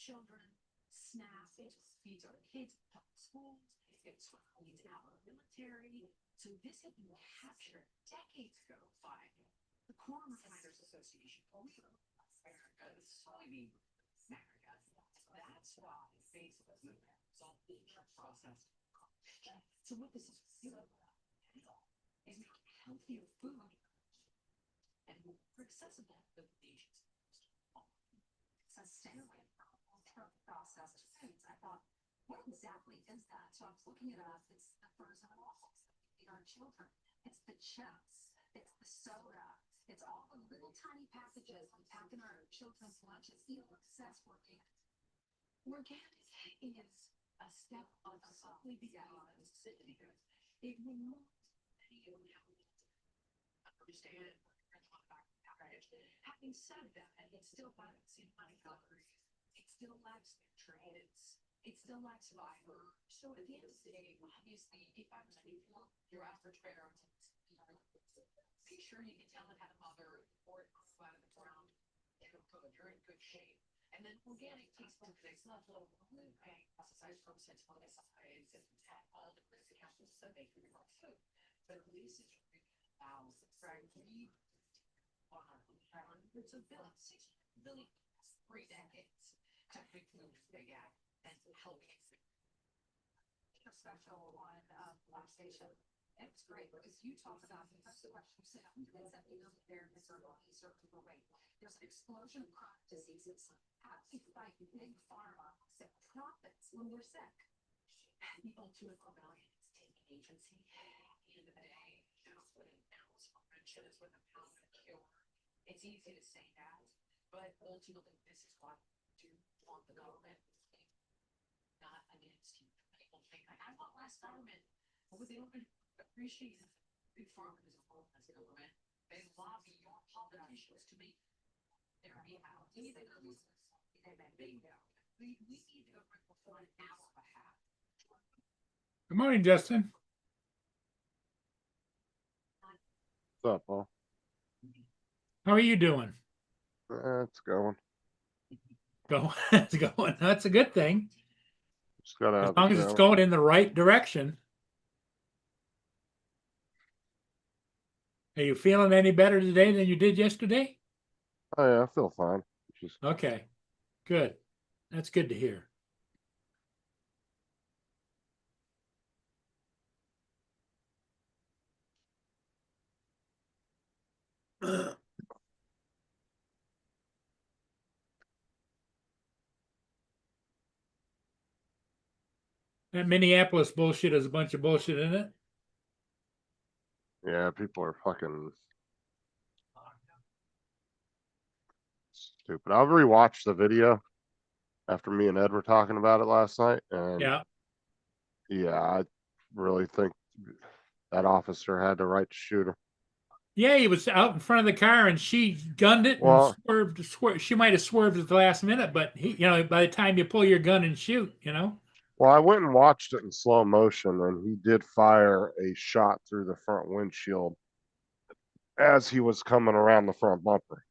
children, SNAP, it feeds our kids in public schools, it feeds our military. So this had been captured decades ago by the Corn Refiners Association. America's soybean America. That's why basically it's all processed. So what this is doing is making healthier food and more accessible to the nation's sustainable ultra-processed foods. I thought, what exactly is that? So I was looking it up. It's the frozen waffles that we feed our children. It's the chips. It's the soda. It's all the little tiny packages we pack in our children's lunches. You know, it says organic. Organic is a step of subtly beyond because it removes many of the elements. Understand. Having said that, it still lacks in high calories. It still lacks nutrients. It still lacks fiber. So at the end of the day, obviously, if I was to look your average parent, make sure you can tell it had a mother or it grew out of the ground. You're in good shape. And then organic takes it to the next level. Okay, pesticides, herbicides, fungicides, and all the risk chemicals that make your food. But at least it's really hundreds of billions, 6 billion, 3 decades to make food big at and help you. A special one lab station. And it's great because you talk about the question you said, I'm going to there is overweight. There's an explosion of chronic diseases. How do you fight big pharma that profits when we're sick? The ultimate rebellion is taking agency. At the end of the day, that's what it counts for. Prevention is what the pound of cure. It's easy to say that, but ultimately, this is what you want the government not against you. People think, I want less government, but what they don't appreciate is big pharma is a whole less government. They lobby your politicians to make their behalf. We need the government. We need the government on our behalf. Good morning, Justin. What's up, Paul? How are you doing? It's going. It's going. That's a good thing. Just got out As of the long as it's shower. going in the right direction. Are you feeling any better today than you did yesterday? Oh yeah, I feel fine. Just Okay, good. That's good to hear. That Minneapolis bullshit is a bunch of bullshit, isn't it? yeah, people are fucking stupid. I've rewatched the video after me and Ed were talking about it last night, and Yeah. I really think that officer had the right to shoot her. Yeah, he was out in front of the car and she gunned it and Well- swerved. She might have swerved at the last minute, but he, by the time you pull your gun and shoot, Well, I went and watched it in slow motion, and he did fire a shot through the front windshield as he was coming around the front bumper.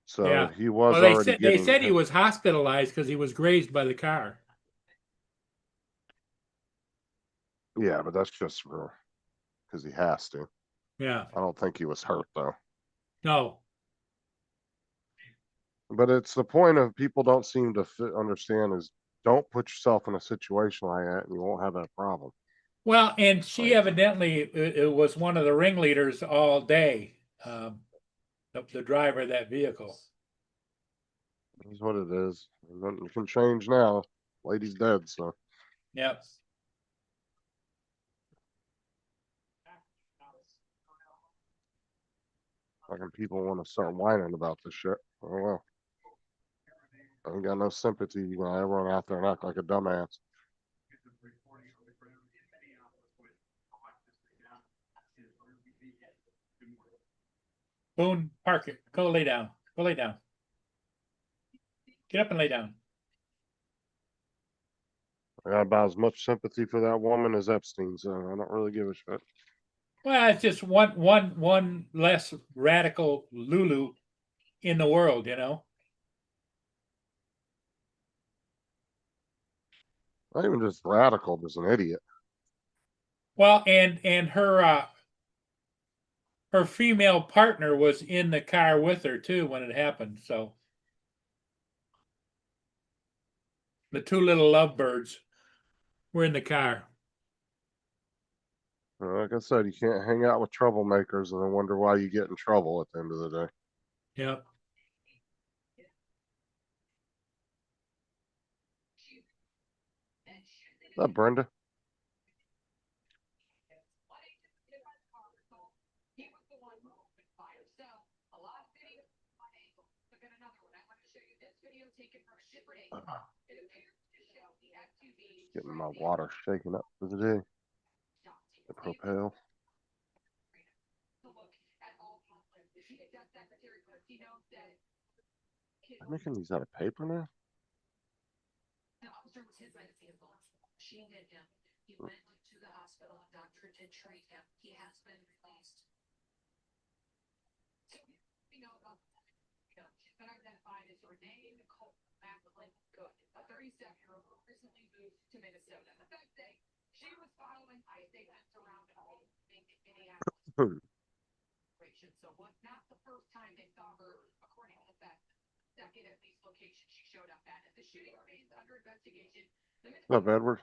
So Yeah. he was Well, already they getting said he hit. was hospitalized because he was grazed by the car. Yeah, but that's just because he has to. Yeah. I don't think he was hurt though. No. But it's the point of people don't seem to understand is don't put yourself in a situation like that and you won't have that problem. Well, and she Right. evidently it was one of the ringleaders all day, the driver of that vehicle. That's what it is. Nothing can change now. Lady's dead, so Yep. fucking people want to start whining about this shit. Oh well. I ain't got no sympathy. You know, everyone out there and act like a dumbass. Boone, park it. Go lay down. Go lay down. Get up and lay down. I got about as much sympathy for that woman as Epstein, so I don't really give a shit. Well, it's just one less radical Lulu in the world, Not even just radical, just an idiot. Well, and her female partner was in the car with her too when it happened. So the two little lovebirds were in the car. Like I said, you can't hang out with troublemakers and then wonder why you get in trouble at the end of the day. Yep. Is that Brenda? He was the one who opened fire. So a lot of videos unable. Look at another one. I want to show you this video taken from a shipwreck. It appears to show the SUV Getting my water shaken up for the day. The propel. to look at all conflicts. The DHS secretary says he knows that I'm making these out of paper now. the officer was hit by the vehicle. She hit him. He went to the hospital. A doctor did treat him. He has been released. So we know about she's been identified as Renee Nicole Macklin Good, a 37-year-old who recently moved to Minnesota. The fact that she was following ICE events around the home in Minneapolis. So was not the first time they saw her, according to the fact. Second at least location she showed up at. As the shooting remains under investigation, the What's up, Edward?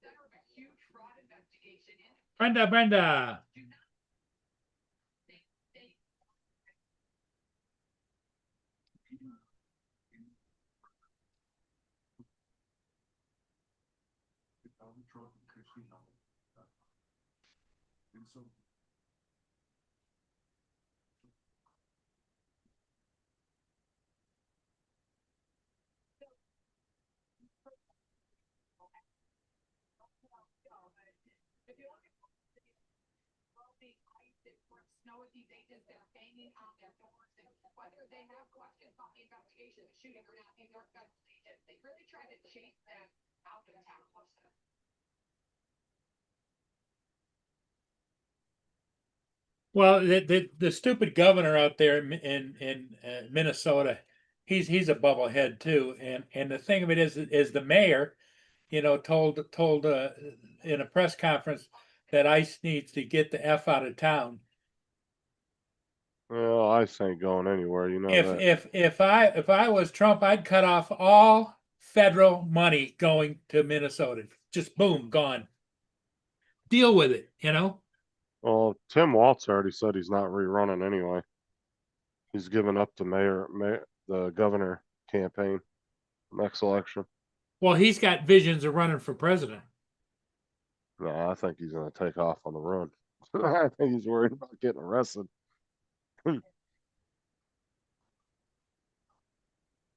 center of a huge fraud investigation in Brenda. do not they if you look at the ICE reports, snow at these agents that are banging on their doors and whether they have questions about the investigation of the shooting or not, these are federal agents. They really try to chase them out of town. Well, the stupid governor out there in Minnesota, he's a bubblehead too. And the thing of it is the mayor, told in a press conference that ICE needs to get the F out of town. Well, ICE ain't going anywhere, you know If that. if I was Trump, I'd cut off all federal money going to Minnesota. Just boom, gone. Deal with it, Well, Tim Walz already said he's not rerunning anyway. He's given up the governor campaign next election. Well, he's got visions of running for president. No, I think he's going to take off on the run. I think he's worried about getting arrested.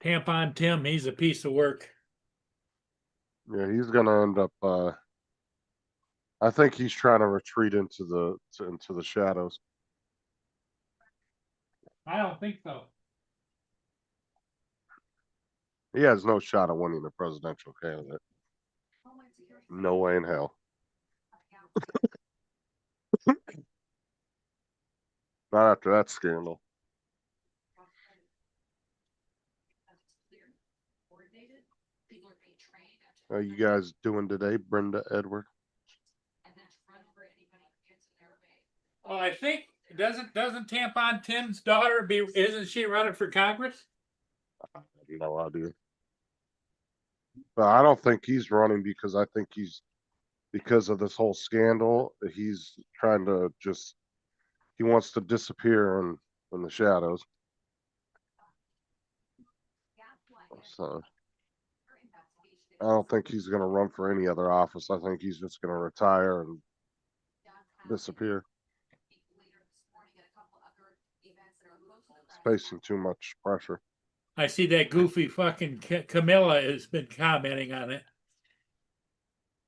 Tampon Tim, he's a piece of work. Yeah, he's going to end up. I think he's trying to retreat into the shadows. I don't think so. He has no shot of winning the presidential candidate. No way in hell. Not after that scandal. How you guys doing today, Brenda, Edward? Well, I think doesn't Tampon Tim's daughter isn't she running for Congress? No idea. But I don't think he's running because I think because of this whole scandal, he's trying to he wants to disappear in the shadows. So I don't think he's going to run for any other office. I think he's just going to retire and disappear. He's facing too much pressure. I see that goofy fucking Camilla has been commenting on it.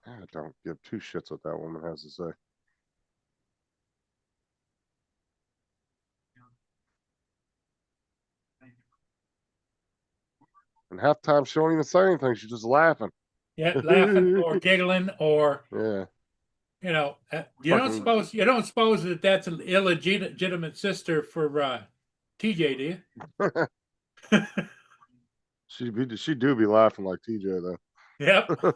I don't give two shits what that woman has to say. And half the time she don't even say anything. She's just laughing. Yeah, laughing or giggling or Yeah. you don't suppose that that's an illegitimate sister for TJ, do you? She do be laughing like TJ though. Yep.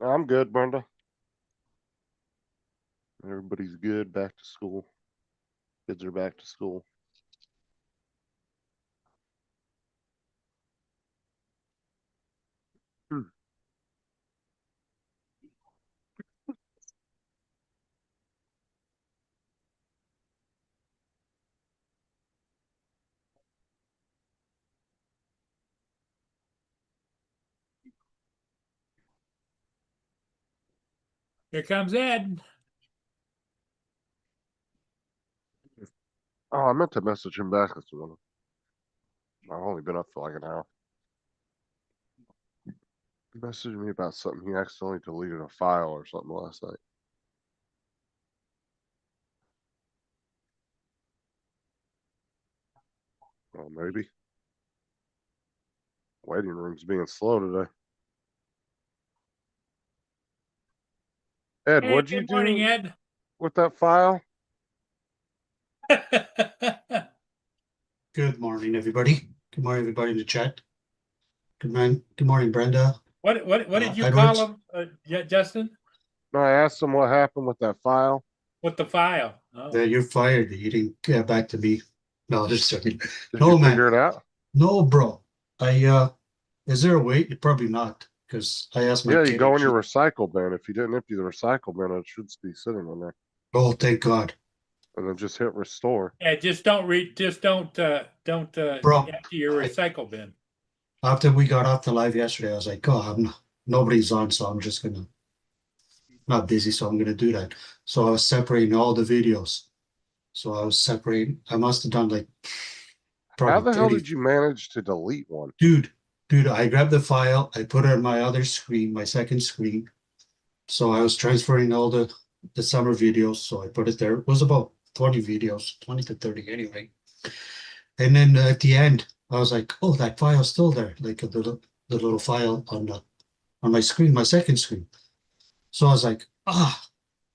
I'm good, Brenda. Everybody's good. Back to school. Kids are back to school. Here comes Ed. Oh, I meant to message him back this morning. I've only been up for like an hour. He messaged me about something. He accidentally deleted a file or something last night. Well, maybe. Waiting room's being slow today. Ed, Hey, what'd you good morning, do Ed. with that file? Good morning, everybody. Good morning, everybody in the chat. Good morning, Brenda. What did you Edwards. call him, Justin? No, I asked him what happened with that file. With the file? Oh. You're fired. You didn't get back to me. No, just joking. Did No, you man. figure it out? No, bro. Is there a way? Probably not, because I asked my Yeah, kid. you go in and your recycle bin. If you didn't empty the recycle bin, it should be sitting in there. Oh, thank God, And then just hit restore. Yeah, just don't bro. empty your recycle bin. After we got off the live yesterday, I was like, oh, nobody's on, so I'm just gonna not busy, so I'm gonna do that. So I was separating all the videos. So I was separating. I must have done like How probably the hell 30. did you manage to delete one? Dude, I grabbed the file, I put it on my other screen, my second screen. So I was transferring all the summer videos, so I put it there. It was about 20 videos, 20 to 30 anyway. And then at the end, I was like, oh, that file's still there, like the little file on my screen, my second screen. So I was like,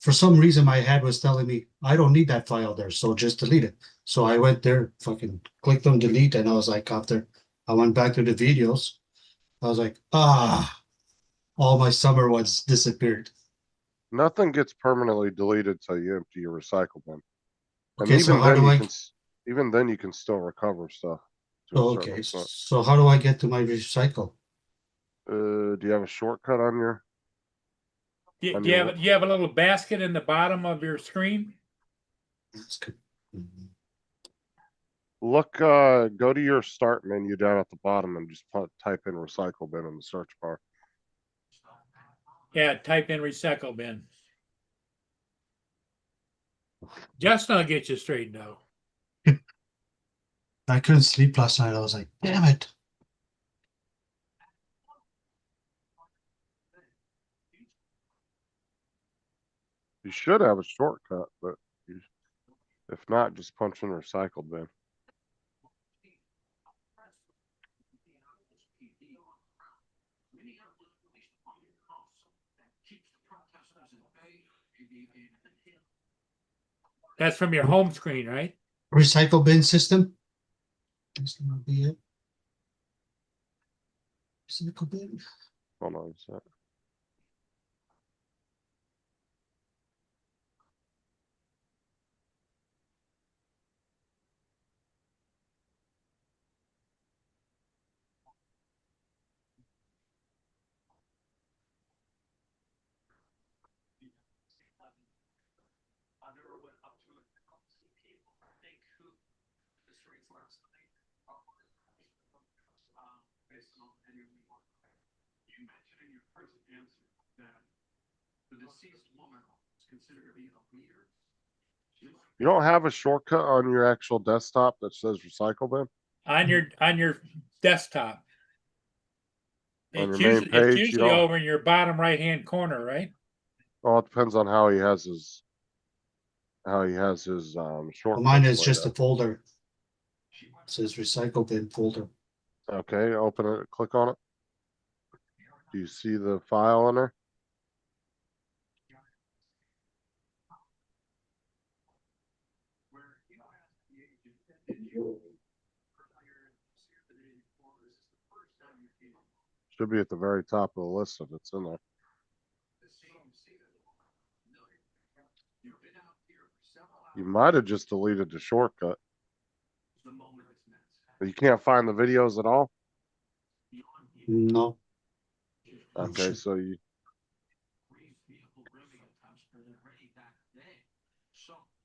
for some reason my head was telling me I don't need that file there, so just delete it. So I went there, fucking clicked on delete, and I was like, after I went back to the videos, I was like, all my summer ones disappeared. Nothing gets permanently deleted till you empty your recycle bin. And Okay, so even how then do you I? can even then you can still recover stuff to a Oh, certain okay, extent. so how do I get to my recycle? Do you have a shortcut on your Do on you your have a little basket in the bottom of your screen? That's good. look go to your start menu down at the bottom and just type in recycle bin in the search bar. Yeah, type in recycle bin. Justin will get you straightened out. I couldn't sleep last night. I was like, damn it. You should have a shortcut, but if not, just punch in recycle bin. That's from your home screen, right? Recycle bin system? That's not be it. Recycle bin. Hold on a sec. You don't have a shortcut on your actual desktop that says recycle bin? On your desktop. On your main It's page, you usually don't. over in your bottom right hand corner, right? Well, it depends on how he has his shortcuts Mine is laid just a out. folder. It says recycle bin folder. Okay, open it, click on it. Do you see the file in there? Should be at the very top of the list if it's in there. You might have just deleted the shortcut. But you can't find the videos at all? No. Okay, so you,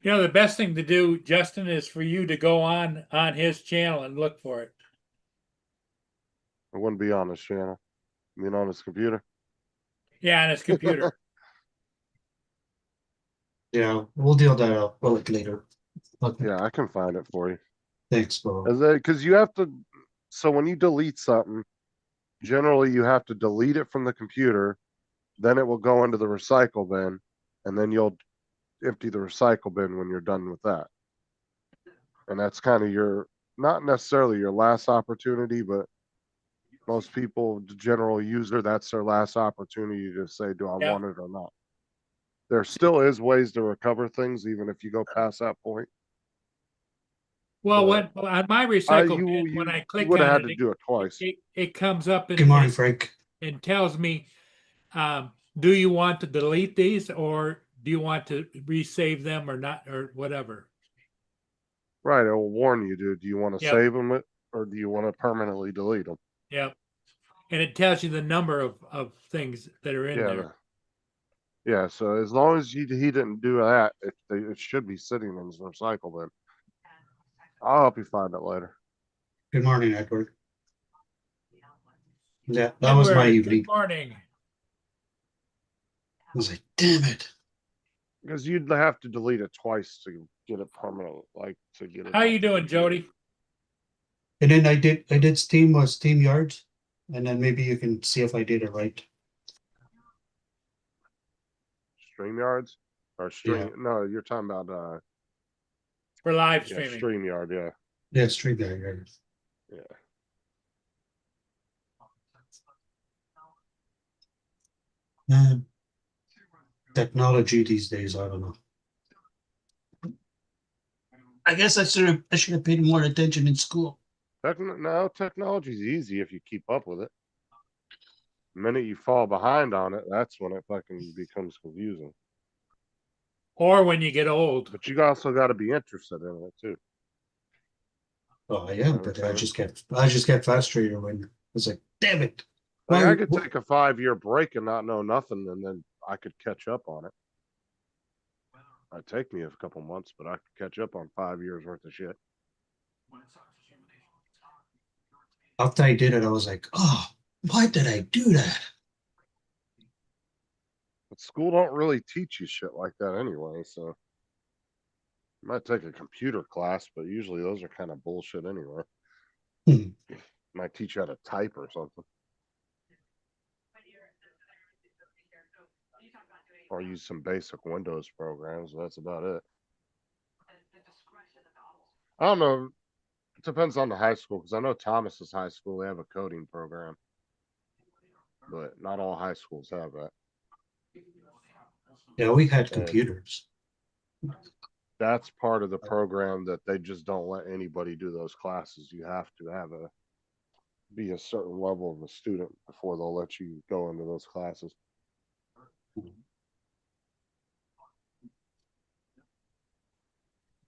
You know, the best thing to do, Justin, is for you to go on his channel and look for it. it wouldn't be on his channel. I mean, on his computer. Yeah, on his computer. Yeah, we'll deal that up later. Okay, Yeah, I can find it for you. thanks, bro. Because you have to, so when you delete something, generally you have to delete it from the computer, then it will go into the recycle bin, and then you'll empty the recycle bin when you're done with that. And that's kind of your, not necessarily your last opportunity, but most people, the general user, that's their last opportunity to say, do I Yeah. want it or not? There still is ways to recover things, even if you go past that point. Well, But, on my recycle you, bin, you, when I you click would have on had it, to do it twice. it comes up Good morning, and, Frank. and tells me, do you want to delete these or do you want to resave them or not or whatever? Right, it will warn you, dude. Do you want to Yep. save them or do you want to permanently delete them? Yep. And it tells you the number of things that are in Yeah, there. yeah. So as long as he didn't do that, it should be sitting in his recycle bin. I'll help you find it later. Good morning, Edward. Yeah, that was my Edward, evening. good morning. I was like, damn it. Because you'd have to delete it twice to get it permanent, like to get it. How off you the doing, computer. Jody? And then I did Steam Yards, and then maybe you can see if I did it right. StreamYards or Stream? Yeah. No, you're talking about For live yeah, streaming. StreamYard. Yeah, Yeah, StreamYard. yeah. Man, technology these days, I don't know. I guess I should have paid more attention in school. No, technology's easy if you keep up with it. The minute you fall behind on it, that's when it fucking becomes confusing. Or when you get old. But you also got to be interested in it too. Oh, I am, but I just get frustrated when it's like, damn it. Like Why- I could take a 5-year break and not know nothing, and then I could catch up on it. It'd take me a couple months, but I could catch up on 5 years worth of shit. After I did it, I was like, oh, why did I do that? But school don't really teach you shit like that anyway, so you might take a computer class, but usually those are kind of bullshit anyway. Hmm. Might teach you how to type or something, or use some basic Windows programs. That's about it. I don't know. It depends on the high school, because I know Thomas's high school, they have a coding program, but not all high schools have that. Yeah, we had And computers. that's part of the program that they just don't let anybody do those classes. You have to have be a certain level of a student before they'll let you go into those classes.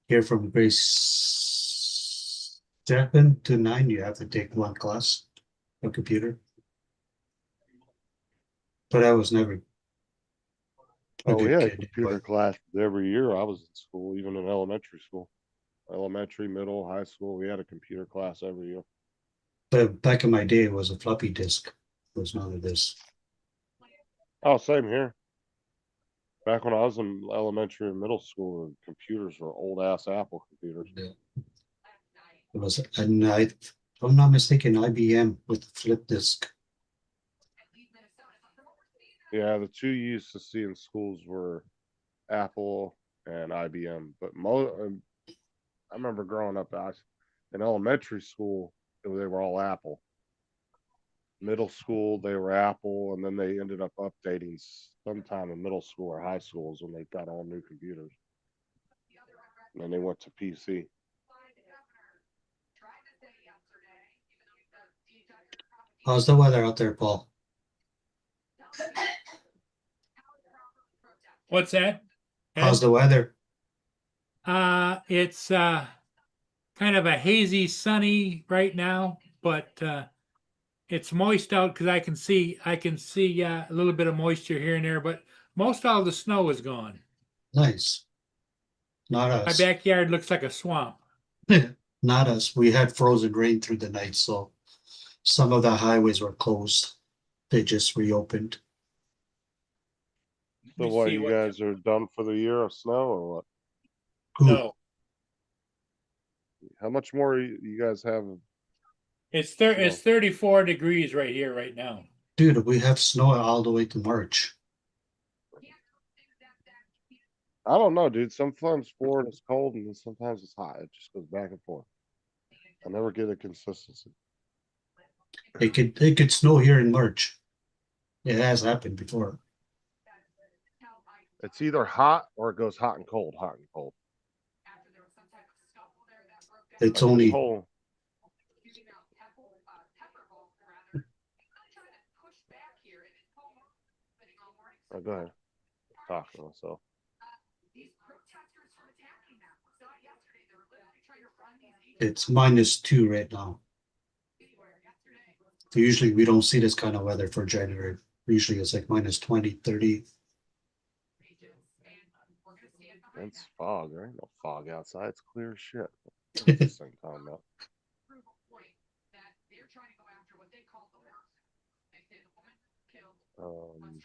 Here from grade 7 to 9, you have to take one class, a computer. But I was never a Oh, we good had a kid. computer class every year I was in school, even in elementary school. Elementary, middle, high school, we had a computer class every year. But back in my day, it was a floppy disk. It was none of this. Oh, same here. Back when I was in elementary and middle school, the computers were old ass Apple computers. Yeah. It was, and if I'm not mistaken, IBM with flip disk. Yeah, the two you used to see in schools were Apple and IBM. But I remember growing up in elementary school, they were all Apple. Middle school, they were Apple, and then they ended up updating sometime in middle school or high schools when they got all new computers. And then they went to PC. How's the weather out there, Paul? What's that? How's Ed? the weather? It's kind of a hazy, sunny right now, but it's moist out because I can see a little bit of moisture here and there, but most all the snow is gone. Nice. Not My us. backyard looks like a swamp. Not us. We had frozen rain through the night, so some of the highways were closed. They just reopened. Let So me what, see you what. guys are done for the year of snow or what? Ooh, No, How much more you guys have? it's Snow. it's 34 degrees right here right now. dude, we have snow all the way to March. I don't know, dude. Sometimes Florida's cold and then sometimes it's hot. It just goes back and forth. I never get a consistency. It could snow here in March. It has happened before. It's either hot or it goes hot and cold, hot and cold. It's Like this only whole, oh, go ahead. Talk to myself. it's -2 right now. Usually we don't see this kind of weather for January. Usually it's like -20, 30. It's fog. There ain't no fog outside. It's clear as shit. What's this thing talking about? Um,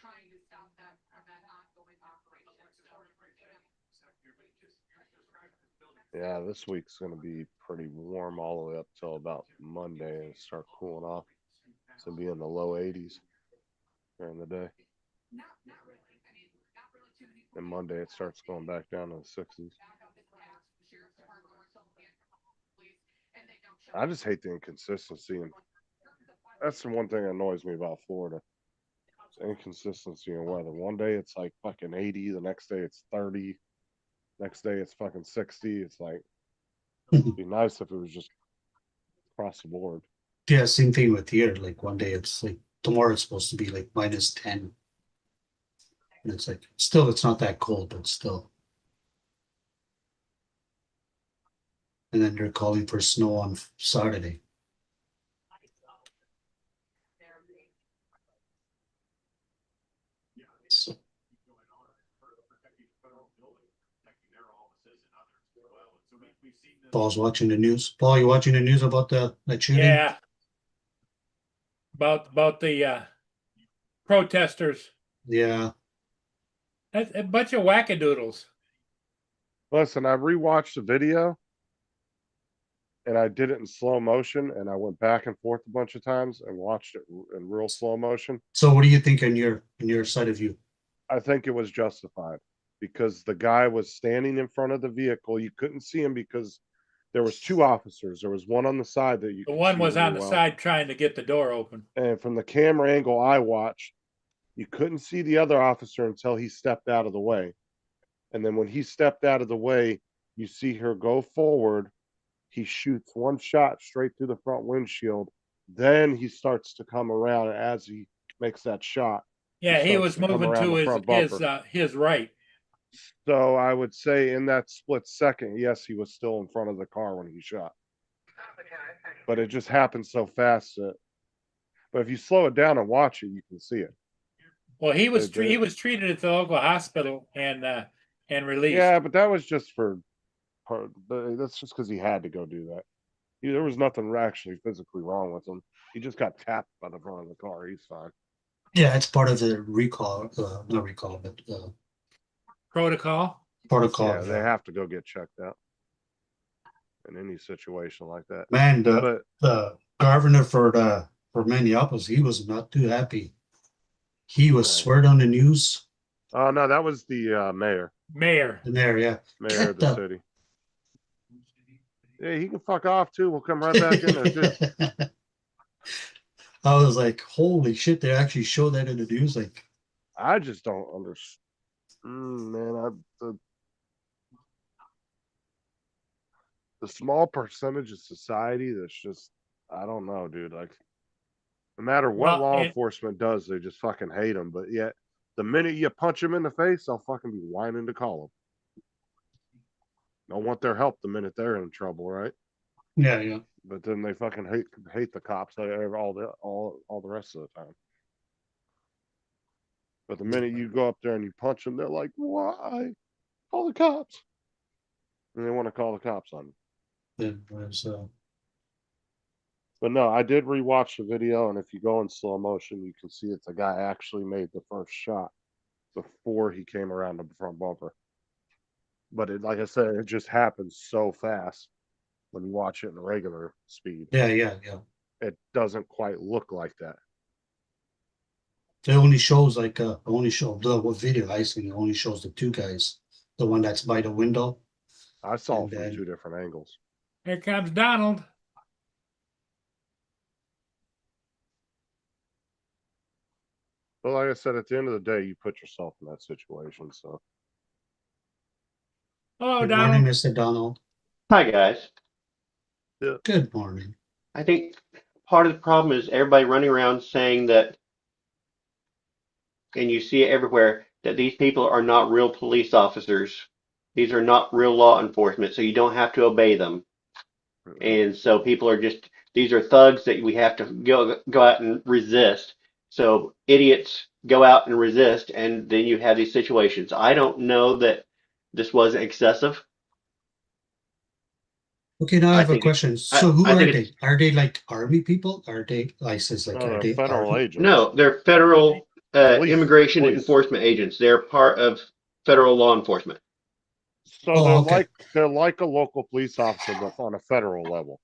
yeah, this week's gonna be pretty warm all the way up till about Monday and start cooling off. It's gonna be in the low 80s during the day. And Monday it starts going back down to the 60s. I just hate the inconsistency, and that's the one thing that annoys me about Florida. It's inconsistency in weather. One day it's like fucking 80, the next day it's 30, next day it's fucking 60. It's like it'd be nice if it was just across the board. Yeah, same thing with here. Like one day it's like tomorrow it's supposed to be like -10. And it's like still it's not that cold, but still. And then they're calling for snow on Saturday. So, Paul's watching the news. Paul, you watching the news about the shooting? Yeah, about the protesters. Yeah. That's a bunch of wackadoodles. Listen, I rewatched the video and I did it in slow motion and I went back and forth a bunch of times and watched it in real slow motion. So what do you think on your side of view? I think it was justified because the guy was standing in front of the vehicle. You couldn't see him because there was two officers. There was one on the side that you The could one see was really on the well. side trying to get the door open. And from the camera angle I watched, you couldn't see the other officer until he stepped out of the way. And then when he stepped out of the way, you see her go forward. He shoots one shot straight through the front windshield. Then he starts to come around. And as he makes that shot, Yeah, he starts was to come moving around to the his front his bumper. his right. So I would say in that split second, yes, he was still in front of the car when he shot. But it just happened so fast that. But if you slow it down and watch it, you can see it. Well, he was They- he was treated at the local hospital and released. Yeah, but that was just for. That's just because he had to go do that. There was nothing actually physically wrong with him. He just got tapped by the front of the car. He's fine. Yeah, it's part of the recall, not recall, but Protocol. protocol. Yeah, they have to go get checked out in any situation like that. Man, But the governor for Minneapolis, he was not too happy. He was Right. sweared on the news. oh no, that was the mayor Mayor. In there, yeah. of the city. Yeah, he can fuck off too. We'll come right back in there too. I was like, holy shit, they actually showed that in the news. Like, I just don't understand, man. The small percentage of society that's just, I don't know, dude. Like, No matter what Well, law and- enforcement does, they just fucking hate them. But yet, the minute you punch them in the face, they'll fucking be whining to call them. Don't want their help the minute they're in trouble, right? Yeah, yeah. But then they fucking hate the cops all the rest of the time. But the minute you go up there and you punch them, they're like, "Why? Call the cops!" And they want to call the cops on you. It was, But no, I did rewatch the video, and if you go in slow motion, you can see that the guy actually made the first shot before he came around the front bumper. But it, like I said, it just happens so fast when you watch it in regular speed. yeah, yeah. It doesn't quite look like that. It only shows like only show the what video I seen. It only shows the two guys, the one that's by the window. I saw And it from then- two different angles. here comes Donald. But like I said, at the end of the day, you put yourself in that situation. So Hello, Good morning, Donald. Mr. Donald. Hi, guys. Good morning. I think part of the problem is everybody running around saying that, and you see it everywhere, that these people are not real police officers. These are not real law enforcement, so you don't have to obey them. And so people are just, these are thugs that we have to go out and resist. So idiots go out and resist, and then you have these situations. I don't know that this was excessive. Okay, now I I have a think question. So who I are think they? Are they like army people? Are they licensed like no, are they're they federal army? agents. No, they're federal Police, immigration police. enforcement agents. They're part of federal law enforcement. So Oh, they're okay. they're like a local police officer, but on a federal level.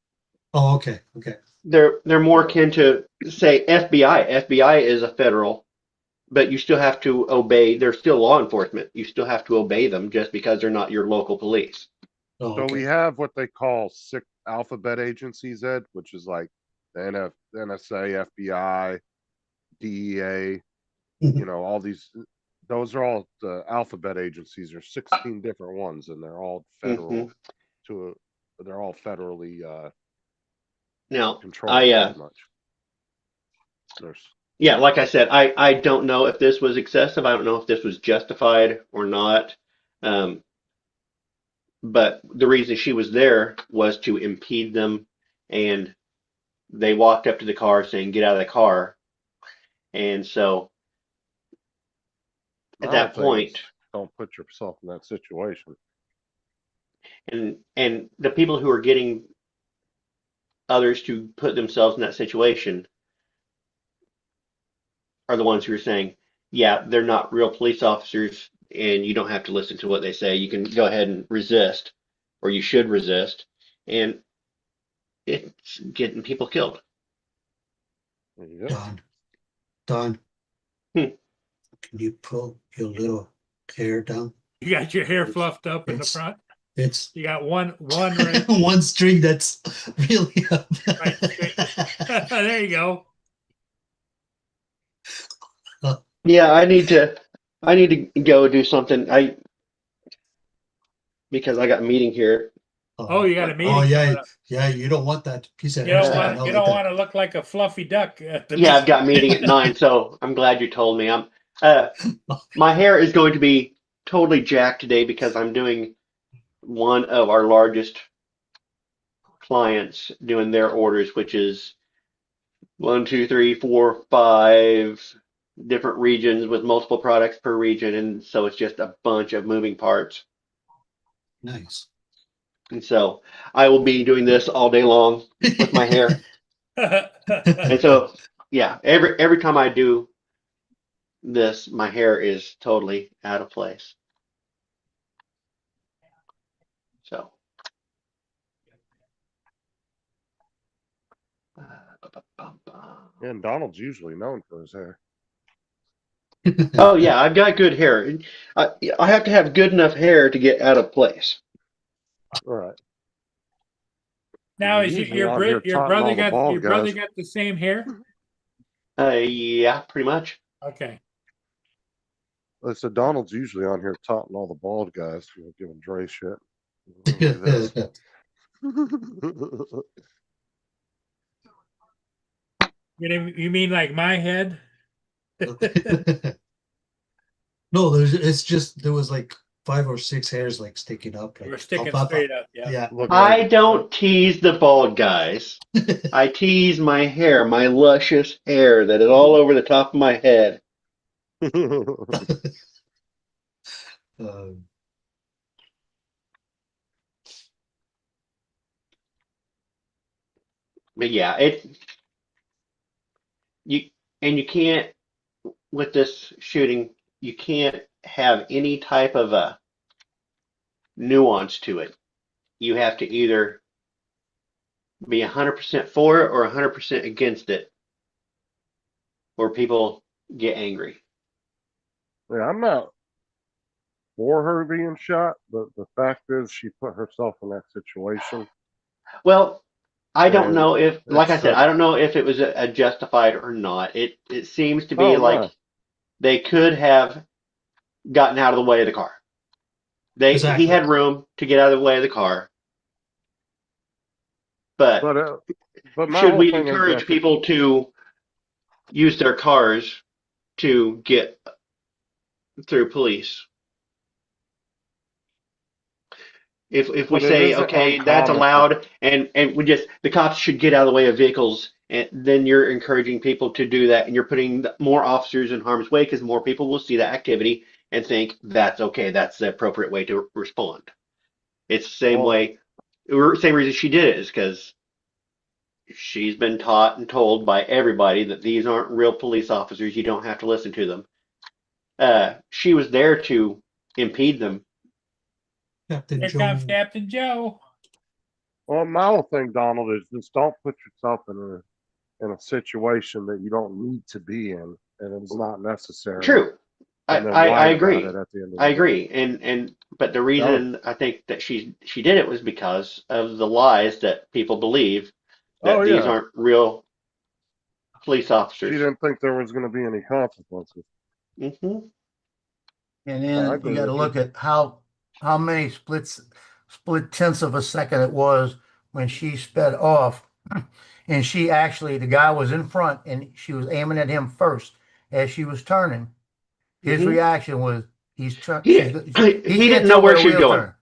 Oh, okay, okay. They're more Yeah. akin to say FBI. FBI is a federal, but you still have to obey. They're still law enforcement. You still have to obey them just because they're not your local police. Oh, So okay. we have what they call six alphabet agencies, Ed, which is like the NSA, FBI, DEA, Mhm. all these. Those are all the alphabet agencies. There's 16 different ones, and they're all federal. They're all federally Now, controlled pretty much. There's yeah, like I said, I don't know if this was excessive. I don't know if this was justified or not. But the reason she was there was to impede them, and they walked up to the car saying, "Get out of the car." And so my at whole that thing point, is, don't put yourself in that situation. and the people who are getting others to put themselves in that situation are the ones who are saying, yeah, they're not real police officers, and you don't have to listen to what they say. You can go ahead and resist, or you should resist, and it's getting people killed. There you go. Don, Hmm. can you pull your little hair down? You got your hair It's- fluffed up in the it's- front. It's You got one right. one string that's really up. Right straight. There you go. Yeah, I need to go do something. Because I got a meeting here. Oh, you got a meeting. Oh yeah, coming up. yeah. You don't want that piece of You hair don't sticking want out you like don't that. want to look like a fluffy duck. At the Yeah, I've got a meeting at 9, so I'm glad you told me. My hair is going to be totally jacked today because I'm doing one of our largest clients doing their orders, which is 1, 2, 3, 4, 5 different regions with multiple products per region, and so it's just a bunch of moving parts. Nice. And so I will be doing this all day long with my hair. And so, yeah, every time I do this, my hair is totally out of place. So, And Donald's usually known for his hair. oh yeah, I've got good hair. I have to have good enough hair to get out of place. All right. Now He's is usually your on here your taunting brother all the got bald your brother guys. got the same hair? Yeah, pretty much. Okay. So Donald's usually on here taunting all the bald guys, giving Dre shit. Look at this. You mean like my head? No, it's just there was like 5 or 6 hairs like sticking up, like We're sticking up. straight up. Yeah. Yeah. Look I like don't tease the bald guys. I tease my hair, my luscious hair that is all over the top of my head. Um, But yeah, you you can't with this shooting, you can't have any type of a nuance to it. You have to either be 100% for it or 100% against it, or people get angry. Yeah, I'm not for her being shot, but the fact is she put herself in that situation. Well, I don't And know if, like I it's said, a, I don't know if it was a justified or not. It seems to be oh like no, they could have gotten out of the way of the car. He exactly. had room to get out of the way of the car, but but my should whole we thing is encourage that people to use their cars to get through police? If we but it say isn't okay, that's uncommon for allowed, and we just the cops should get out of the way of vehicles, and then you're encouraging people to do that, and you're putting more officers in harm's way because more people will see that activity and think that's okay, that's the appropriate way to respond. It's the same well, way, same reason she did it is because she's been taught and told by everybody that these aren't real police officers. You don't have to listen to them. She was there to impede them. Captain Here Joe. comes Captain Joe. well, my whole thing, Donald, is just don't put yourself in a situation that you don't need to be in, and it's not necessary. True. And then I lie about agree. it at the end of I the day. agree. And but the reason I think that she did it was because of the lies that people believe Oh that these yeah, aren't real police she officers. didn't think there was going to be any consequences. Hmm. And I then agree you got to with you. look at how many split tenths of a second it was when she sped off, and she actually the guy was in front and she was aiming at him first as she was turning. His Hmm. reaction was he's turned. He He he can't didn't know tell where the she's wheel going. turn.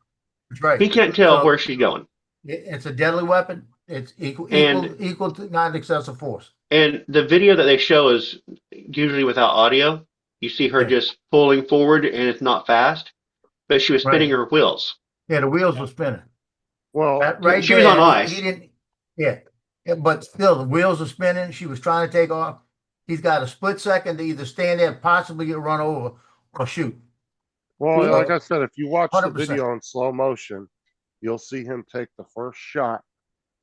That's right. He can't tell So where she's going. it's a deadly weapon. It's And equal to not excessive force. and the video that they show is usually without audio. You see her Yeah. just pulling forward and it's not fast, but she was spinning Right. her wheels. Yeah, the wheels were spinning. Well, That right She was on there, ice. he didn't. Yeah. Yeah, but still, the wheels are spinning. She was trying to take off. He's got a split second to either stand there, possibly get run over, or shoot. well, Hmm. like I said, if you watch the 100%. video in slow motion, you'll see him take the first shot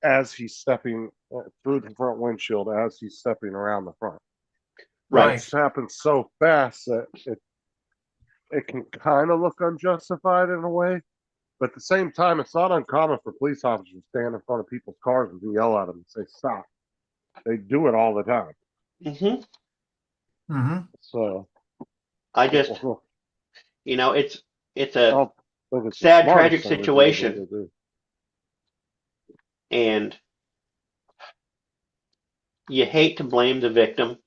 as he's stepping through the front windshield, as he's stepping around the front. Right. It's happened so fast that it can kind of look unjustified in a way, but at the same time, it's not uncommon for police officers to stand in front of people's cars and yell at them and say stop. They do it all the time. Hmm. Mm-hmm. So I just, it's I a don't think it's the sad, smartest tragic thing to do, situation. but they do. And you hate to blame the victim.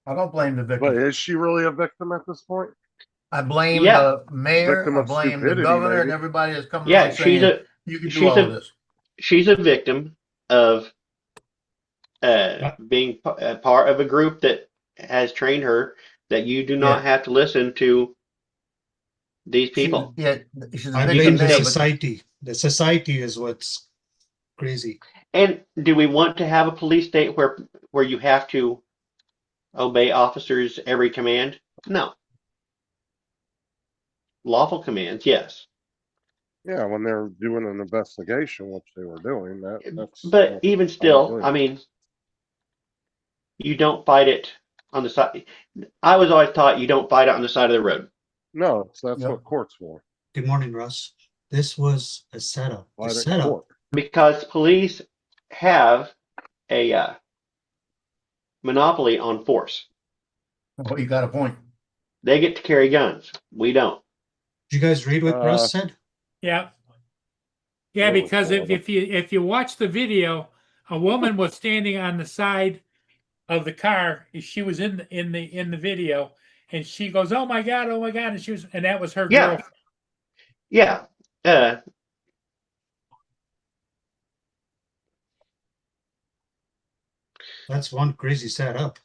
I don't blame the victim. But is she really a victim at this point? I blame Yeah. the mayor. Victim I of blame the stupidity, governor and maybe. everybody that's coming Yeah, on saying you can do she's all of this. she's a victim of being a part of a group that has trained her that you do not have to listen to these people. She's a I victim blame the there, but society. The society is what's crazy. And do we want to have a police state where you have to obey officers' every command? No. Lawful commands, yes. Yeah, when they're doing an investigation, which they were doing, that's. But even I still, agree. I mean, you don't fight it on the side. I was always taught you don't fight it on the side of the road. No, so that's Yep. what court's for. Good morning, Russ. This was a setup. A Fight it in setup. court. Because police have a monopoly on force. oh, you got a point. They get to carry guns. We don't. Did you guys read what Uh, Russ said? Yeah. Yeah, That was because horrible. if you watch the video, a woman was standing on the side of the car. She was in the video, and she goes, "Oh my god, oh my god!" And she was, and that was her Yeah. girl. Yeah. Uh, That's one crazy setup.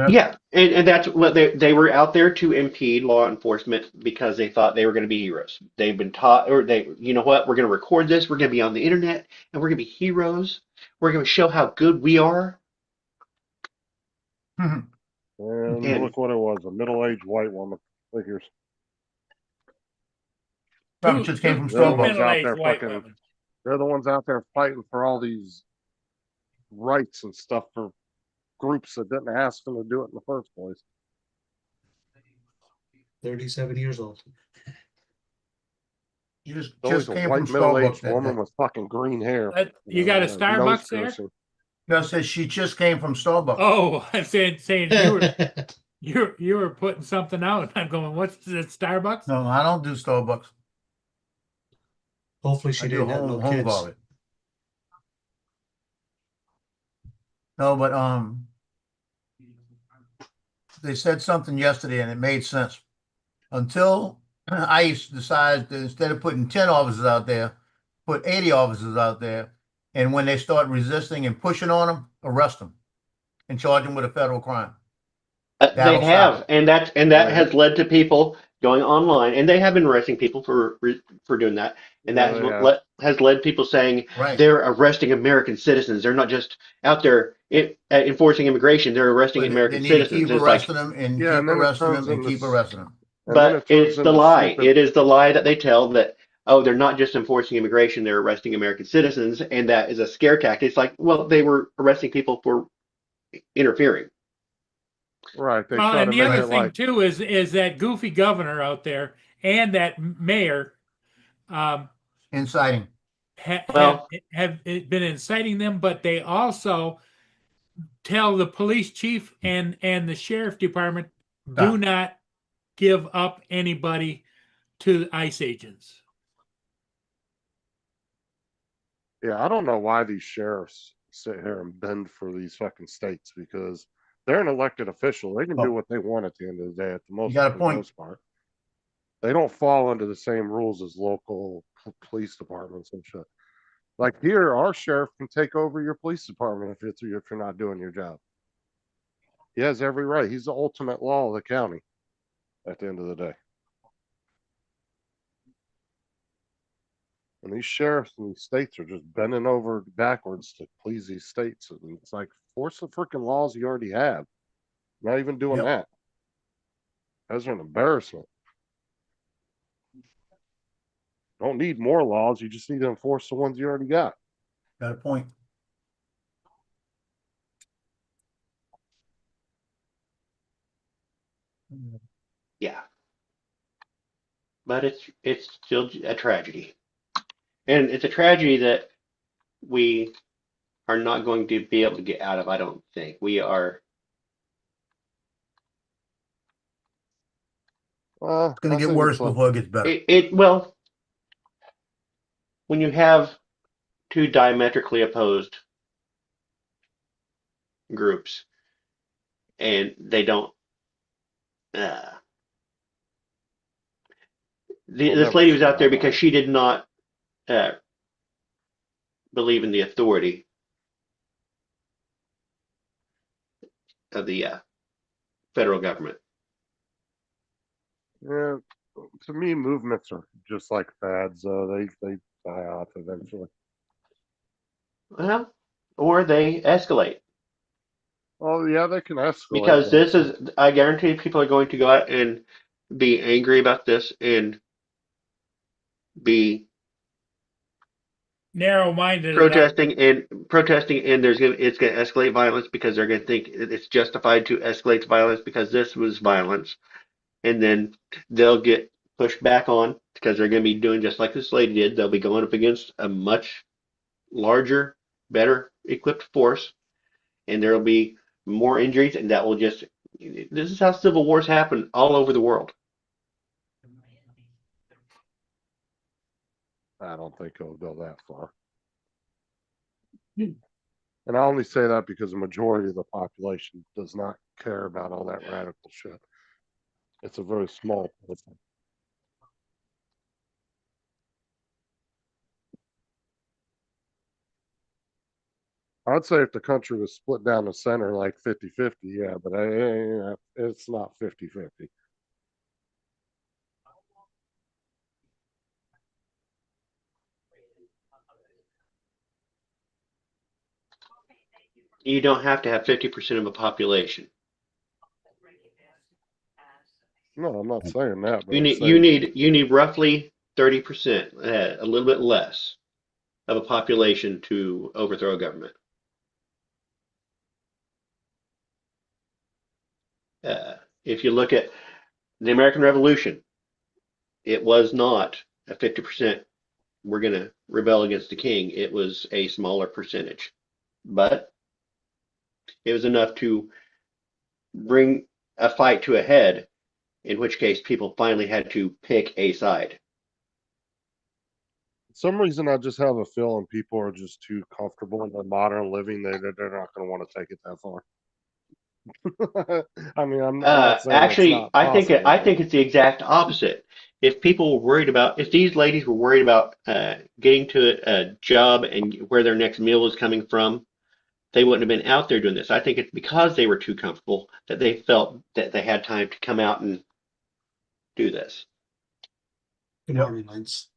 yeah. And that's what they were out there to impede law enforcement because they thought they were going to be heroes. They've been taught, or they, you know what, we're going to record this. We're going to be on the internet and we're going to be heroes. We're going to show how good we are. And And look what it was, a middle-aged white woman. Figures. Probably just came from They're the ones Starbucks. out Middle-aged there white fucking, women. they're the ones out there fighting for all these rights and stuff for groups that didn't ask them to do it in the first place. 37 years old. You just It's always a came white from middle-aged Starbucks that woman day. with fucking green hair. You got a nose Starbucks there? piercing. No, says she just came from Starbucks. Oh, I'm saying you were putting something out. I'm going, what's it, Starbucks? No, I don't do Starbucks. Hopefully she I do didn't have no home kids. volley. No, but they said something yesterday and it made sense. Until ICE decides that instead of putting 10 officers out there, put 80 officers out there, and when they start resisting and pushing on them, arrest them and charge them with a federal crime. they That'll have, stop and that Yeah. has led to people going online, and they have been arresting people for doing that, and that has led people saying Right. they're arresting American citizens. They're not just out there enforcing immigration; they're arresting But American they need to citizens. keep It's like, arresting them and Yeah, keep and then it arresting turns them and into keep arresting them. And then but it turns it's the into lie. stupid- It is the lie that they tell that, oh, they're not just enforcing immigration; they're arresting American citizens, and that is a scare tactic. It's like, well, they were arresting people for interfering. Right, they Well, try and to the make other it thing like, too is that goofy governor out there and that mayor um, Inciting. Well, have been inciting them, but they also tell the police chief and the sheriff department do Stop. not give up anybody to ICE agents. yeah, I don't know why these sheriffs sit here and bend for these fucking states because they're an elected official. They can do Oh. what they want at the end of the day at the most, got a for the point. most part. They don't fall under the same rules as local police departments and shit. Like here, our sheriff can take over your police department if you're not doing your job. He has every right. He's the ultimate law of the county at the end of the day. And these sheriffs in these states are just bending over backwards to please these states. And it's like, force the freaking laws you already have. Not even doing Yep. that. Those are an embarrassment. Don't need more laws. You just need to enforce the ones you already got. Got a point. yeah, but it's still a tragedy, and it's a tragedy that we are not going to be able to get out of. I don't think we are. It's going I to get think worse it's like, before it gets better. Well, when you have two diametrically opposed groups and they don't. This never lady was see out there eye to because eye. she did not believe in the authority of the federal government. Yeah, to me, movements are just like fads. They die off eventually. Well, or they escalate. Oh yeah, they can escalate. Because but I guarantee people are going to go out and be angry about this and be Narrow-minded. protesting, and it's gonna escalate violence because they're gonna think it's justified to escalate the violence because this was violence, and then they'll get pushed back on because they're gonna be doing just like this lady did. They'll be going up against a much larger, better equipped force, and there'll be more injuries, and that will just. This is how civil wars happen all over the world. I don't think it'll go that far. And I only say that because the majority of the population does not care about all that radical shit. It's a very small portion. I'd say if the country was split down the center like 50-50, yeah, but it's not 50-50. You don't have to have 50% of a population. No, I'm not saying that, but You I'm need saying you need roughly 30%, a little bit less of a population to overthrow a government. If you look at the American Revolution, it was not a 50%. We're going to rebel against the king. It was a smaller percentage, but it was enough to bring a fight to a head, in which case people finally had to pick a side. for some reason I just have a feeling people are just too comfortable in their modern living. They're not going to want to take it that far. I mean, I'm not saying it's Actually, not possible, I but think it's the exact opposite. If people were worried about, if these ladies were worried about getting to a job and where their next meal is coming from, they wouldn't have been out there doing this. I think it's because they were too comfortable that they felt that they had time to come out and do this. Good Yep. morning, Lance.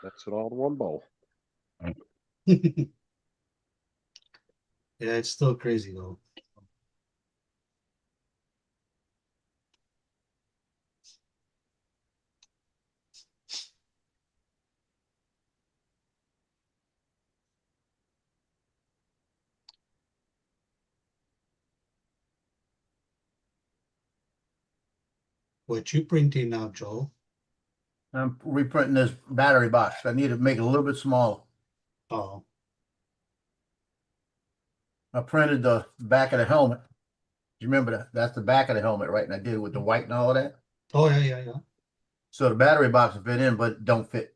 that's it all in one bowl. Yeah, it's still crazy though. What you printing now, Joe? I'm reprinting this battery box. I need to make it a little bit smaller. Oh, I printed the back of the helmet. You remember that? That's the back of the helmet, right? And I did it with the white and all of that. oh yeah. So the battery box will fit in, but it don't fit.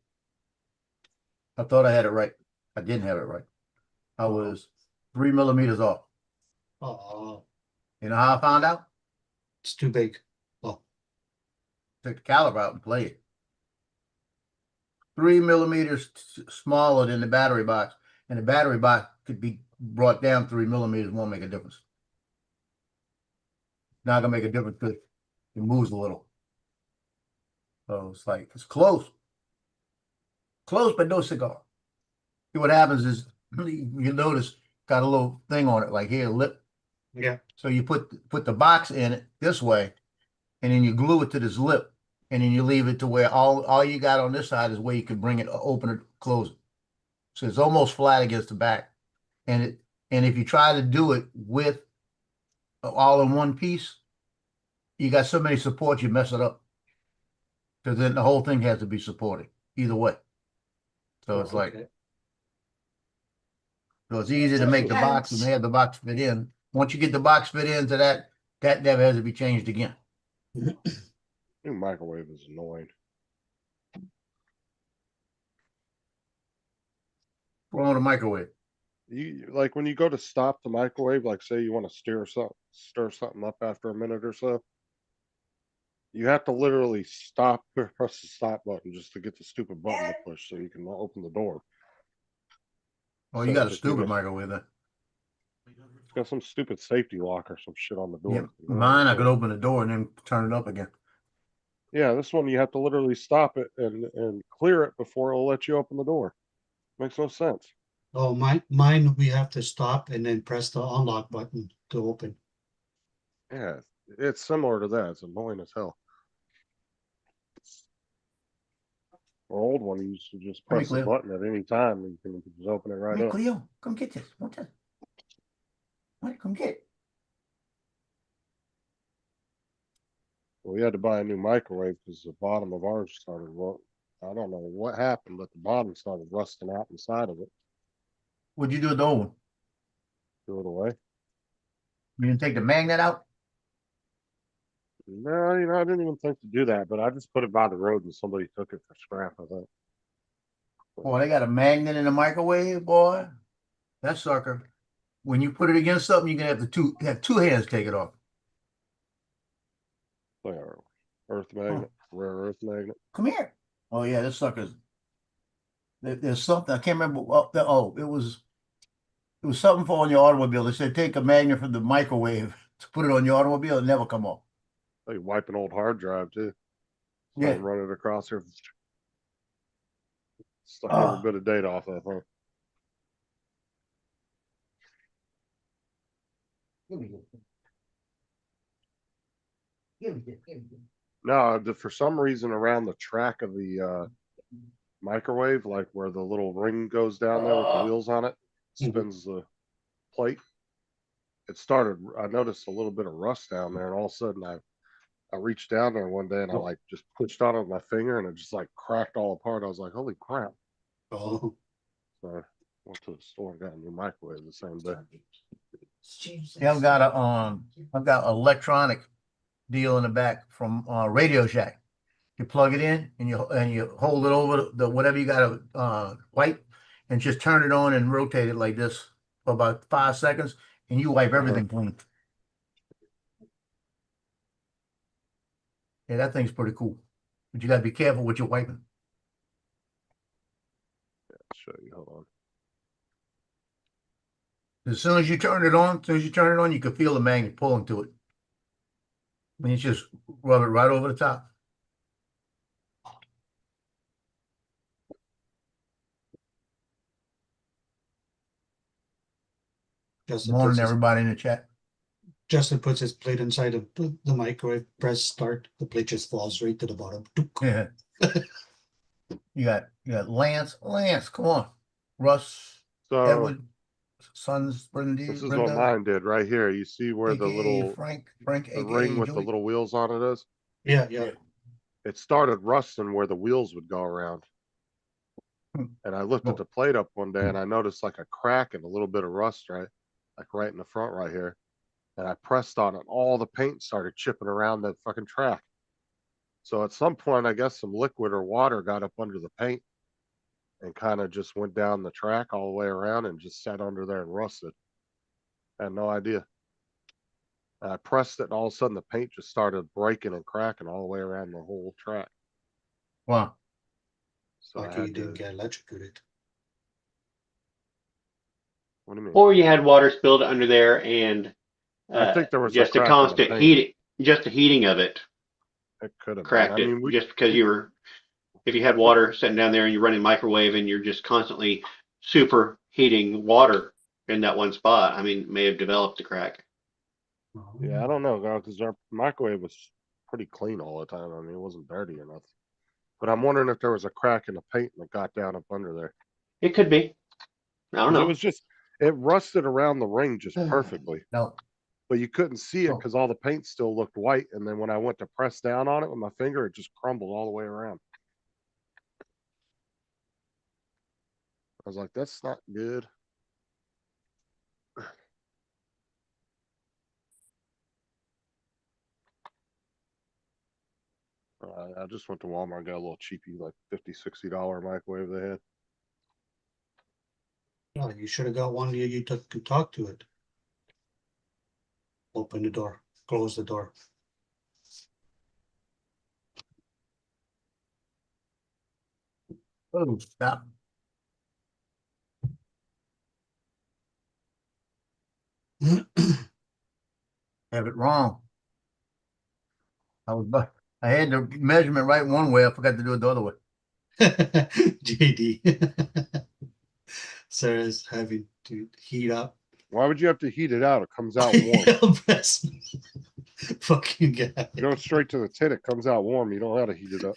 I thought I had it right. I didn't have it right. I was 3 millimeters off. Oh, You know how I found out? it's too big. Oh, Took the caliber out and played it. 3 millimeters smaller than the battery box, and the battery box could be brought down 3 millimeters. Won't make a difference. Not gonna make a difference because it moves a little. So it's like it's close, but no cigar. See what happens is you notice got a little thing on it, like here, lip. yeah. So you put the box in it this way, and then you glue it to this lip, and then you leave it to where all you got on this side is where you can bring it, open it, close it. So it's almost flat against the back, and if you try to do it with all in one piece, you got so many supports you mess it up, because then the whole thing has to be supported either way. So it's like Okay. so it's easy to make the box and have the box fit in. Once you get the box fit into that never has to be changed again. New microwave is annoying. Put on the microwave. You like when you go to stop the microwave, like say you want to stir something up after a minute or so. You have to literally press the stop button just to get the stupid button to push so you can open the door. Oh, So you got a if stupid get- microwave then. It's got some stupid safety lock or some shit on the door. Yep. Mine, I could open the door and then turn it up again. Yeah, this one you have to literally stop it and clear it before it'll let you open the door. Makes no sense. Oh, mine, we have to stop and then press the unlock button to open. Yeah, it's similar to that. It's annoying as hell. Our old one you used to just Come here, press the Cleo. button at any time and you can just open it right Hey, up. Cleo, come get this. What's this? What? Come get it. We had to buy a new microwave because the bottom of ours started I don't know what happened, but the bottom started rusting out inside of it. What'd you do with the old one? Threw it away. You didn't take the magnet out? No, I didn't even think to do that, but I just put it by the road and somebody took it for scrap, I think. Boy, they got a magnet in the microwave, boy. That sucker. When you put it against something, you're gonna have two hands take it off. There, earth magnet, rare earth magnet. Come here. Oh yeah, this sucker's. There's something I can't remember. It was something for on your automobile. They said take a magnet from the microwave to put it on your automobile and never come off. They wipe an old hard drive too. Yeah. And run it across here. Suck Ah. every bit of data off that thing. No, for some reason around the track of the microwave, like where the little ring goes down there with the wheels on it, spins the plate. I noticed a little bit of rust down there, and all of a sudden I reached down there one day and I like just pushed on it with my finger and it just like cracked all apart. I was like, holy crap. Oh, So I went to the store and got a new microwave the same day. Yeah, I've got electronic deal in the back from Radio Shack. You plug it in and you hold it over the whatever you got to wipe and just turn it on and rotate it like this for about 5 seconds and you wipe everything clean. Yeah, that thing's pretty cool. But you gotta be careful what you're wiping. I'll show you. Hold on. As soon as you turn it on, you can feel the magnet pulling to it. I mean, you just rub it right over the top. Justin Morning, puts his, everybody in the chat. Justin puts his plate inside of the microwave, press start, the plate just falls right to the bottom. Yeah. You got Lance, come on. Russ, So Edward, Sons, Brenda, this is what mine did right here. You see where the AKA little Frank, the AKA ring with the Joey. little wheels on it is? Yeah. It started rusting where the wheels would go around. And I lifted the plate up one day and I noticed like a crack and a little bit of rust, right? Like right in the front right here. And I pressed on it. All the paint started chipping around that fucking track. So at some point, I guess some liquid or water got up under the paint and kind of just went down the track all the way around and just sat under there and rusted. I had no idea. And I pressed it and all of a sudden the paint just started breaking and cracking all the way around the whole track. Wow. So Like I he had didn't to, get electrocuted. what do you mean? Or you had water spilled under there and I think there was a just a crack in the constant paint. heating, just the heating of it It could have been. cracked I it. mean, Just because if you had water sitting down there and you're running microwave and you're just constantly super heating water in that one spot, I mean, it may have developed a crack. yeah, I don't know, because our microwave was pretty clean all the time. I mean, it wasn't dirty enough. But I'm wondering if there was a crack in the paint and it got down up under there. It could be. I don't 'Cause know. it was just, it rusted around the ring just perfectly. No. But you couldn't see it Oh. because all the paint still looked white. And then when I went to press down on it with my finger, it just crumbled all the way around. I was like, that's not good. I just went to Walmart, got a little cheapy, like $50-$60 microwave they had. No, you should have got one you took to talk to it. Open the door, close the door. Oh, stop. Have it wrong. I had the measurement right one way. I forgot to do it the other way. JD. Sarah's having to heat up. Why would you have to heat it out? It comes out warm. Bless me. Fucking guy. Go straight to the tin. It comes out warm. You don't have to heat it up.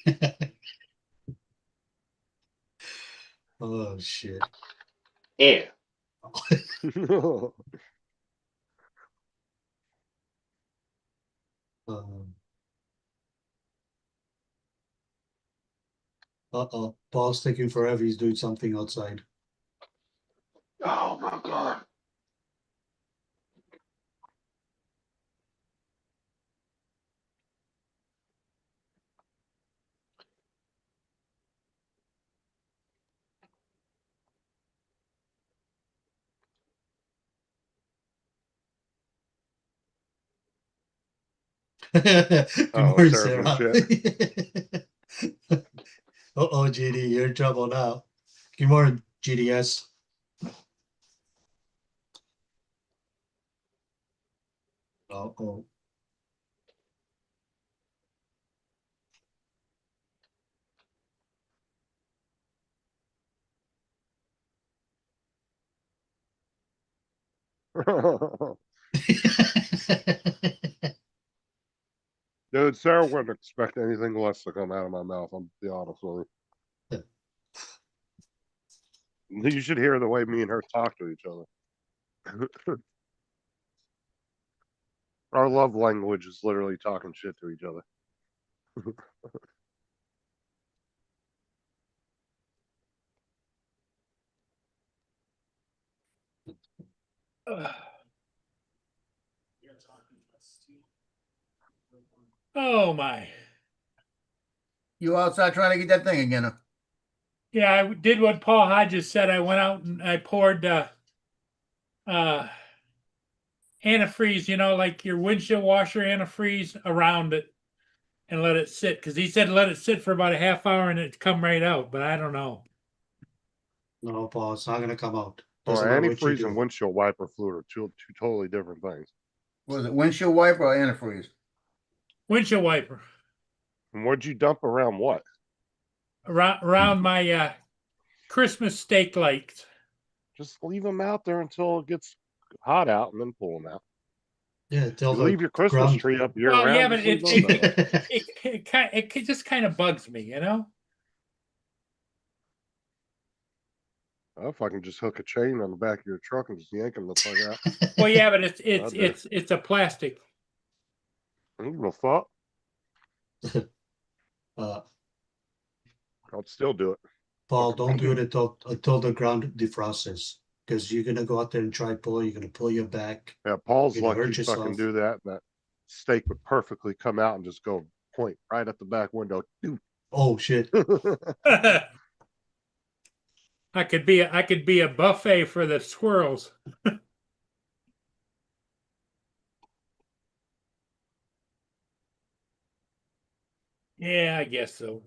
Oh shit. Yeah. Um, Uh-oh, Paul's taking forever. He's doing something outside. Oh my god. Good Oh, morning, Sarah's in Sarah. chat. Uh-oh, GD, you're in trouble now. Good morning, GDS. Uh-oh. Dude, Sarah wouldn't expect anything less to come out of my mouth. I'm be honest with you. You should hear the way me and her talk to each other. Our love language is literally talking shit to each other. Oh my. You outside trying to get that thing again? Huh? Yeah, I did what Paul Hodges said. I went out and I poured uh antifreeze, like your windshield washer antifreeze around it and let it sit. Because he said let it sit for about a half hour and it'd come right out, but I don't know. No, Paul, it's not gonna come out. Well, Doesn't matter what you antifreeze and do. windshield wiper fluid are two totally different things. Was it windshield wiper or antifreeze? Windshield wiper And what'd you dump around what? around my Christmas steak lights. Just leave them out there until it gets hot out and then pull them out. Yeah, tell You the leave your Christmas ground. tree up year Well, yeah, round. but Just leave those out there. it just kind of bugs me. Oh, if I can just hook a chain on the back of your truck and just yank them the fuck out. Well, yeah, but it's I do. it's a plastic. I don't give a fuck. uh, I'll still do it. Paul, don't do it until the ground defrosts, because you're gonna go out there and try pull. You're gonna pull your back. Yeah, Paul's You're gonna lucky hurt to fucking yourself. do that. And that steak would perfectly come out and just go point right at the back window. Oh shit! I could be a buffet for the squirrels. Yeah, I guess so.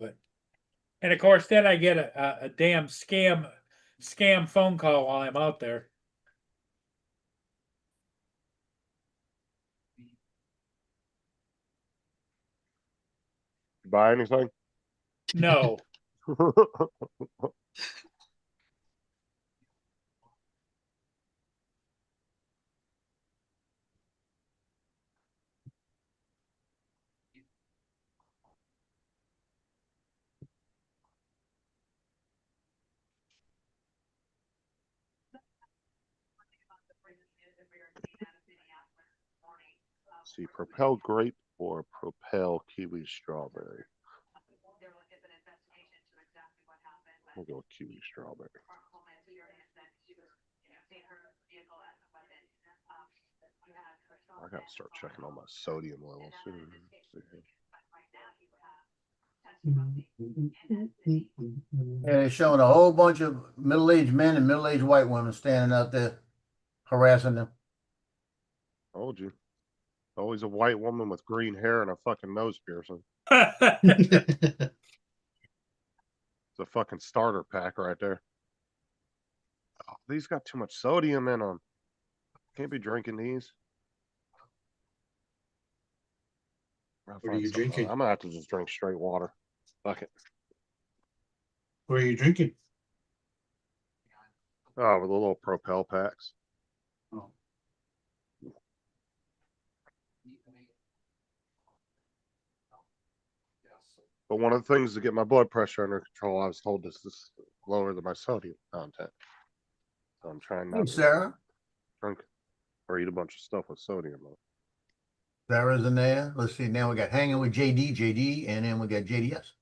And of course, then I get a damn scam phone call while I'm out there. Buy anything? No. See, Propel grape or Propel kiwi strawberry. We'll go with kiwi strawberry. I gotta start checking all my sodium levels soon. And it's showing a whole bunch of middle-aged men and middle-aged white women standing out there harassing them. Told you. Always a white woman with green hair and a fucking nose piercing. What It's a fucking starter pack right there. Oh, these got too much sodium in them. Can't be drinking these. are you drinking? I'm gonna have to just drink straight water. Fuck it. What are you drinking? Oh, with the little Propel packs. Oh. But one of the things to get my blood pressure under control, I was told this is lower than my sodium content. So I'm trying Hey, not to Sarah. drink or eat a bunch of stuff with sodium. Sarah's in there. Let's see. Now we got hanging with JD, and then we got JDS.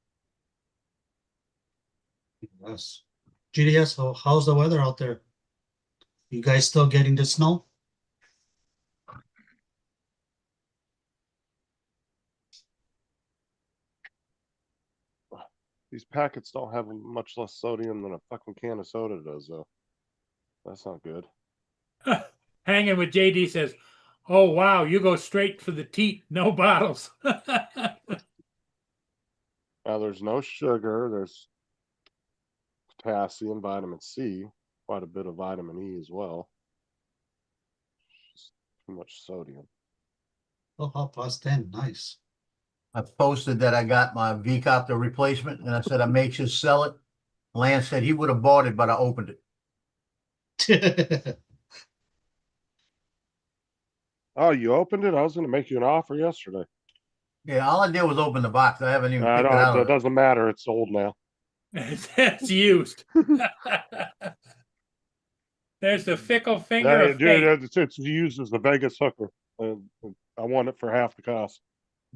Yes. GDS, how's the weather out there? You guys still getting the snow? These packets don't have much less sodium than a fucking can of soda does, though. That's not good. Hanging with JD says, "Oh wow, you go straight for the teat, no bottles." Now there's no sugar. There's potassium, vitamin C, quite a bit of vitamin E as well. Just too much sodium. Oh, 10:30. Nice. I posted that I got my V-copter replacement and I said, I may just sell it. Lance said he would have bought it, but I opened it. Oh, you opened it? I was going to make you an offer yesterday. Yeah, all I did was open the box. I haven't even I picked it out. don't. It Of it. doesn't matter. It's old now. It's used. There's the fickle finger Yeah, of fate. dude, it's used as the Vegas hooker. I want it for half the cost.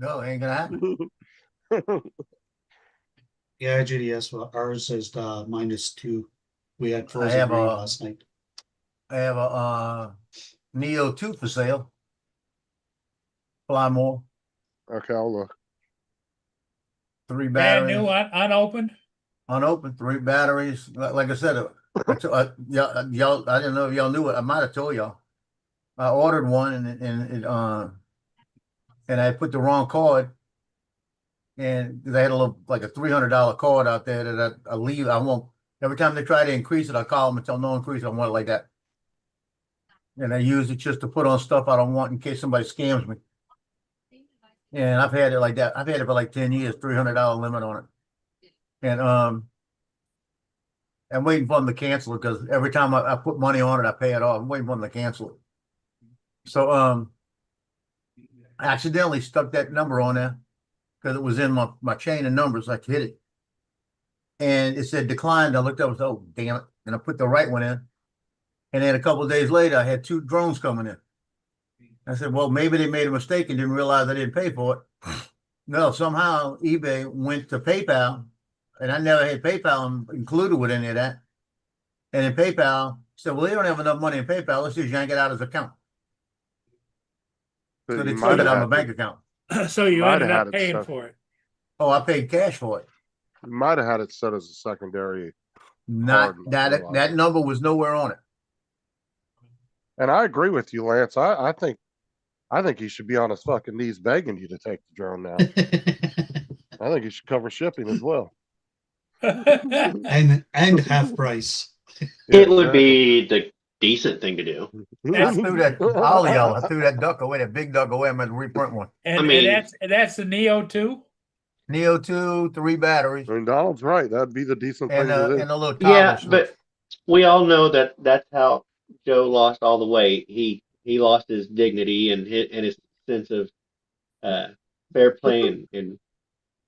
No, it ain't gonna happen. Yeah, GDS, well, ours is -2. We had I frozen have rain a last night. Neo 2 for sale. Fly more, Okay, I'll look. 3 Brand batteries, new, unopened. unopened, 3 batteries. Like I said, y'all, I didn't know if y'all knew it. I might have told y'all. I ordered one and I put the wrong cord. And they had a little like a $300 cord out there that I leave. I won't. Every time they try to increase it, I call them and tell them no increase. I want it like that. And I use it just to put on stuff I don't want in case somebody scams me. And I've had it like that. I've had it for like 10 years, $300 limit on it. And I'm waiting for them to cancel it because every time I put money on it, I pay it off. I'm waiting for them to cancel it. So I accidentally stuck that number on there because it was in my chain of numbers. I hit it. And it said declined. I looked up and said, oh, damn it. And I put the right one in. And then a couple of days later, I had 2 drones coming in. I said, well, maybe they made a mistake and didn't realize I didn't pay for it. No, somehow eBay went to PayPal, and I never had PayPal included with any of that. And in PayPal said, well, they don't have enough money in PayPal. Let's just yank it out of his account. So You they might took it have out of had my to- bank account. So you Might ended have up had it paying set. for it. Oh, I paid cash for it. You might have had it set as a secondary. Not Card, not that realize that it. number was nowhere on it. And I agree with you, Lance. I think he should be on his fucking knees begging you to take the drone now. I think he should cover shipping as well. and half price. Yeah, It would exactly. be the decent thing to do. I threw that all y'all. I threw that duck away, that big duck away. I'm going to reprint one. And, I mean- and that's the Neo 2. Neo 2, 3 batteries, I mean, Donald's right. That'd be the decent and thing to do. and a little toggle Yeah, switch. but we all know that that's how Joe lost all the weight. He lost his dignity and his sense of fair play and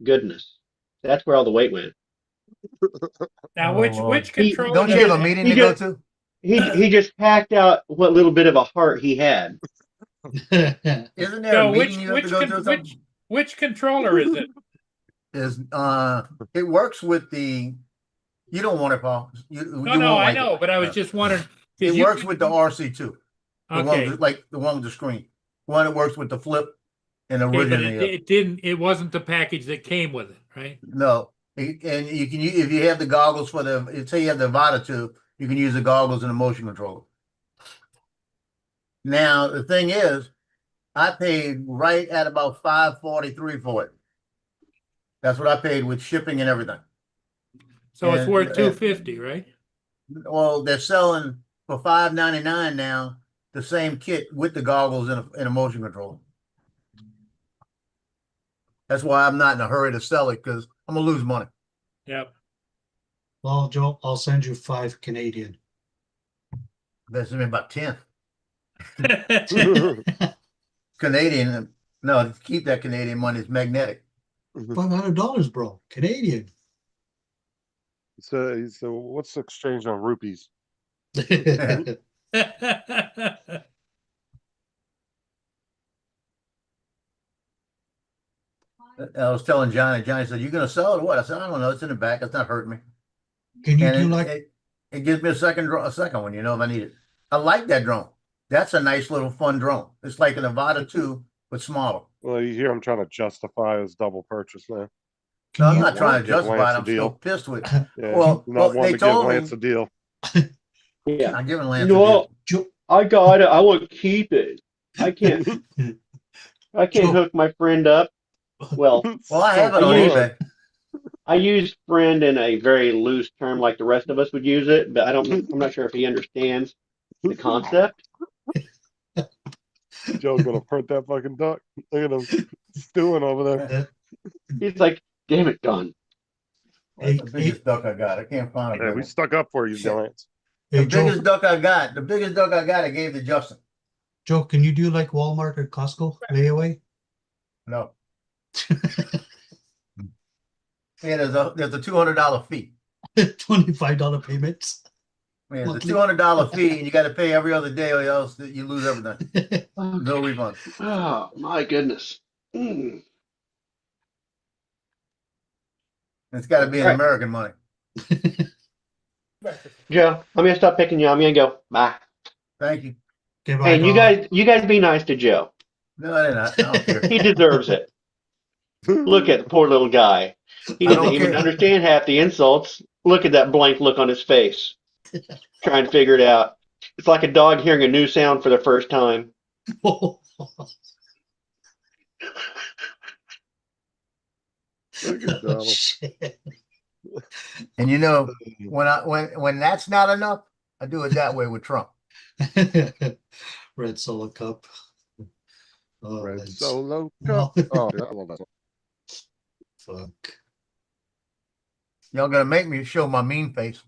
goodness. That's where all the weight went. Now, Oh, which Lord. controller? Don't you he have a just- meeting he to go just- to? He just packed out what little bit of a heart he had. Isn't there No, a meeting you have to go to? or something? which controller is it? Is it works with the? You don't want it, Paul. You No, won't I like know, it. but I was just wondering. 'cause It you works can- with the RC2, the one Okay, like the one with the screen. One that works with the flip and okay, but originally. it didn't. It wasn't the package that came with it, right? No, and you can if you have the goggles for the say you have the Vita 2, you can use the goggles and the motion controller. Now the thing is, I paid right at about $543 for it. That's what I paid with shipping and everything. So it's And- worth $250, right? Well, they're selling for $599 now the same kit with the goggles and a motion controller. That's why I'm not in a hurry to sell it because I'm gonna lose money. Yep. Well, Joe, I'll send you 5 Canadian. That's about 10 Canadian. No, keep that Canadian money. It's magnetic. $500, bro. Canadian. So what's the exchange on rupees? I was telling Johnny. Johnny said, "You gonna sell it or what?" I said, "I don't know. It's in the back. It's not hurting me." Can you And do it, like, it gives me a second one, you know, if I need it. I like that drone. That's a nice little fun drone. It's like an Avata 2, but smaller. Well, you hear him trying to justify his double purchase now. No, can I'm you, not trying to Give justify Lance it. a I'm still deal. pissed with it. Yeah, Well, not they wanting to give told Lance me, a deal. Yeah. I'm giving Lance a No, deal. Joe, I got it. I want to keep it. I can't Joe, hook my friend up. Well, Well, I So have it on use- eBay. I use friend in a very loose term like the rest of us would use it, but I'm not sure if he understands the concept. Joe's gonna print that fucking duck. Look at him stewing over there. He's like, damn it, Don. That's hey, the hey, biggest duck I got. I can't find a Hey, big we one. stuck up for you, Shit. Lance. hey, The biggest Joe, duck I got, I gave to Justin. Joe, can you do like Walmart or Costco layaway? No. Yeah, there's a $200 fee. $25 payments. Man, it's a Monthly. $200 fee, and you got to pay every other day, or else you lose everything. No refund. Oh my goodness. Mm. It's got to be in Right. American money. Joe, I'm gonna stop picking you. I'm gonna go. Bye. Thank you. Okay, bye, And Don. you guys be nice to Joe. No, they're not. I don't care. He deserves it. Look at the poor little guy. He I doesn't don't even care. understand half the insults. Look at that blank look on his face. Trying to figure it out. It's like a dog hearing a new sound for the first time. Look at Donald. Shit. And you know, when that's not enough, I do it that way with Trump. Red Solo Cup. Oh, Red that's- Solo No. Cup. Oh, yeah, I love that song. Fuck. Y'all gonna make me show my mean face.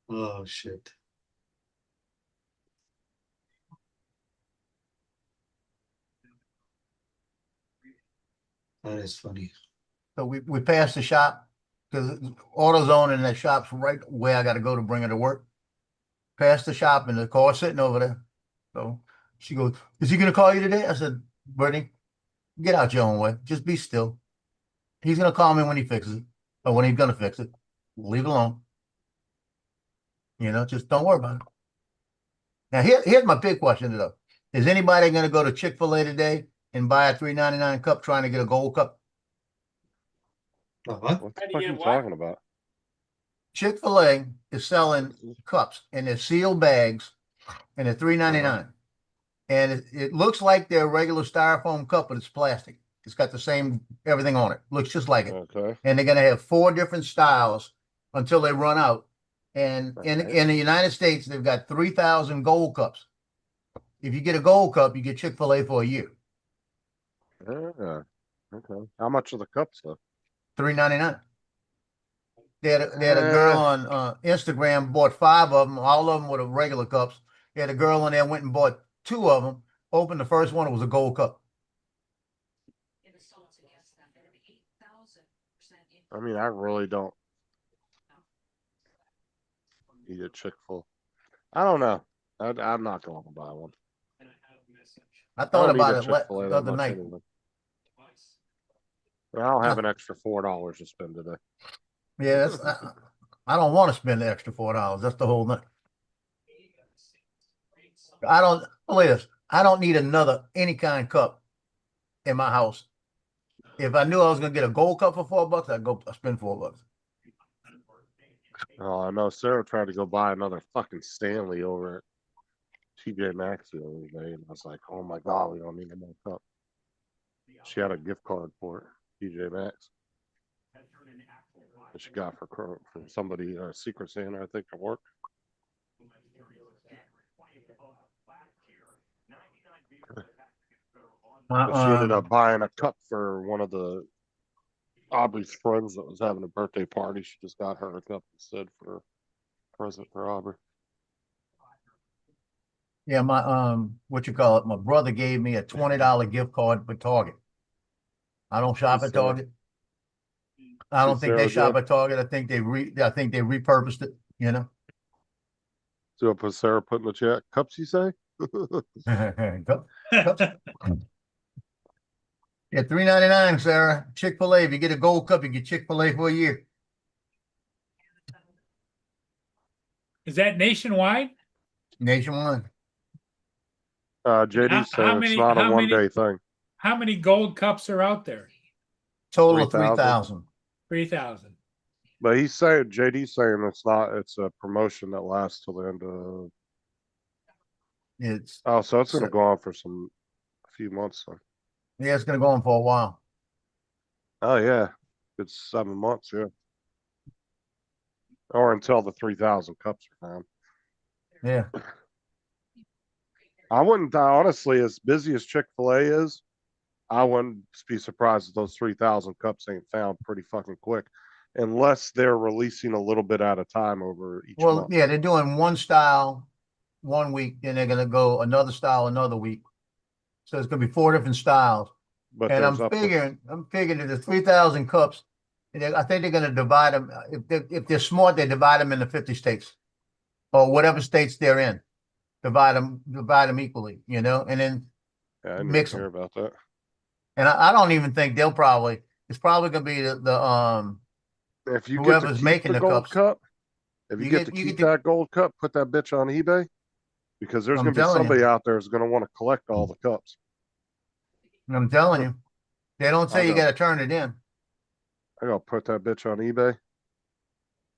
Oh shit. That is funny. So we passed the shop because AutoZone and that shop's right where I got to go to bring her to work. Passed the shop and the car's sitting over there. So she goes, "Is he gonna call you today?" I said, "Brittany, get out your own way. Just be still. He's gonna call me when he fixes it, or when he's gonna fix it. Leave it alone. You know, just don't worry about it." Now here's my big question though: is anybody gonna go to Chick-fil-A today and buy a $3.99 cup trying to get a gold cup? What? What the How do fuck you are you get what? talking about? Chick-fil-A is selling cups in their sealed bags and they're $3.99. And it looks like their regular styrofoam cup, but it's plastic. It's got the same everything on it. Looks just like it. Okay. And they're gonna have 4 different styles until they run out. And in the United States, they've got 3,000 gold cups. If you get a gold cup, you get Chick-fil-A for a year. Yeah. Okay. How much are the cups though? $3.99. They had a girl on Instagram bought 5 of them. All of them were the regular cups. They had a girl on there went and bought 2 of them. Opened the first one, it was a gold cup. It was sold against them at an 8,000% I mean, I really don't eat a Chick-fil. I don't know. I'm not going to buy one. I I thought don't eat about a it Chick-fil-A the that other much night. anyway. I don't have an extra $4 to spend today. Yeah, I don't want to spend the extra $4. That's the whole thing. Believe this. I don't need any kind cup in my house. If I knew I was gonna get a gold cup for $4, I'd spend $4. Oh, I know. Sarah tried to go buy another fucking Stanley over at TJ Maxx the other day, and I was like, "Oh my god, we don't need another cup." She had a gift card for it, TJ Maxx, that she got from somebody, Secret Santa, I think, at work. But she ended up buying a cup for one of the Aubrey's friends that was having a birthday party. She just got her a cup instead for a present for Aubrey. Yeah, my what you call it? My brother gave me a $20 gift card for Target. I don't shop at Target. I don't think they shop at Target. I think they repurposed it, you know. So I put Sarah put in the chat. Cups, you say? Cups. Yeah, $3.99, Sarah. Chick-fil-A. If you get a gold cup, you get Chick-fil-A for a year. Is that nationwide? Nationwide. JD's saying it's not a one day thing. How many gold cups are out there? Total of 3,000. 3,000. 3,000. But he's saying, JD's saying it's not, it's a promotion that lasts till the end of, It's oh, so it's gonna So- go on for a few months then. yeah, it's gonna go on for a while. Oh, yeah, it's 7 months, yeah. Or until the 3,000 cups are found. Yeah. I wouldn't, honestly, as busy as Chick-fil-A is, I wouldn't be surprised if those 3,000 cups ain't found pretty fucking quick. Unless they're releasing a little bit at a time over each Well, month. yeah, they're doing one style one week, then they're gonna go another style another week. So it's gonna be 4 different styles. But And there's up to, I'm figuring that the 3,000 cups, I think they're gonna divide them. If they're smart, they divide them into 50 states or whatever states they're in. Divide them equally, and then yeah, I didn't mix even hear them. about that. And I don't even think it's probably gonna be the If you get to whoever's keep making the the gold cups. cup, if you You get get- to you keep get to- that gold cup, put that bitch on eBay. Because there's I'm gonna be telling you. somebody out there who's gonna want to collect all the cups. I'm telling you, they don't say I'll you go. gotta turn it in. I gotta put that bitch on eBay.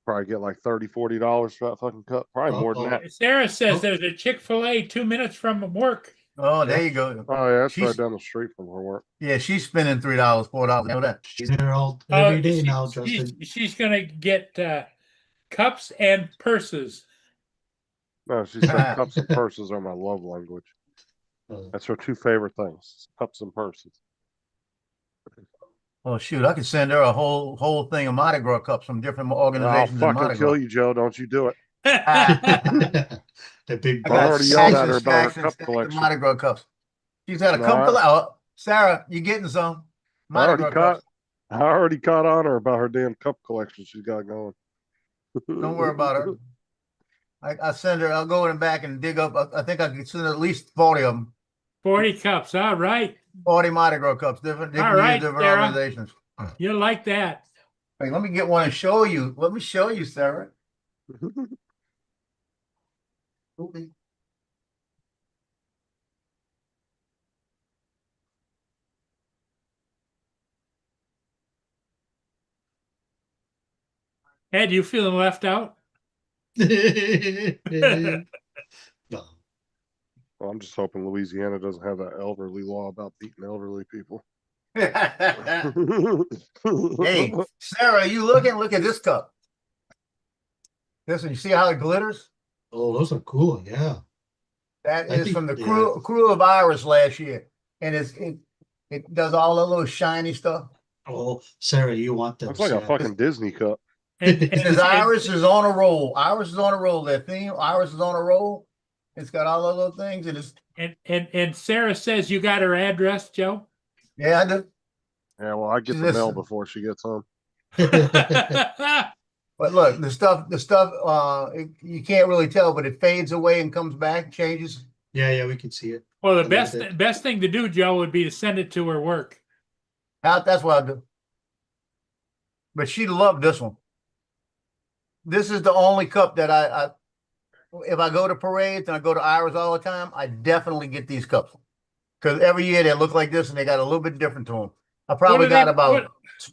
Probably get like $30-$40 for that fucking cup. Probably more than Uh-oh. that. Sarah says Oh. there's a Chick-fil-A 2 minutes from work. Oh, there Yeah. you go. Oh yeah, that's She's- right down the street from her work. Yeah, she's spending $3, $4. I know that. She's there every day she- now, she's, Justin. she's gonna get cups and purses. No, she said cups and purses are my love language. Uh, That's her 2 favorite things: cups and purses. Oh shoot, I could send her a whole thing of Mardi Gras cups from different I'll organizations in fucking Mardi kill Gras. you, Joe. Don't you do it. the big I I got already stacks yelled at and her about her stacks and cup stacks of collection. Mardi Gras cups. She's got a No, cup I- collection. Oh, Sarah, you getting some Mardi Gras cups? I already caught on her about her damn cup collection she's got going. Don't worry about her. I send her. I'll go in back and dig up. I think I can send at least 40 of them. 40 cups. All right. 40 Mardi Gras cups, different All right, years, different Sarah. organizations. You like that. Hey, let me get one and show you. Let me show you, Sarah. Okay. Ed, you feeling left out? no. Well, I'm just hoping Louisiana doesn't have that elderly law about beating elderly people. Hey, Sarah, you looking? Look at this cup. Listen, you see how it glitters? Oh, those are cool. Yeah. That I is think- from the yeah. crew of Iris last year, and it does all the little shiny stuff. Oh, Sarah, you want them? Looks like a yeah. fucking Disney cup. And, It says Iris is on a roll. Iris is on a roll. That theme, Iris is on a roll. It's got all the little things, and it's and Sarah says you got her address, Joe. yeah, I do. Yeah, well, I get the mail Listen. before she gets home. But look, the stuff, you can't really tell, but it fades away and comes back, changes. Yeah, we can see it. Well, the A little bit. best thing to do, Joe, would be to send it to her work. That's what I do. But she loved this one. This is the only cup that I if I go to parades and I go to Iris all the time, I definitely get these cups. Because every year they look like this and they got a little bit different to them. I probably got about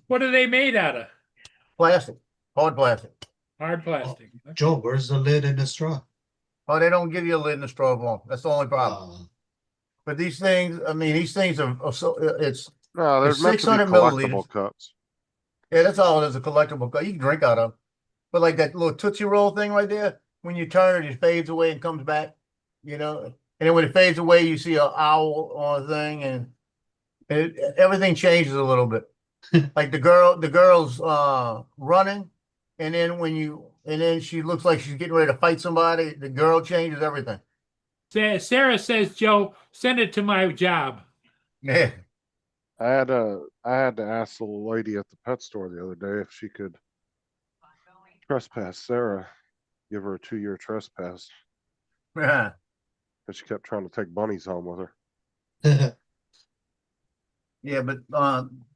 what are they made out of? plastic, hard plastic. Hard plastic. Okay. Joe, where's the lid and the straw? Oh, they don't give you a lid and a straw for 'em. That's the only problem. But these things, I mean, these things are so it's No, there's It's meant to be 600 collectible milliliters. cups. yeah, that's all it is, a collectible cup you can drink out of. But like that little Tootsie Roll thing right there, when you turn it, it fades away and comes back, And then when it fades away, you see an owl on a thing, and everything changes a little bit. Like the girl's running, and then she looks like she's getting ready to fight somebody. The girl changes everything. Sarah says, Joe, send it to my job. Yeah. I had to ask the lady at the pet store the other day if she could trespass Sarah, give her a 2-year trespass. Yeah. Because she kept trying to take bunnies home with her. Yeah, but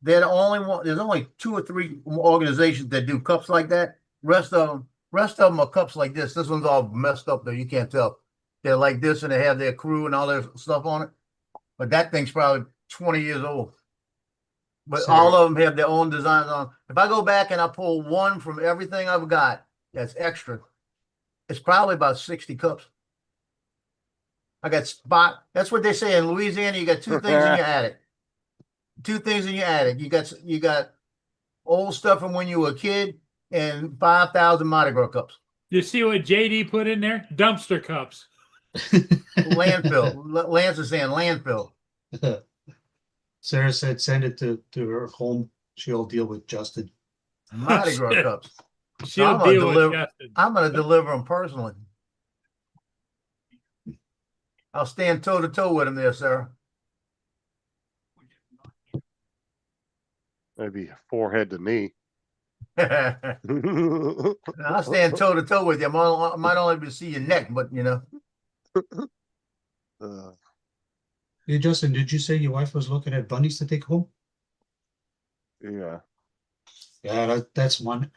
they're the only one. There's only 2 or 3 organizations that do cups like that. Rest of them are cups like this. This one's all messed up though. You can't tell. They're like this, and they have their crew and all their stuff on it. But that thing's probably 20 years old. But So- all of them have their own designs on. If I go back and I pull one from everything I've got that's extra, it's probably about 60 cups. I got spot. That's what they say in Louisiana. You got 2 things in your attic. 2 things in your attic. You got old stuff from when you were a kid and 5,000 Mardi Gras cups. You see what JD put in there? Dumpster cups. Landfill. Lance is saying landfill. Sarah said send it to her home. She'll deal with Justin. Mardi Gras cups. She'll I'm gonna deal with deliver- Justin. I'm going to deliver them personally. I'll stand toe to toe with him there, Sarah. Maybe forehead to knee. I'll stand toe to toe with you. I might only be see your neck, but you know. Hey, Justin, did you say your wife was looking at bunnies to take home? Yeah. Yeah, that's one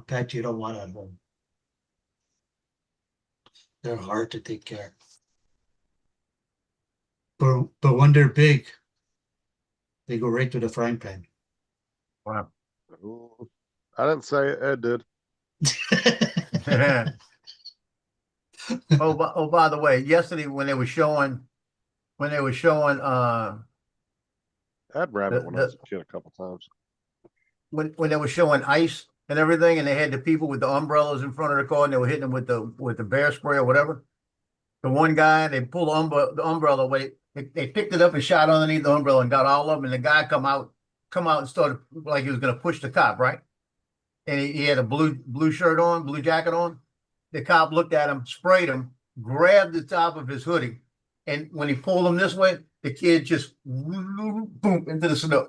pet you don't want at home. They're hard to take care. But when they're big, they go right to the frying pan. Wow. Ooh. I didn't say it, Ed did. Oh, by the way, yesterday when they were showing I had rabbit when I was a kid a couple times. when they were showing ice and everything, and they had the people with the umbrellas in front of the car, and they were hitting them with the bear spray or whatever. The one guy, they pulled the umbrella away. They picked it up and shot underneath the umbrella and got all of them. And the guy come out and started like he was going to push the cop, right? And he had a blue shirt on, blue jacket on. The cop looked at him, sprayed him, grabbed the top of his hoodie, and when he pulled him this way, the kid just boom into the snow.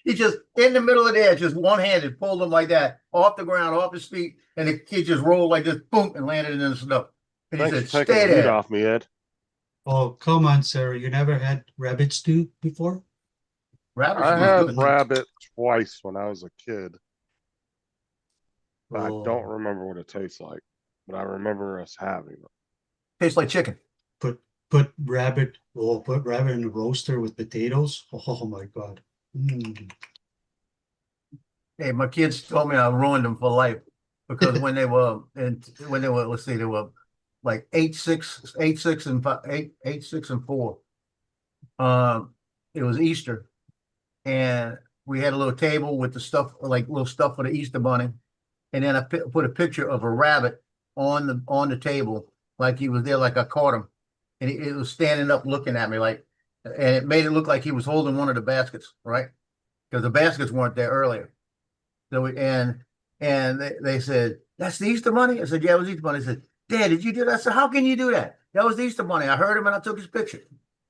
He just in the middle of there, just one-handed pulled him like that off the ground, off his feet, and the kid just rolled like this, boom, and landed in the snow. And he Thanks said, for taking "Stay the heat there." off me, Ed. Oh, come on, Sarah. You never had rabbit stew before? Rabbit I stew is had good. rabbit twice when I was a kid. But I Oh, don't remember what it tastes like. But I remember us having it. Tastes like chicken. put rabbit in the roaster with potatoes. Oh my God. Mm. Hey, my kids told me I ruined them for life because when they were let's see, they were like 8, 6, 8, 6, and 5, 8, 6, and 4. It was Easter, and we had a little table with the stuff, like little stuff for the Easter bunny, and then I put a picture of a rabbit on the table, like he was there, like I caught him, and he was standing up looking at me, like, and it made it look like he was holding one of the baskets, right? Because the baskets weren't there earlier. So they said, "That's the Easter bunny?" I said, "Yeah, it was Easter bunny." I said, "Dad, did you do that?" I said, "How can you do that? That was the Easter bunny. I heard him and I took his picture."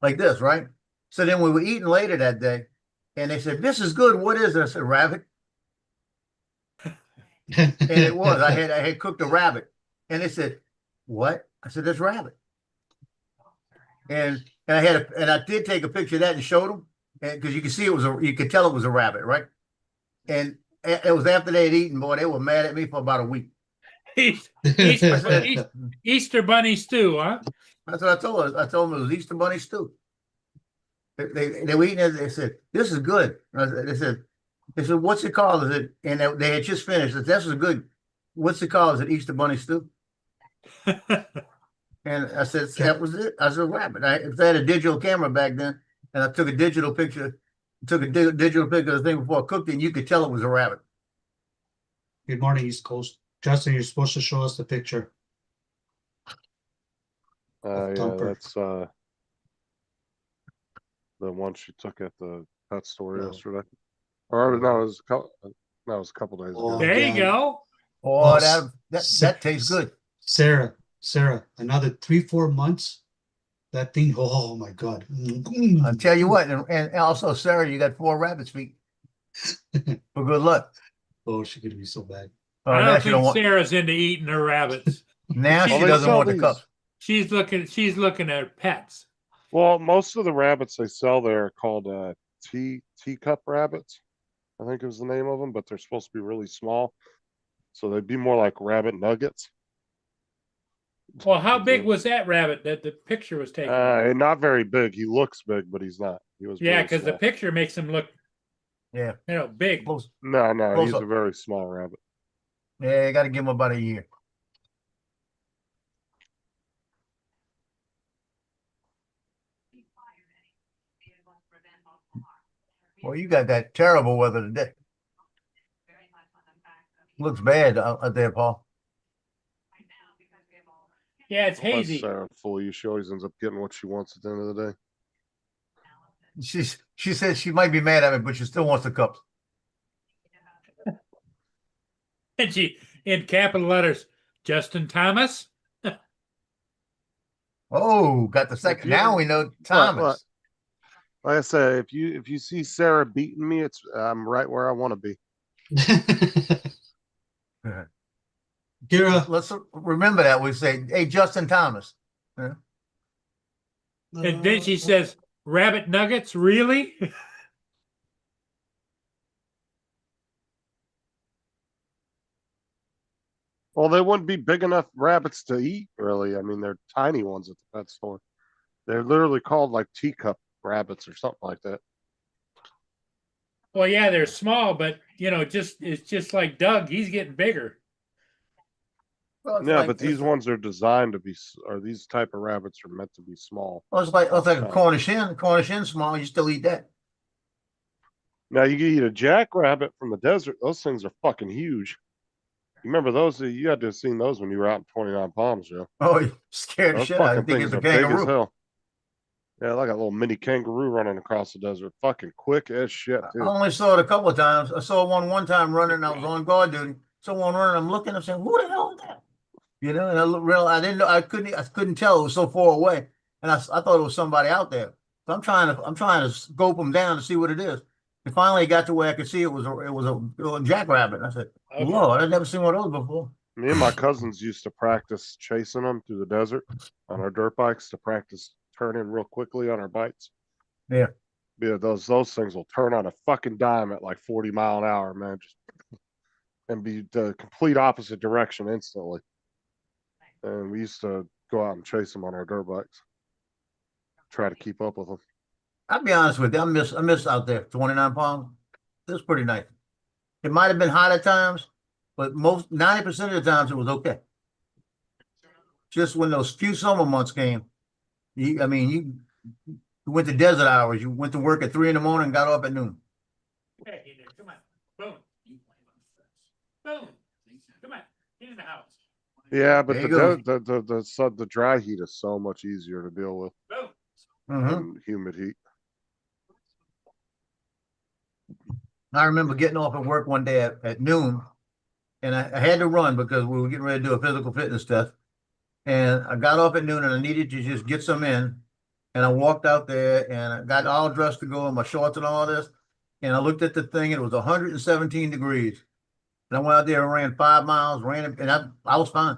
Like this, right? So then we were eating later that day, and they said, "This is good. What is it?" I said, "Rabbit." And it was. I had cooked a rabbit. And they said, "What?" I said, "That's rabbit." And I did take a picture of that and showed them. And because you could see you could tell it was a rabbit, right? And it was after they had eaten, boy, they were mad at me for about a week. Easter bunny stew, huh? That's what I told her. I told them it was Easter bunny stew. They were eating it. They said, "This is good." They said, "What's it called?" Is it? And they had just finished. They said, "This is good. What's it called?" Is it Easter bunny stew? And I said, "That was it." I said, "Rabbit." I had a digital camera back then, and I took a digital picture. Took a digital picture of the thing before I cooked it, and you could tell it was a rabbit. Good morning, East Coast. Justin, you're supposed to show us the picture. Yeah, Thumper. that's the one she took at the pet store Oh. yesterday. Or no, it was a couple days Oh, ago. There you yeah. go. Oh, Oh, that tastes good. Sarah, another 3-4 months. That thing, oh my God. Mm. I'll tell you what, and also, Sarah, you got 4 rabbit's feet. For good luck. Oh, she's gonna be so bad. Oh, I now don't she think don't want. Sarah's into eating her rabbits. Now Well, she they doesn't sell want the these- cups. She's looking at pets. Well, most of the rabbits they sell there are called teacup rabbits. I think is the name of them, but they're supposed to be really small. So they'd be more like rabbit nuggets. Well, how big was that rabbit that the picture was taken? of? And not very big. He looks big, but he's not. He was Yeah, really because the small. picture makes him look, Yeah, big. close. No, Close he's up. a very small rabbit. Yeah, you got to give him about a year. Well, you got that terrible weather today. Looks bad out there, Paul. Yeah, it's Unless hazy. Sarah fool you, she always ends up getting what she wants at the end of the day. She says she might be mad at me, but she still wants the cups. And she, in capital letters, Justin Thomas. Oh, got the second. you- Now we know Look, Thomas. like I said, if you see Sarah beating me, I'm right where I want to be. Kira, Let's remember that. We say, hey, Justin Thomas. And then she says, rabbit nuggets, really? Well, they wouldn't be big enough rabbits to eat, really. I mean, they're tiny ones at the pet store. They're literally called like teacup rabbits or something like that. Well, yeah, they're small, but it's just like Doug. He's getting bigger. Well, it's Yeah, like- but these ones are designed to be, or these type of rabbits are meant to be small. Well, it's like a Cornish hen. Cornish hen small. You still eat that. Now you can eat a jackrabbit from the desert. Those things are fucking huge. You remember those? You had to have seen those when you were out in 29 Palms, Joe. Oh, you scared the Those shit out. I fucking think it's things a are big as kangaroo. hell. Yeah, like a little mini kangaroo running across the desert. Fucking quick as shit, I too. only saw it a couple of times. I saw one time running. I was on guard duty. Saw one running. I'm looking. I'm saying, "Who the hell is that?" And I look real. I didn't know. I couldn't tell. It was so far away, and I thought it was somebody out there. So I'm trying to scope them down to see what it is. And finally, it got to where I could see it was a jackrabbit. And I said, Okay. "Lord, I've never seen one of those before." Me and my cousins used to practice chasing them through the desert on our dirt bikes to practice turning real quickly on our bikes. Yeah. Yeah, those things will turn on a fucking dime at like 40 mile an hour, man. And be the complete opposite direction instantly. And we used to go out and chase them on our dirt bikes. Try to keep up with them. I'll be honest with you. I miss out there. 29 Palms. It was pretty nice. It might have been hot at times, but 90% of the times it was okay. Just when those few summer months came, you went to desert hours. You went to work at 3 in the morning and got off at noon. Hey, come on. Boom. Boom. Come on. Get in the house. Yeah, but There you the dry heat is so much easier to deal with Boom. Mhm. than humid heat. I remember getting off at work one day at noon, and I had to run because we were getting ready to do a physical fitness test. And I got off at noon, and I needed to just get some in. And I walked out there, and I got all dressed to go in my shorts and all this. And I looked at the thing, and it was 117 degrees. And I went out there and ran 5 miles, and I was fine.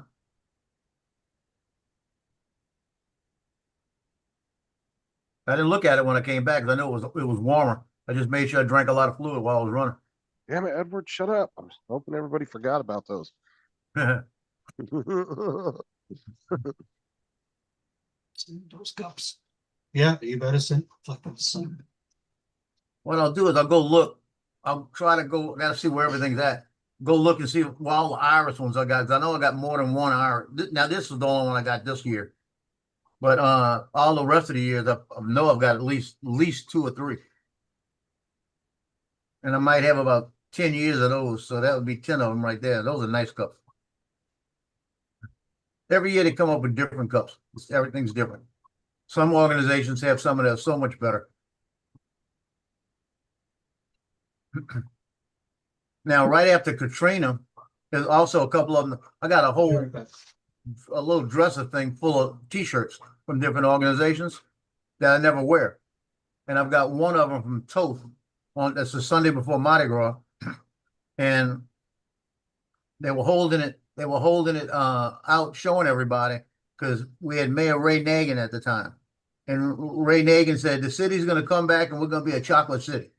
I didn't look at it when I came back because I knew it was warmer. I just made sure I drank a lot of fluid while I was running. Damn it, Edward, shut up. I'm hoping everybody forgot about those. send those cups. Yeah, you better send fucking son. What I'll do is I'll go look. I'll try to go. Gotta see where everything's at. Go look and see what all the iris ones I got. 'Cause I know I got more than one iris. Now this is the only one I got this year. But all the rest of the years, I know I've got at least 2 or 3. And I might have about 10 years of those. So that would be 10 of them right there. Those are nice cups. Every year they come up with different cups. Everything's different. Some organizations have some that are so much better. Now, right after Katrina, there's also a couple of them. I got a little dresser thing full of T-shirts from different organizations that I never wear. And I've got one of them from Toth that's the Sunday before Mardi Gras. And they were holding it out, showing everybody, because we had Mayor Ray Nagin at the time. And Ray Nagin said, the city's gonna come back and we're gonna be a chocolate city.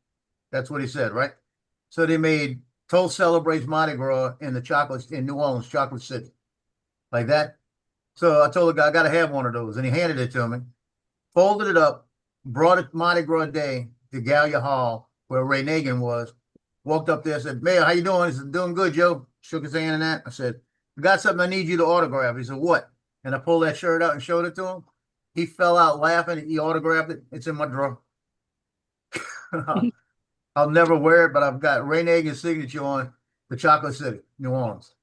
That's what he said, right? So they made Toast celebrates Mardi Gras in the chocolate in New Orleans, Chocolate City. Like that. So I told the guy, I gotta have one of those. And he handed it to me, folded it up, brought it Mardi Gras Day to Gallia Hall, where Ray Nagin was. Walked up there, said, Mayor, how you doing? He said, doing good, Joe. Shook his hand and that. I said, I got something I need you to autograph. He said, what? And I pulled that shirt out and showed it to him. He fell out laughing. He autographed it. It's in my drawer. I'll never wear it, but I've got Ray Nagin's signature on the Chocolate City, New Orleans.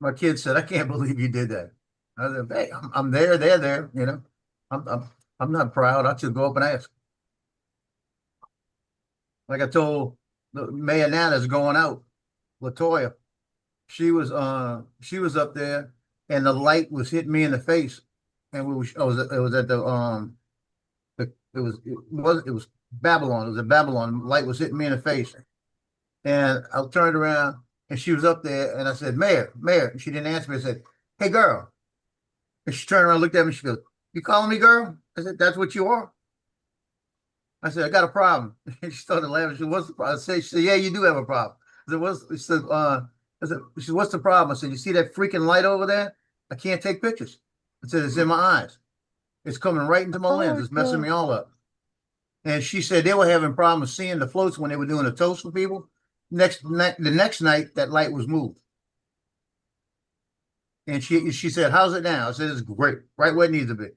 My kid said, I can't believe you did that. I said, hey, I'm there, they're there, you know. I'm not proud. I just go up and ask. Like I told the Mayor Nana's going out, Latoya. She was up there and the light was hitting me in the face. And it was at the it was Babylon. It was at Babylon. The light was hitting me in the face. And I turned around and she was up there and I said, Mayor. And she didn't answer me. I said, hey girl. And she turned around, looked at me, she goes, you calling me girl? I said, that's what you are. I said, I got a problem. And she started laughing. She said, what's the problem? She said, yeah, you do have a problem. I said, what's the problem? I said, you see that freaking light over there? I can't take pictures. I said, it's in my eyes. It's coming right into my lens. It's messing me all up. And she said they were having problems seeing the floats when they were doing the toast for people. The next night, that light was moved. And she said, how's it now? I said, it's great. Right where it needs to be.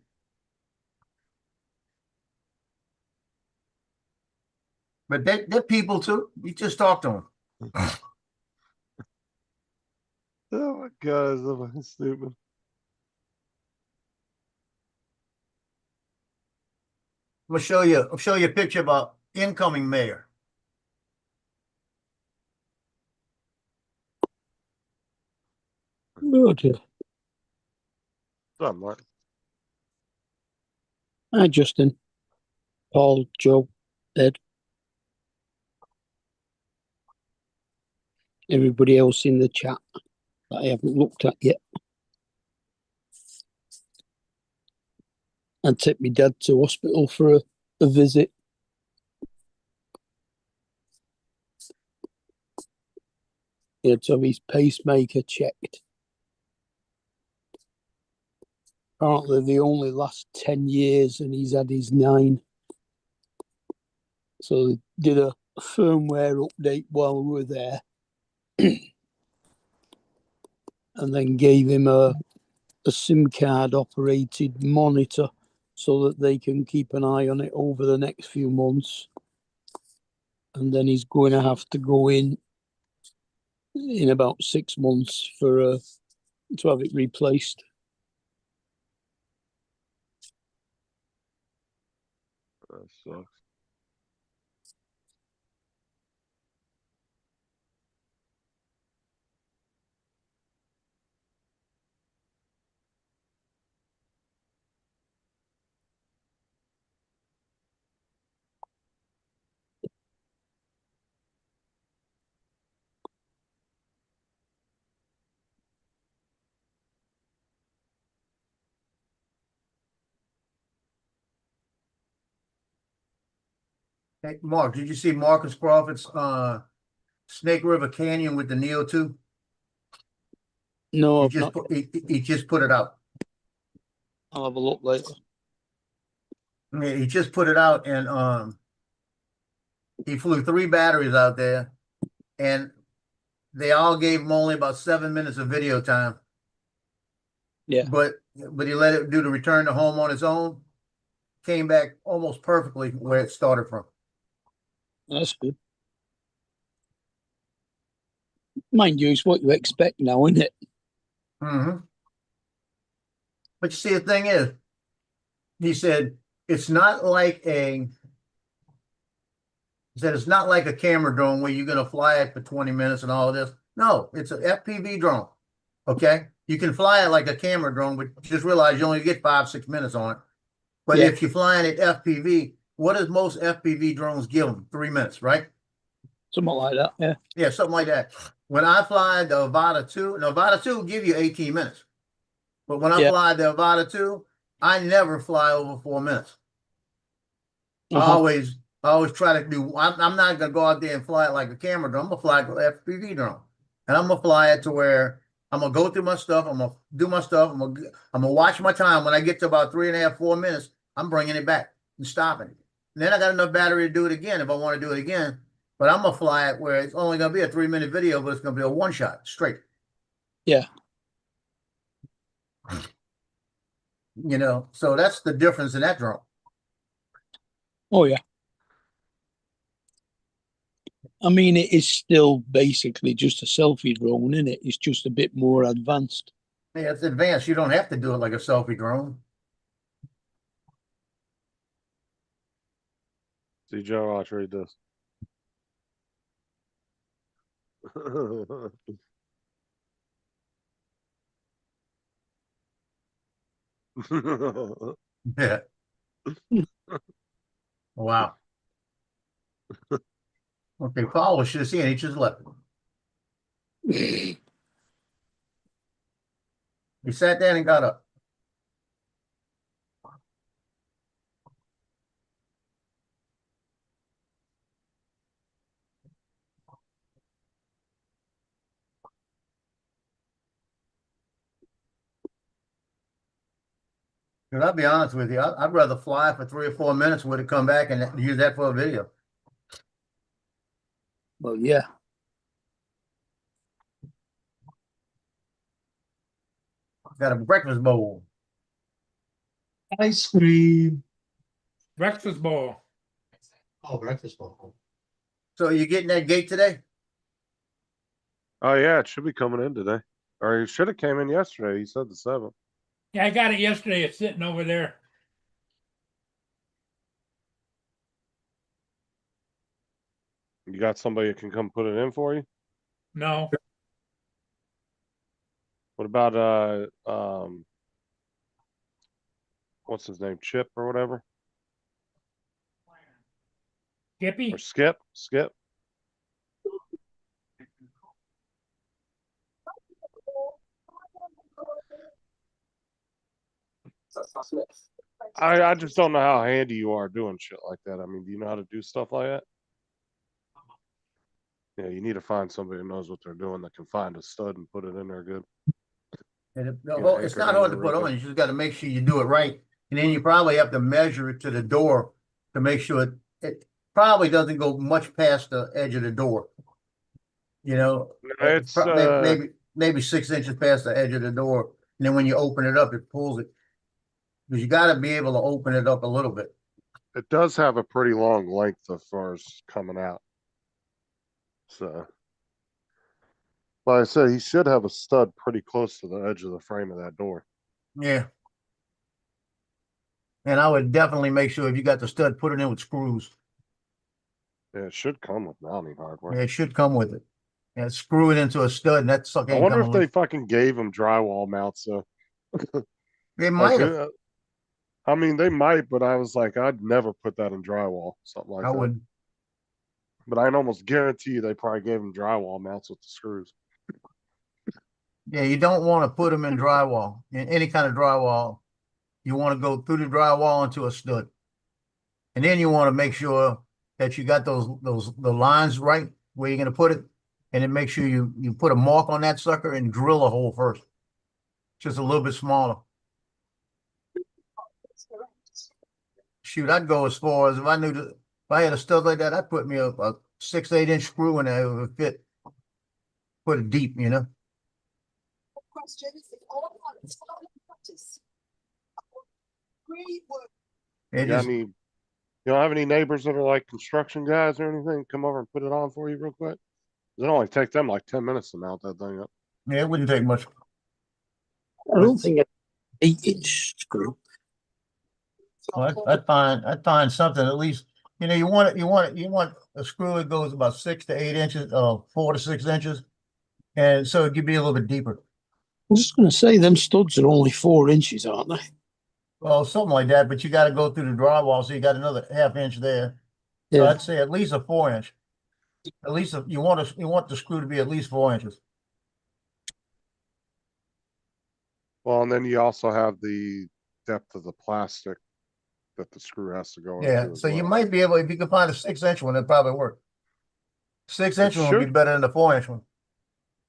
But they're people too. You just talk to them. Oh my God, is that stupid? I'll show you a picture of our incoming mayor. Oh dear. What's up, Mark? Hi, Justin, Paul, Joe, Ed, everybody else in the chat that I haven't looked at yet. I'd take my dad to hospital for a visit. He had to have his pacemaker checked. Apparently they only last 10 years and he's had his 9. So they did a firmware update while we were there. And then gave him a SIM card operated monitor so that they can keep an eye on it over the next few months. And then he's going to have to go in about 6 months for to have it replaced. That sucks. Hey, Mark, did you see Marcus Crawford's Snake River Canyon with the Neo 2? No, He just put it out. I'll have a look later. Yeah, he just put it out and he flew 3 batteries out there and they all gave him only about 7 minutes of video time. Yeah. But he let it do the return to home on its own. Came back almost perfectly where it started from. That's good. Mind you, it's what you expect now, isn't it? Mm-hmm. But you see, the thing is, he said, it's not like a camera drone where you're going to fly it for 20 minutes and all of this. No, it's an FPV drone. Okay. You can fly it like a camera drone, but just realize you only get 5-6 minutes on it. But Yeah. if you're flying at FPV, what does most FPV drones give them? 3 minutes, right? Something like that, yeah. Yeah, something like that. When I fly the Avata 2, the Avata 2 will give you 18 minutes. But when I Yeah. fly the Avata 2, I never fly over 4 minutes. I Uh-huh. always try to do. I'm not gonna go out there and fly it like a camera drone. I'm gonna fly it like an FPV drone, and I'm gonna fly it to where I'm gonna go through my stuff. I'm gonna do my stuff. I'm gonna watch my time. When I get to about 3.5, 4 minutes, I'm bringing it back and stopping it. And then I got enough battery to do it again if I want to do it again. But I'm gonna fly it where it's only gonna be a 3-minute video, but it's gonna be a one shot straight. Yeah. You know, so that's the difference in that drone. Oh yeah. I mean, it is still basically just a selfie drone, isn't it? It's just a bit more advanced. Yeah, it's advanced. You don't have to do it like a selfie drone. See, Joe, I'll trade this. Yeah. Wow. Okay, Paul should have seen it. He just left. He sat down and got up. Because I'll be honest with you, I'd rather fly for 3 or 4 minutes with it, come back and use that for a video. Well, yeah. Got a breakfast bowl. Ice cream. Breakfast bowl. Oh, breakfast bowl. So you getting that gate today? Oh yeah, it should be coming in today. Or he should have came in yesterday. He said the 7th. Yeah, I got it yesterday. It's sitting over there. You got somebody that can come put it in for you? No, What about what's his name? Chip or whatever? Skippy. Or Skip? Skip? I just don't know how handy you are doing shit like that. I mean, do you know how to do stuff like that? Yeah, you need to find somebody who knows what they're doing that can find a stud and put it in there good. And it's anchor not it hard in to there put real on. good. You just got to make sure you do it right. And then you probably have to measure it to the door to make sure it probably doesn't go much past the edge of the door. You know, It's maybe 6 inches past the edge of the door. And then when you open it up, it pulls it. Because you got to be able to open it up a little bit. it does have a pretty long length as far as coming out. So, like I said, he should have a stud pretty close to the edge of the frame of that door. Yeah. And I would definitely make sure if you got the stud, put it in with screws. Yeah, it should come with mounting hardware. Yeah, it should come with it. And screw it into a stud, and that sucker I ain't wonder coming if they loose. fucking gave him drywall mounts. So, They might have. I mean, they might, but I was like, I'd never put that in drywall, something like I that. wouldn't. But I can almost guarantee you they probably gave him drywall mounts with the screws. Yeah, you don't want to put them in drywall. In any kind of drywall, you want to go through the drywall into a stud. And then you want to make sure that you got the lines right where you're going to put it. And then make sure you put a mark on that sucker and drill a hole first. Just a little bit smaller. Shoot, I'd go as far as if I had a stud like that, I'd put me a 6-8 inch screw in there. It would fit. Put it deep, you know. It Yeah, I just, mean, you don't have any neighbors that are like construction guys or anything? Come over and put it on for you real quick. It only take them like 10 minutes to mount that thing up. yeah, it wouldn't take much. I don't think it's 8-inch screw. Well, I'd find something at least. You know, you want a screw that goes about 6 to 8 inches, 4 to 6 inches, and so it could be a little bit deeper. I was just going to say, them studs are only 4 inches, aren't they? Well, something like that, but you got to go through the drywall, so you got another ½ inch there. So Yeah. I'd say at least a 4 inch. At least you want the screw to be at least 4 inches. Well, and then you also have the depth of the plastic that the screw has to go Yeah, into as so you well. might be able, if you can find a 6-inch one, it'd probably work. 6-inch one would be should. better than the 4-inch one.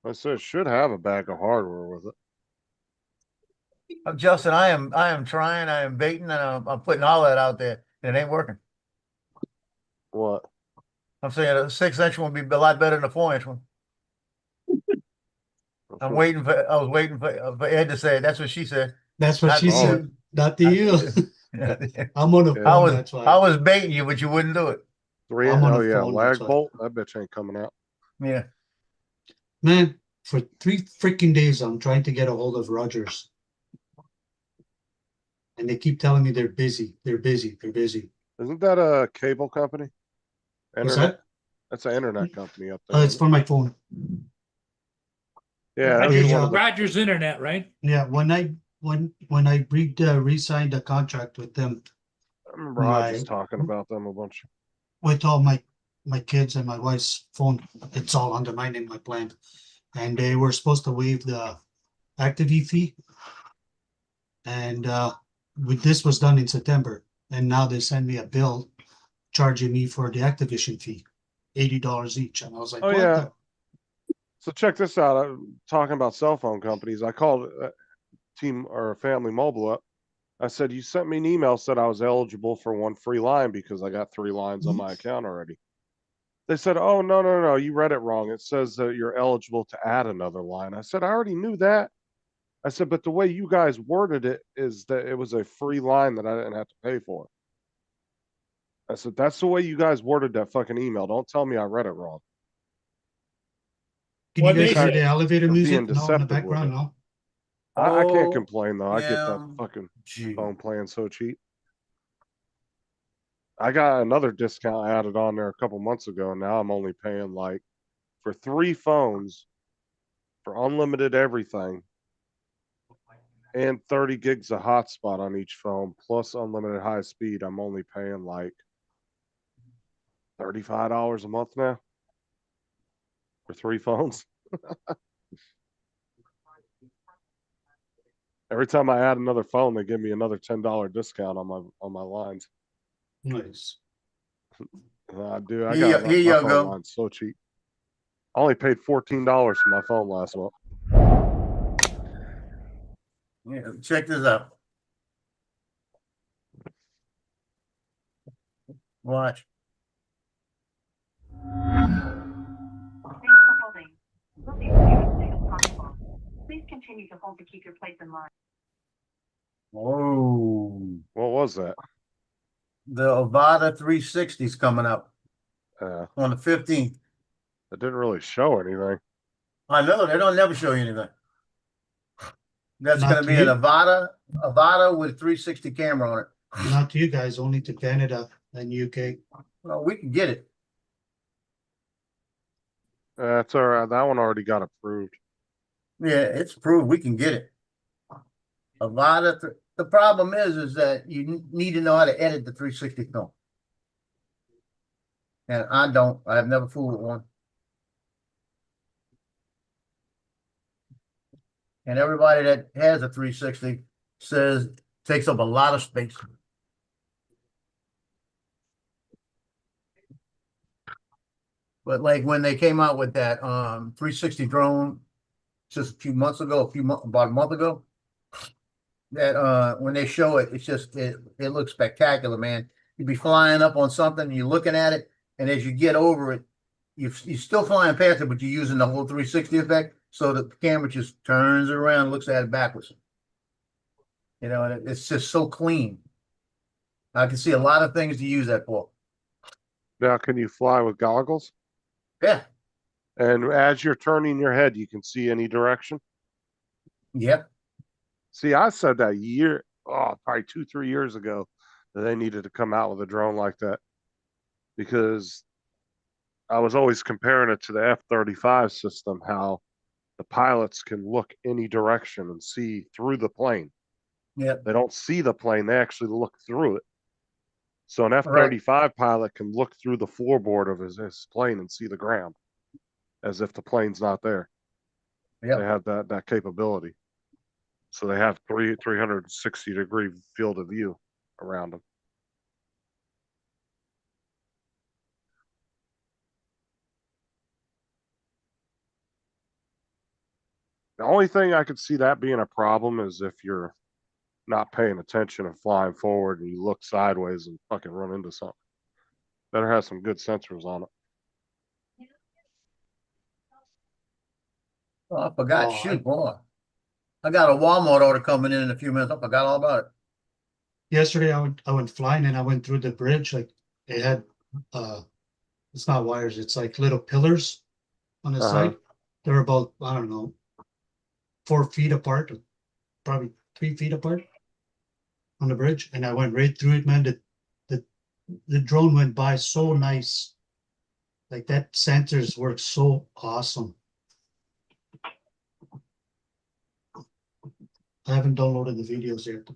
I said it should have a bag of hardware with it. Justin, I am trying, I am baiting, and I'm putting all that out there, and it ain't working. What? I'm saying a 6-inch one would be a lot better than a 4-inch one. I was waiting for Ed to say it. That's what she said. That's what Not she to said, you. not to you. I'm on the Yeah. phone, that's I why. was baiting you, but you wouldn't do it. I'm on Oh the yeah, phone, that's lag why. bolt. That bitch ain't coming out. Yeah. Man, for 3 freaking days, I'm trying to get a hold of Rogers. And they keep telling me they're busy. They're busy. They're busy. Isn't that a cable company? What's Internet? that? That's an internet company up there. Oh, it's isn't for my phone. it? Yeah, that's Rogers- one of the. Rogers Internet, right? Yeah, when I re-signed the contract with them, I remember I was my- talking about them a bunch. with all my kids and my wife's phone, it's all under my name, my plan. And they were supposed to waive the activity fee. And this was done in September, and now they send me a bill charging me for the activation fee, $80 each. And I was like, Oh, what yeah. the? So check this out. I'm talking about cell phone companies. I called Team or Family Mobile up. I said, you sent me an email, said I was eligible for one free line because I got 3 lines on my account already. They said, oh, no, you read it wrong. It says that you're eligible to add another line. I said, I already knew that. I said, but the way you guys worded it is that it was a free line that I didn't have to pay for. I said, that's the way you guys worded that fucking email. Don't tell me I read it wrong. Can Well, you guys they hear said- the elevator They're music being no, in the deceptive with background? it. No. I can't Oh, complain though. I get that yeah. fucking Gee. phone plan so cheap. I got another discount added on there a couple months ago. And now I'm only paying like for 3 phones for unlimited everything and 30 gigs of hotspot on each phone plus unlimited high speed. I'm only paying like $35 a month now for 3 phones. Every time I add another phone, they give me another $10 discount on my lines. Nice. I do. I Here got you- my, here you my phone go. line so cheap. I only paid $14 for my phone last month. Yeah, check this out. Watch. Thanks for holding. We'll be with you as soon as possible. Please continue to hold to keep your place in line. Oh, What was that? the Avada 360 is coming up on the 15th. It didn't really show anything. I know they don't never show you anything. That's Not going to be to an you. Avada with 360 camera on it. Not to you guys, only to Canada and UK. Well, we can get it. That's all right. That one already got approved. Yeah, it's proved we can get it. Avada. The problem is that you need to know how to edit the 360 film. And I don't. I've never fooled with one. And everybody that has a 360 says it takes up a lot of space. But like when they came out with that 360 drone just a few months ago, about a month ago, that when they show it, it's just it looks spectacular, man. You'd be flying up on something, and you're looking at it, and as you get over it, you're still flying past it, but you're using the whole 360 effect, so the camera just turns around and looks at it backwards. You know, and it's just so clean. I can see a lot of things to use that for. Now, can you fly with goggles? Yeah. And as you're turning your head, you can see any direction. Yep. See, I said that probably 2-3 years ago, that they needed to come out with a drone like that because I was always comparing it to the F-35 system, how the pilots can look any direction and see through the plane. Yep. They don't see the plane, they actually look through it. So an F-35 pilot can look through the floorboard of his plane and see the ground as if the plane's not there. Yep. They have that capability. So they have 360-degree field of view around them. The only thing I could see that being a problem is if you're not paying attention and flying forward and you look sideways and fucking run into something. Better have some good sensors on it. Oh, I forgot. Oh, Shoot, boy. I got a Walmart order coming in a few minutes. I forgot all about it. Yesterday I went flying and I went through the bridge. Like it had it's not wires, it's like little pillars on the side. They're about, I don't know, 4 feet apart, probably 3 feet apart on the bridge. And I went right through it, man. The drone went by so nice. Like that sensors work so awesome. I haven't downloaded the videos yet.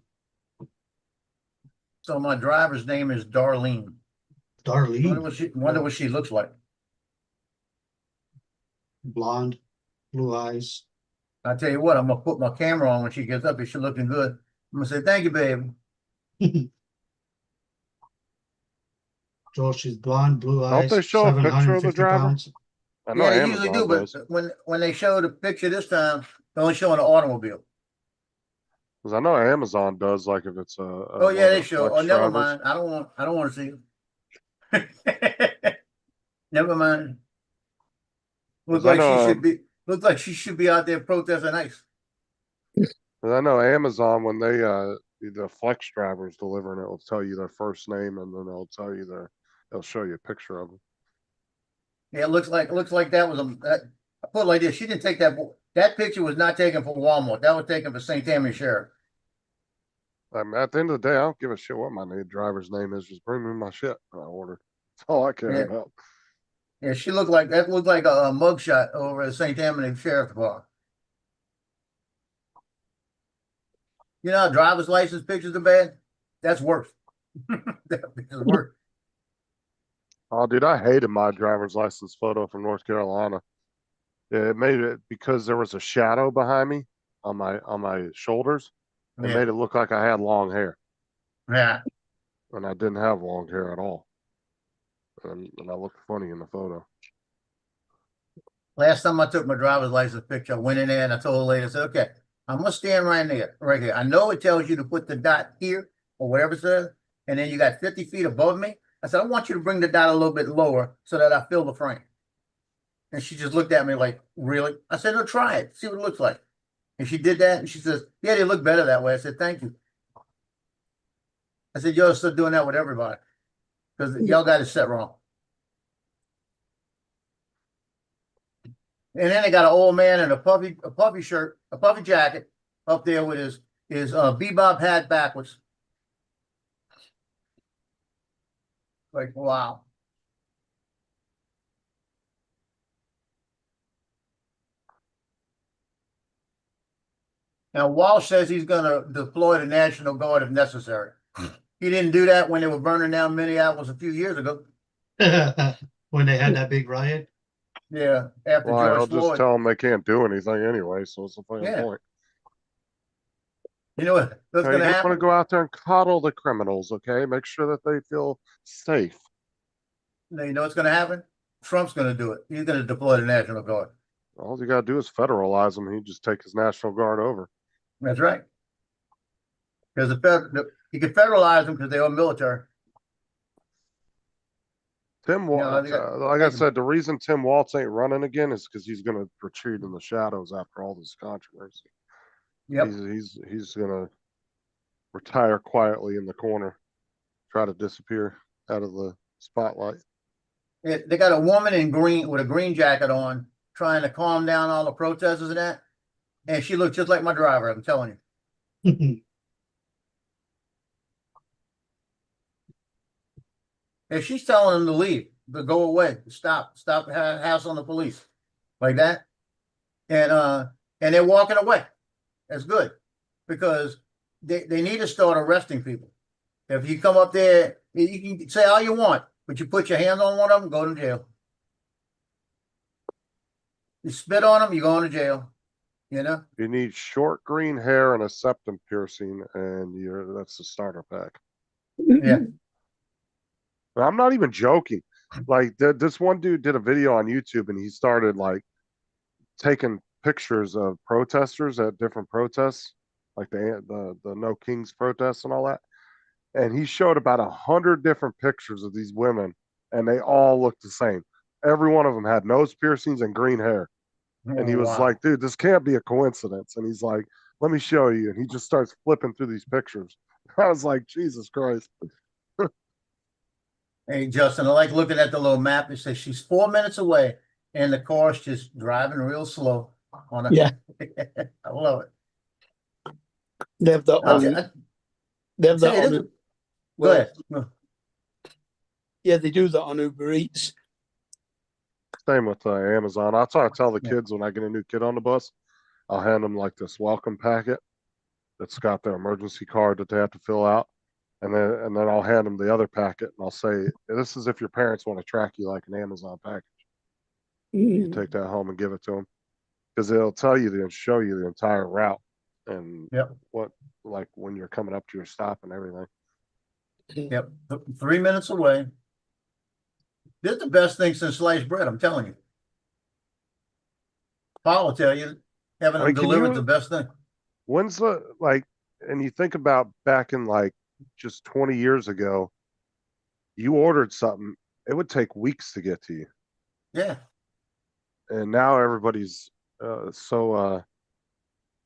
So my driver's name is Darlene. Darlene, Wonder what she looks like. blonde, blue eyes. I tell you what, I'm gonna put my camera on when she gets up. If she's looking good, I'm gonna say thank you, baby. So she's blonde, blue Don't eyes, they show a picture of the 750 driver? pounds. I know Yeah, they Amazon usually do, but does. when they show the picture this time, they're only showing the automobile. Because I know Amazon does, like if it's a Oh yeah, one they of the show. Oh, flex never drivers. mind. I don't want to see it. Never mind. Looks 'Cause I like she know, should be. Looks like she should be out there protesting ICE. 'cause I know Amazon when they the flex drivers delivering it will tell you their first name and then they'll show you a picture of them. Yeah, it looks like that was I put it like this. She didn't take that. That picture was not taken for Walmart. That was taken for St. Tammany Sheriff. At the end of the day, I don't give a shit what my driver's name is. Just bring me my shit that I ordered. That's all I care Yeah. about. Yeah, she looked like that. Looked like a mugshot over at St. Tammany Sheriff Department. You know how driver's license pictures are bad? That's worse. That picture's worse. Oh, dude, I hated my driver's license photo from North Carolina. It made it because there was a shadow behind me on my shoulders. It Yeah. made it look like I had long hair, Yeah. and I didn't have long hair at all. And I looked funny in the photo. Last time I took my driver's license picture, I went in there and I told the lady, I said, okay, I'm gonna stand right there, right here. I know it tells you to put the dot here or whatever it says, and then you got 50 feet above me. I said, I want you to bring the dot a little bit lower so that I feel the frame. And she just looked at me like, really? I said, no, try it, see what it looks like. And she did that, and she says, yeah, they look better that way. I said, thank you. I said, y'all still doing that with everybody because y'all got it set wrong. And then they got an old man in a puffy shirt, a puffy jacket up there with his bebop hat backwards. Like, wow. Now Walsh says he's going to deploy the National Guard if necessary. He didn't do that when they were burning down Minneapolis a few years ago. When they had that big riot. Yeah, after Well, I'll George just Floyd. tell them they can't do anything anyway. So what's the fucking Yeah. point? You know what's Hey, going you to just want happen? to go out there and coddle the criminals, okay? Make sure that they feel safe. You know what's going to happen? Trump's going to do it. He's going to deploy the National Guard. All you gotta do is federalize them. He just take his National Guard over. That's right. Because you can federalize them because they are military. Tim No, Waltz, they got- like I said, the reason Tim Waltz ain't running again is because he's gonna retreat in the shadows after all this controversy. Yep. He's gonna retire quietly in the corner, try to disappear out of the spotlight. They got a woman in green with a green jacket on trying to calm down all the protesters and that. And she looked just like my driver, I'm telling you. And she's telling them to leave, to go away, stop hassling the police. Like that. And they're walking away. That's good. Because they need to start arresting people. If you come up there, you can say all you want, but you put your hands on one of them, go to jail. You spit on them, you go to jail. you know? You need short green hair and a septum piercing, and that's the starter pack. Yeah. And I'm not even joking. Like this one dude did a video on YouTube, and he started like taking pictures of protesters at different protests, like the No Kings protests and all that. And he showed about 100 different pictures of these women, and they all looked the same. Every one of them had nose piercings and green hair. And he was Wow. like, dude, this can't be a coincidence. And he's like, let me show you. And he just starts flipping through these pictures. I was like, Jesus Christ. Hey, Justin, I like looking at the little map. It says she's 4 minutes away, and the car's just driving real slow on a. Yeah. I love it. They have that I'll on. t- I- They have that it on. is- Go Go ahead. No. Yeah, they do that on Uber Eats. Same with Amazon. That's why I tell the Yeah. kids when I get a new kid on the bus, I'll hand them like this welcome packet that's got their emergency card that they have to fill out. And then I'll hand them the other packet, and I'll say, this is if your parents want to track you like an Amazon package. You take that home and give it to them, because it'll tell you and show you the entire route and Yep. what, like when you're coming up to your stop and everything. Yep. 3 minutes away. This is the best thing since sliced bread, I'm telling you. Paul will tell you, having I them mean, can delivered you- the best thing. When's the like, and you think about back in like just 20 years ago, you ordered something, it would take weeks to get to you. Yeah. And now everybody's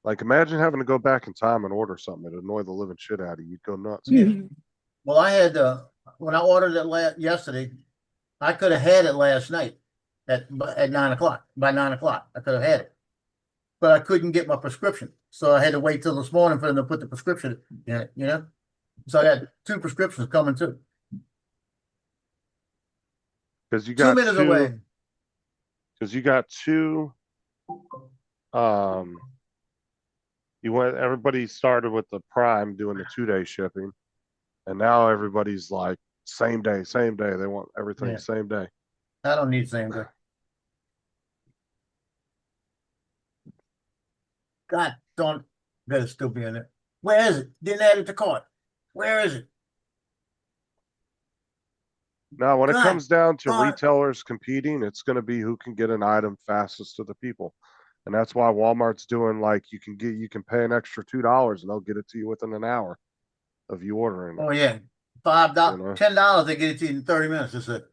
like, imagine having to go back in time and order something that annoy the living shit out of you. You'd go nuts. Yeah. Well, I had when I ordered it yesterday, I could have had it last night at 9 o'clock. By 9 o'clock, I could have had it, but I couldn't get my prescription, so I had to wait till this morning for them to put the prescription in it. You know, so I had 2 prescriptions coming too. Because you 2 got minutes away. Because you got two. Everybody started with the Prime doing the 2-day shipping, and now everybody's like same day. They want everything Yeah. same day. I don't need same day. God, don't better still be in it. Where is it? Didn't add it to cart. Where is it? Now, when it God comes down to darn. retailers competing, it's going to be who can get an item fastest to the people, and that's why Walmart's doing like you can pay an extra $2 and they'll get it to you within an hour of you ordering it. Oh yeah, $5, You know? $10. They get it to you in 30 minutes. That's it.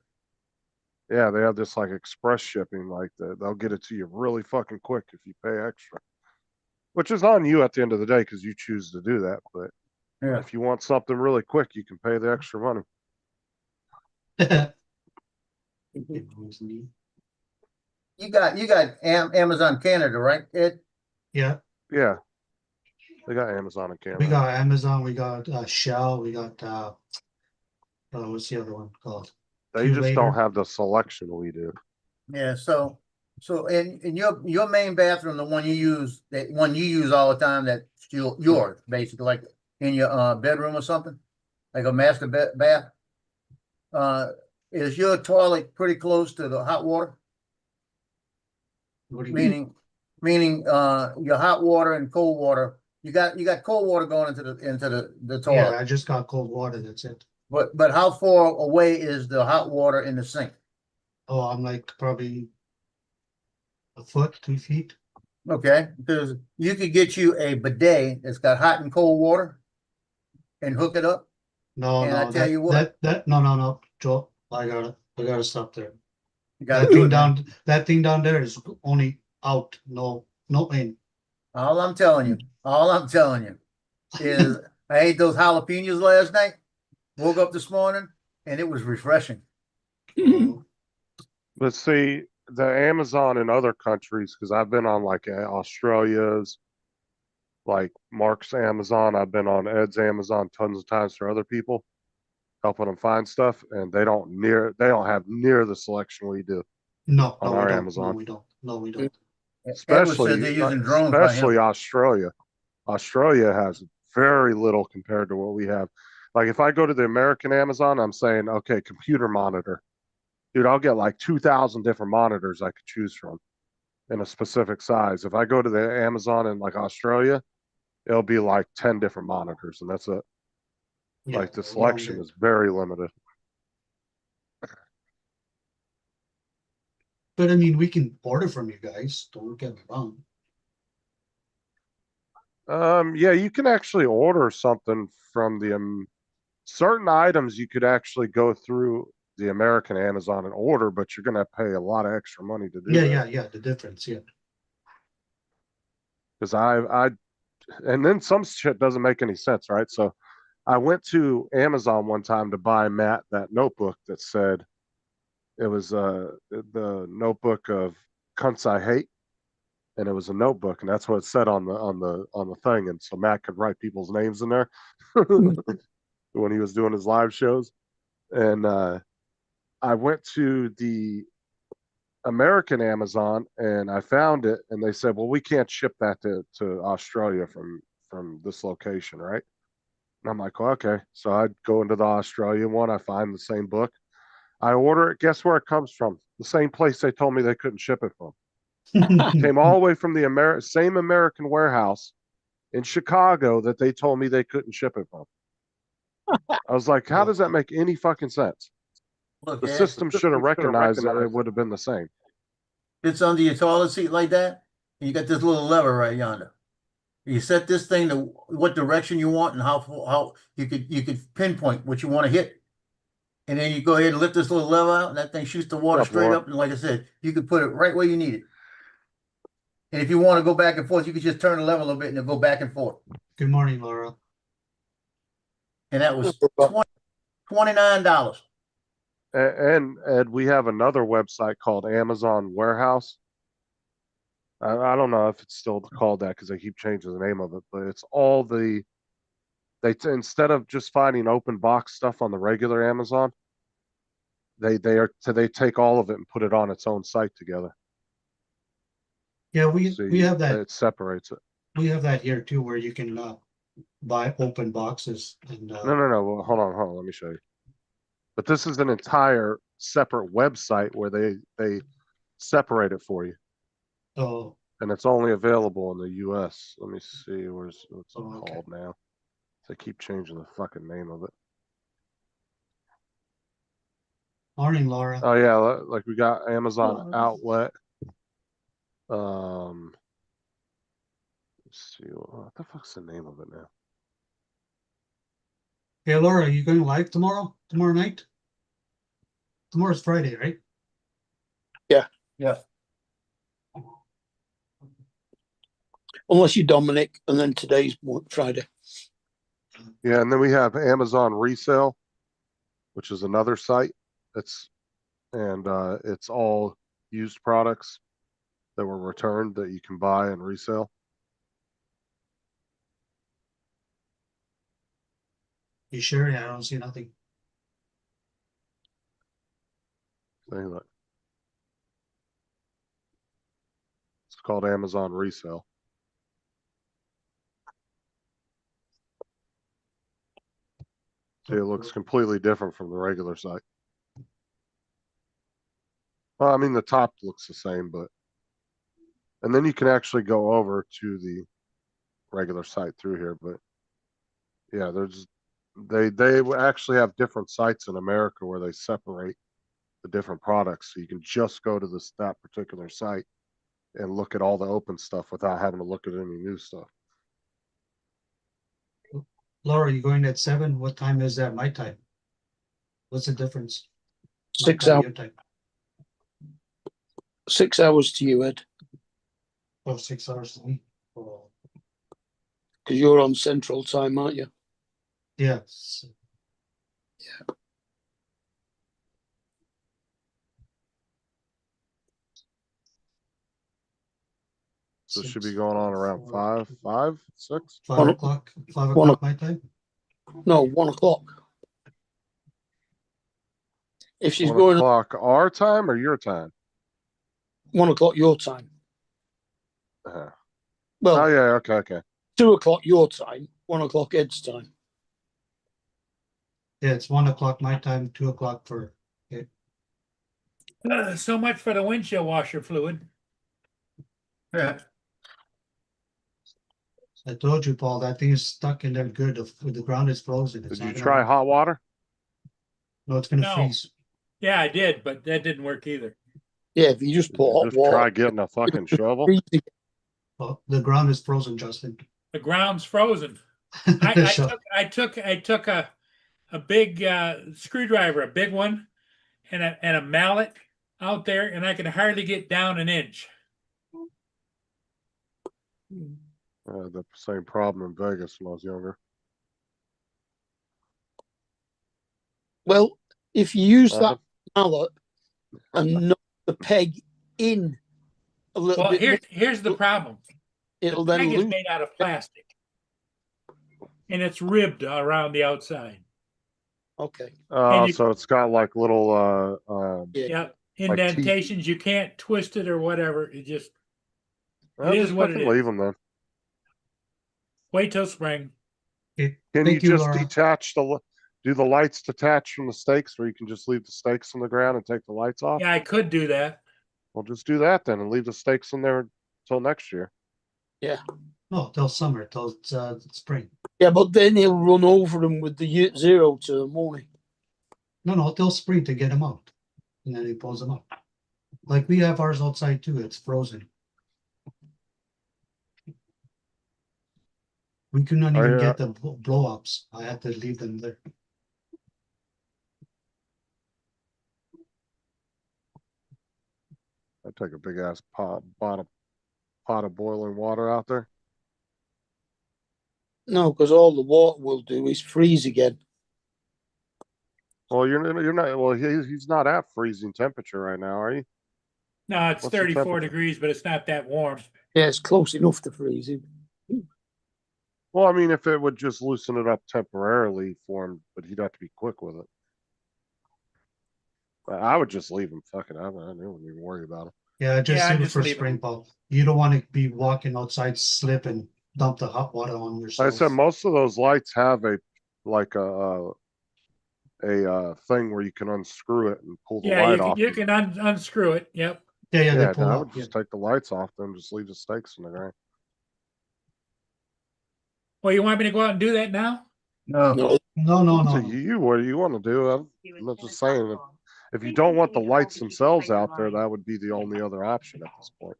Yeah, they have this like express shipping, like they'll get it to you really fucking quick if you pay extra, which is on you at the end of the day because you choose to do that. But Yeah. if you want something really quick, you can pay the extra money. You got Amazon Canada, right, Ed? Yeah, Yeah, they got Amazon in Canada. we got Amazon, we got Shell, we got what's the other one called? They just Curator. don't have the selection we do. Yeah. So in your main bathroom, the one you use all the time, that's yours basically, like in your bedroom or something, like a master bath. Is your toilet pretty close to the hot water? What do you mean? Meaning your hot water and cold water. You got cold water going into the toilet. Yeah, I just got cold water, that's it. But how far away is the hot water in the sink? Oh, I'm like probably a foot, 2 feet. Okay, because you could get you a bidet that's got hot and cold water and hook it up. No, And no, I tell you what. no, Joe, I gotta stop there. You gotta do it, man. That thing down there is only out, no in. All I'm telling you is I ate those jalapenos last night, woke up this morning, and it was refreshing. But see, the Amazon in other countries, because I've been on like Australia's, like Mark's Amazon, I've been on Ed's Amazon tons of times for other people, helping them find stuff, and they don't have near the selection we do. No, On no, our we don't. Amazon. No, we don't. Edward said they're using drones by him. Especially Australia. Australia has very little compared to what we have. Like if I go to the American Amazon, I'm saying, okay, computer monitor. Dude, I'll get like 2,000 different monitors I could choose from. in a specific size. If I go to the Amazon in like Australia, it'll be like 10 different monitors, and that's it. Yeah, Like the they're selection longer. is very limited. But I mean, we can order from you guys. Don't get me wrong. Yeah, you can actually order something from the certain items you could actually go through the American Amazon and order, but you're gonna pay a lot of extra money to do Yeah, that. yeah. The difference, yeah. Because and then some shit doesn't make any sense, right? So I went to Amazon one time to buy Matt that notebook that said it was the notebook of cunts I hate, and it was a notebook, and that's what it said on the thing, and so Matt could write people's names in there when he was doing his live shows. And I went to the American Amazon and I found it, and they said, "Well, we can't ship that to Australia from this location, right?" And I'm like, well, "Okay." So I go into the Australian one, I find the same book, I order it. Guess where it comes from? The same place they told me they couldn't ship it from. Came all the way from the same American warehouse in Chicago that they told me they couldn't ship it from. I was like, how does that make any fucking sense? Look, The Ed, system should have recognized that it would have been the same. it's under your toilet seat like that, and you got this little lever right yonder. You set this thing to what direction you want and how you could pinpoint what you want to hit. And then you go ahead and lift this little lever out, and that thing shoots the water Up, straight Laura. up. And like I said, you can put it right where you need it. And if you want to go back and forth, you can just turn the lever a little bit and it'll go back and forth. Good morning, Laura. And that was $29. And Ed, we have another website called Amazon Warehouse. I don't know if it's still called that because they keep changing the name of it, but it's all instead of just finding open box stuff on the regular Amazon, they take all of it and put it on its own site together. Yeah, we So have that. It separates it. We have that here too, where you can buy open boxes and No. Well, hold on. Let me show you. But this is an entire separate website where they separate it for you, oh, and it's only available in the U.S. Let me see what's it okay. called now. They keep changing the fucking name of it. Morning, Laura. Oh yeah, like we got Amazon Outlet. Let's see what the fuck's the name of it now. Hey, Laura, are you going live tomorrow? Tomorrow night? Tomorrow's Friday, right? Yeah. Unless you're Dominic, and then today's Friday. Yeah, and then we have Amazon Resale, which is another site. It's all used products that were returned that you can buy and resell. You sure? Yeah, I don't see nothing. See, look. It's called Amazon Resale. See, it looks completely different from the regular site. Well, I mean, the top looks the same, and then you can actually go over to the regular site through here, but yeah, they actually have different sites in America where they separate the different products, so you can just go to that particular site and look at all the open stuff without having to look at any new stuff. Laura, you going at 7? What time is that? My time. What's the difference? My 6 time, hours. your time. 6 hours to you, Ed, Oh, 6 hours to me. Oh, because you're on Central Time, aren't you? yes. So it should be going on around 5, 6. 5 o'clock. 5 One o'clock my time. No, 1 o'clock. If she's 1 going o'clock our time or your time? 1 o'clock your time. Oh Well, yeah, okay. 2 o'clock your time, 1 o'clock Ed's time. Yeah, it's 1 o'clock my time, 2 o'clock for So much for the windshield washer fluid. Yeah. I told you, Paul, that thing is stuck in there good. The ground is frozen. It's Did not you gonna try move. hot water? No, it's gonna No. freeze. Yeah, I did, but that didn't work either. Yeah, if you just Did put you hot just water. try getting a fucking shovel? Oh, the ground is frozen, Justin. The ground's frozen. Shut- I took a big screwdriver, a big one, and a mallet out there, and I could hardly get down an inch. The same problem in Vegas when I was younger. Well, if you use that Uh, mallet and knock the peg in a little Well, bit more, here's the problem. it'll The then peg is lose. made out of plastic, and it's ribbed around the outside. Okay. And you- so it's got like little Yeah. Yeah, Like indentations. You can't twist it or whatever. It just well, is just what it fucking is. leave them then. wait till spring. Okay, Can thank you just Laura. detach do the lights detach from the stakes, or you can just leave the stakes on the ground and take the lights off? Yeah, I could do that. Well, just do that then and leave the stakes in there until next year. No, till summer, till spring. Yeah, but then he'll run over them with the zero turn, won't he? No, till spring to get them out. And then he pulls them up. Like we have ours outside too, it's frozen. We could not even get the blow ups. I had to leave them there. I take a big ass pot of boiling water out there. No, because all the water will do is freeze again. Well, you're not. Well, he's not at freezing temperature right now, are you? No, it's What's the 34 temperature? degrees, but it's not that warm. Yeah, it's close enough to freeze him. Well, I mean, if it would just loosen it up temporarily for him, but he'd have to be quick with it. I would just leave him. Fuck it. I wouldn't even worry about it. Yeah, just Yeah, save it just for leave 'em. spring, Paul. You don't want to be walking outside, slip and dump the hot water on Like I yourself. said, most of those lights have a thing where you can unscrew it and pull the Yeah, light off. you can unscrew it. Yep. Yeah, Yeah, they pull I up. would just take the lights off, then just leave the stakes in the ground. Well, you want me to go out and do that now? No. No, No, So no. you, what do you want to do? I'm not just saying. If you don't want the lights themselves out there, that would be the only other option at this point.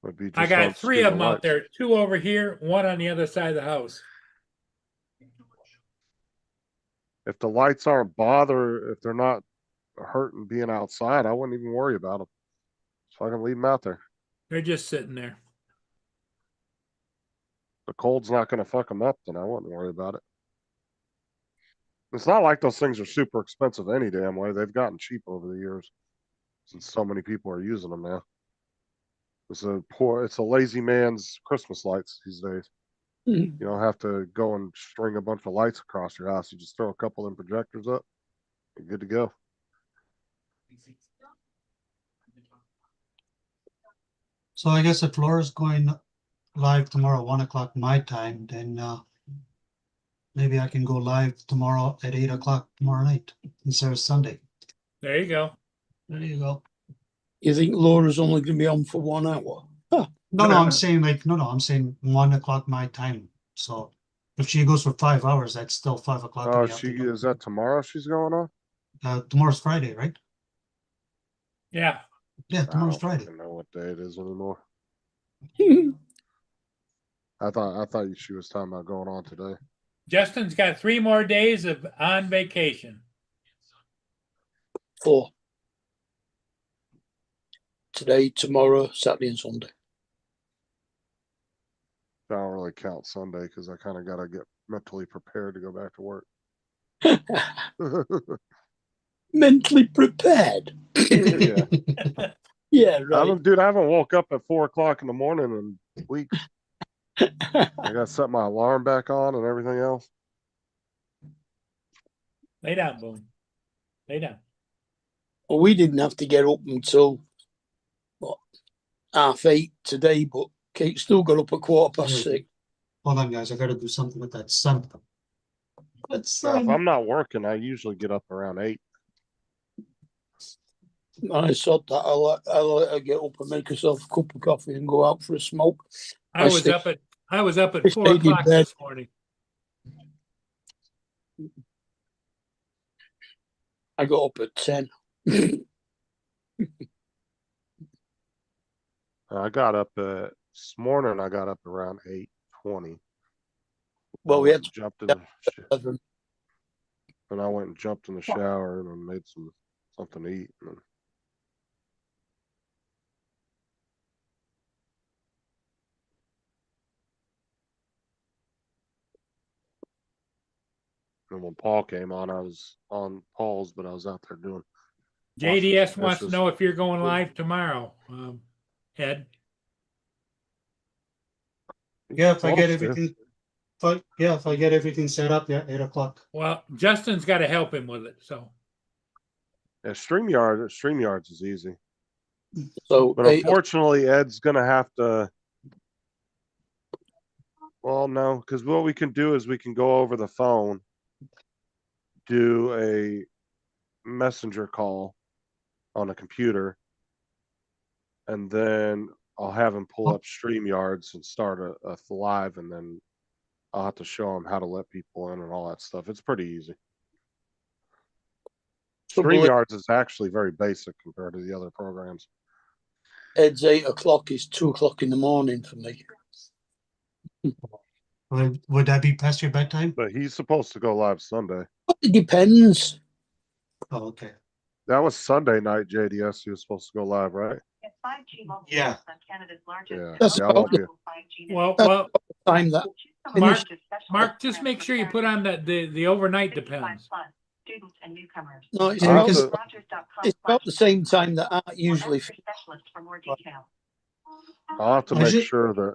Would be I just got unscrew 3 of the them out lights. there, 2 over here, 1 on the other side of the house. If the lights aren't if they're not hurting being outside, I wouldn't even worry about them. So I can leave them out there. They're just sitting there. The cold's not going to fuck them up, then I wouldn't worry about it. It's not like those things are super expensive any damn way. They've gotten cheap over the years since so many people are using them now. It's a lazy man's Christmas lights these days. Mhm. You don't have to go and string a bunch of lights across your house. You just throw a couple of them projectors up. You're good to go. So I guess if Laura's going live tomorrow, 1 o'clock my time, then maybe I can go live tomorrow at 8 o'clock tomorrow night instead of Sunday. There you go. There you go. you think Laura's only going to be on for 1 hour? No, I'm saying I'm saying 1 o'clock my time. So if she goes for 5 hours, that's still 5 o'clock. Oh, in the afternoon. is that tomorrow she's going on? Tomorrow's Friday, right? Yeah. Yeah, I tomorrow's don't Friday. fucking know what day it is anymore. Hmm. I thought she was talking about going on today. Justin's got 3 more days of on vacation. 4. Today, tomorrow, Saturday, and Sunday. I don't really count Sunday because I kind of got to get mentally prepared to go back to work. Mentally prepared. Yeah. Yeah, right. Dude, I haven't woke up at 4 o'clock in the morning in weeks. I got to set my alarm back on and everything else. Lay down, Boone. Lay down. Well, we didn't have to get up until 8:30 today, but Kate still got up at 6:15. Hold on, guys. I got to do something with that sun. That Now, if sun. I'm not working, I usually get up around 8. I thought that I'll let her get up and make herself a cup of coffee and go out for a smoke. I was stay- up at, I was up I at 4 stayed in o'clock bed. this morning. I got up at 10. I got up this morning. I got up around 8:20. Well, we had to jumped in the seven. and I went and jumped in the shower and then made something to eat. And then when Paul came on, I was on Paul's, but I was out there doing. washing JDS some wants to dishes. know if you're going live tomorrow, Ed. Yeah, if I get Supposed to. everything, if I get everything set up, yeah, 8 o'clock. Well, Justin's got to help him with it, so. Yeah, StreamYards is easy. So But 8 unfortunately, Ed's gonna have to. Well, no, because what we can do is we can go over the phone, do a messenger call on a computer, and then I'll have him pull up StreamYards and start a live, and then I'll have to show him how to let people in and all that stuff. It's pretty easy. StreamYards is actually very basic compared to the other programs. Ed's 8 o'clock is 2 o'clock in the morning for me. Would that be past your bedtime? But he's supposed to go live Sunday. It depends. Oh, okay. That was Sunday night, JDS. He was supposed to go live, right? Get 5G mobile Yeah. on Canada's largest Yeah. That's Yeah, I won't be. 5G Well, network. well, Time that Choose some Mark- of the special Mark, just programs make for sure you put parents on the overnight 55 depends. plus, students and newcomers. no, it's Yeah, about, because- it's about the same time that I usually Ask your specialist for more details. I'll have to I make just- sure that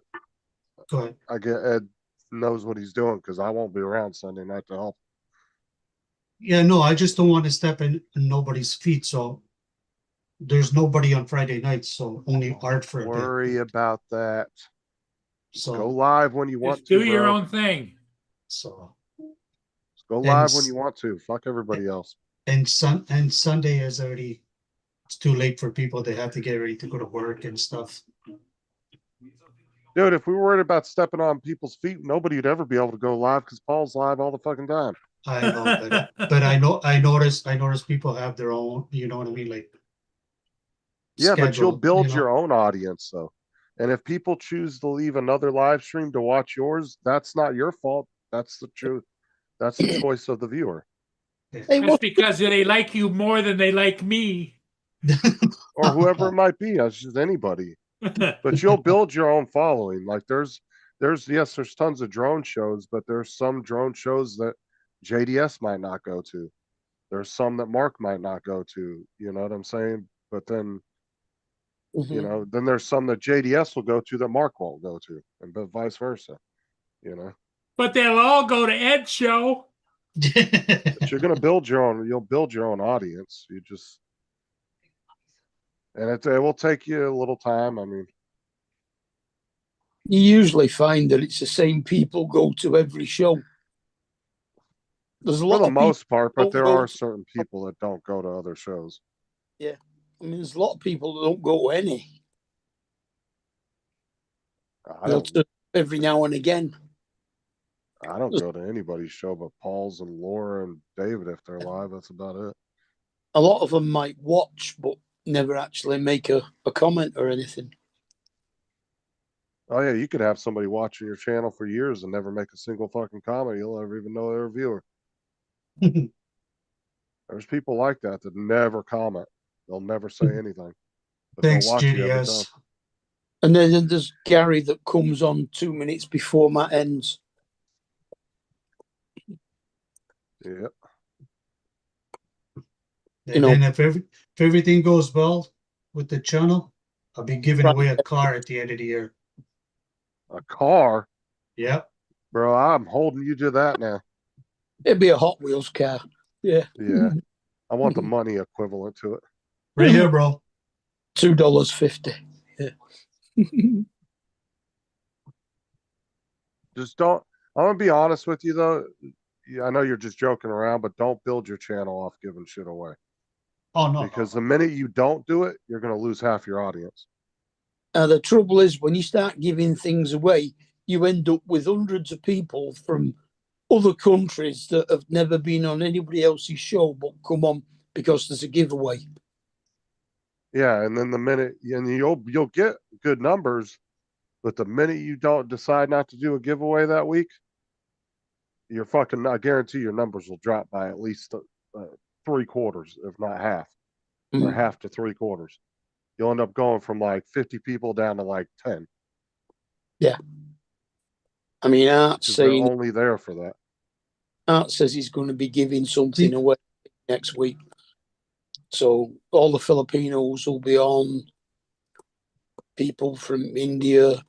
Go ahead. I get Ed knows what he's doing because I won't be around Sunday night to help. Yeah, no, I just don't want to step in nobody's feet, so there's nobody on Friday nights, so only Art for a Worry bit. about that. Go So, live when you want Just to, do your bro. own thing. so, Just go And live when s- you want to. Fuck everybody else. and Sunday is already, it's too late for people. They have to get ready to go to work and stuff. Dude, if we were worried about stepping on people's feet, nobody would ever be able to go live because Paul's live all the fucking time. I know, but I notice people have their own, you know what I mean, like. Yeah, but you'll schedule, build you know? your own audience though. And if people choose to leave another live stream to watch yours, that's not your fault. That's the truth. That's the choice of the viewer. Hey, That's what, because they like you more than they like me. Or whoever it might be, it's just anybody. But you'll build your own following. Like there's there's tons of drone shows, but there's some drone shows that JDS might not go to. There's some that Mark might not go to. You know what I'm saying? But then, you know, then there's some that JDS will go to that Mark won't go to, and but vice versa. You know, But they'll all go to Ed's show. but you're gonna build your own. You'll build your own audience. You just, and it will take you a little time. I mean, you usually find that it's the same people go to every show. There's a for lot the of people. most part, but don't there go are to- certain people that don't go to other shows. I mean, there's a lot of people that don't go any. I They'll don't. turn up every now and again. I don't go to anybody's show but Paul's and Laura and David if they're live. That's about it. A lot of them might watch, but never actually make a comment or anything. Oh yeah, you could have somebody watching your channel for years and never make a single fucking comment. You'll never even know they're a viewer. There's people like that that never comment. They'll never say anything. But Thanks, they'll watch you every time. GDS. And then there's Gary that comes on 2 minutes before Matt ends. Yeah. You know- And if everything goes well with the channel, I'll be giving away a car at the end of the year. A car, Yep. bro. I'm holding you to that now. It'd be a Hot Wheels car. Yeah. Yeah. I want the money equivalent to it. Right here, bro. $2.50. Yeah. Just don't. I'm gonna be honest with you though. Yeah, I know you're just joking around, but don't build your channel off giving shit away. Oh, no. Because the minute you don't do it, you're gonna lose half your audience. The trouble is, when you start giving things away, you end up with hundreds of people from other countries that have never been on anybody else's show but come on because there's a giveaway. Yeah, and then the minute and you'll get good numbers, but the minute you don't decide not to do a giveaway that week, you're fucking. I guarantee your numbers will drop by at least 3/4, if not half, or Mm. half to 3/4. You'll end up going from like 50 people down to like 10. I mean, Art 'Cause they're saying only there for that. Art says he's going to be giving something away next week. So all the Filipinos will be on, people from India,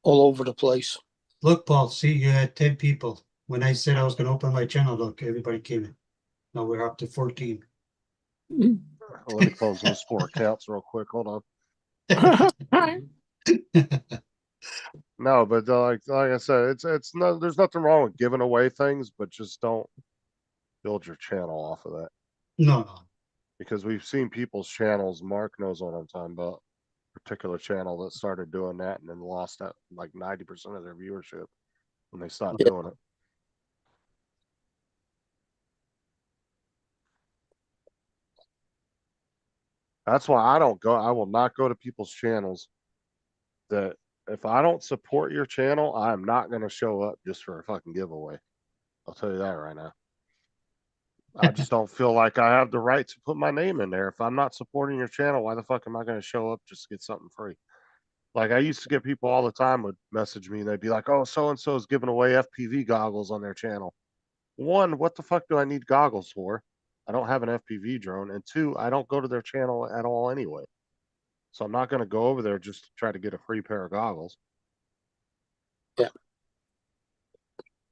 all over the place. Look, Paul, see, you had 10 people. When I said I was going to open my channel, look, everybody came in. Now we're up to 14. Let me close those 4 accounts real quick. Hold on. No, but like I said, it's no. There's nothing wrong with giving away things, but just don't build your channel off of that. No. Because we've seen people's channels. Mark knows what I'm talking about. Particular channel that started doing that and then lost that like 90% of their viewership when they stopped Yeah. doing it. That's why I don't go. I will not go to people's channels that if I don't support your channel, I'm not going to show up just for a fucking giveaway. I'll tell you that right now. I just don't feel like I have the right to put my name in there. If I'm not supporting your channel, why the fuck am I going to show up just to get something free? Like I used to get people all the time would message me and they'd be like, "Oh, so and so is giving away FPV goggles on their channel." One, what the fuck do I need goggles for? I don't have an FPV drone, and two, I don't go to their channel at all anyway. So I'm not going to go over there just to try to get a free pair of goggles. Yeah.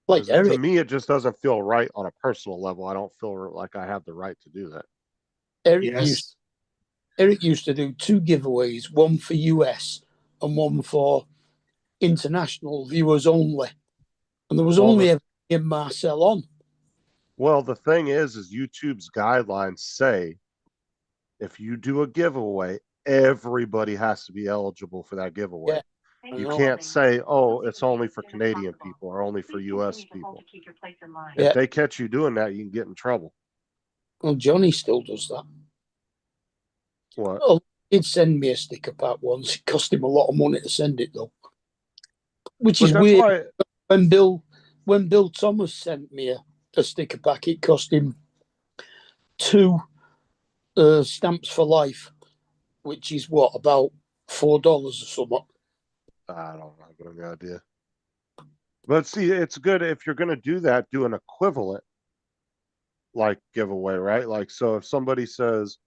Like 'Cause to Eric, me, it just doesn't feel right on a personal level. I don't feel like I have the right to do that. Yes. Eric used to do 2 giveaways, one for US and one for international viewers only. And there was Well, only in Marcel on. Well, the thing is YouTube's guidelines say if you do a giveaway, everybody has to be eligible for that giveaway. Yeah. Thank You for can't holding. say, oh, Please it's only for continue as soon as Canadian possible. people or only for Please US continue to hold people. to keep your place in line. Yeah. If they catch you doing that, you can get in trouble. Well, Johnny still does that. What? Oh, he'd send me a sticker pack once. It cost him a lot of money to send it though. Which But is that's weird. why When Bill Thomas sent me a sticker pack, it cost him 2 stamps for life, which is what, about $4 or something. I don't have any idea. But see, it's good if you're going to do that, do an equivalent like giveaway, right? Like, so if somebody says,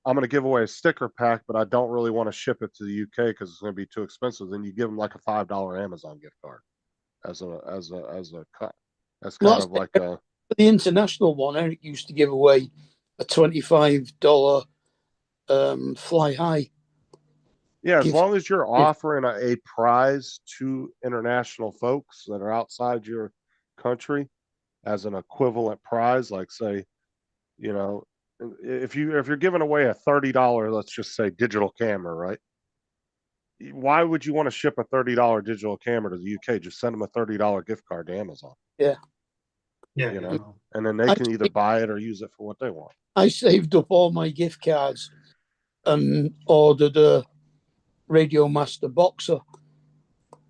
I'm going to give away a sticker pack, but I don't really want to ship it to the UK because it's going to be too expensive, then you give them like a $5 Amazon gift card as a cut. That's kind of like a. The international one, Eric used to give away a $25 fly high. Yeah, as gift. long as you're offering a prize to international folks that are outside your country as an equivalent prize, like say, you know, if you're giving away a $30, let's just say digital camera, right? Why would you want to ship a $30 digital camera to the UK? Just send them a $30 gift card to Amazon. Yeah. Yeah. You know, and then they can either buy it or use it for what they want. I saved up all my gift cards and ordered a Radio Master Boxer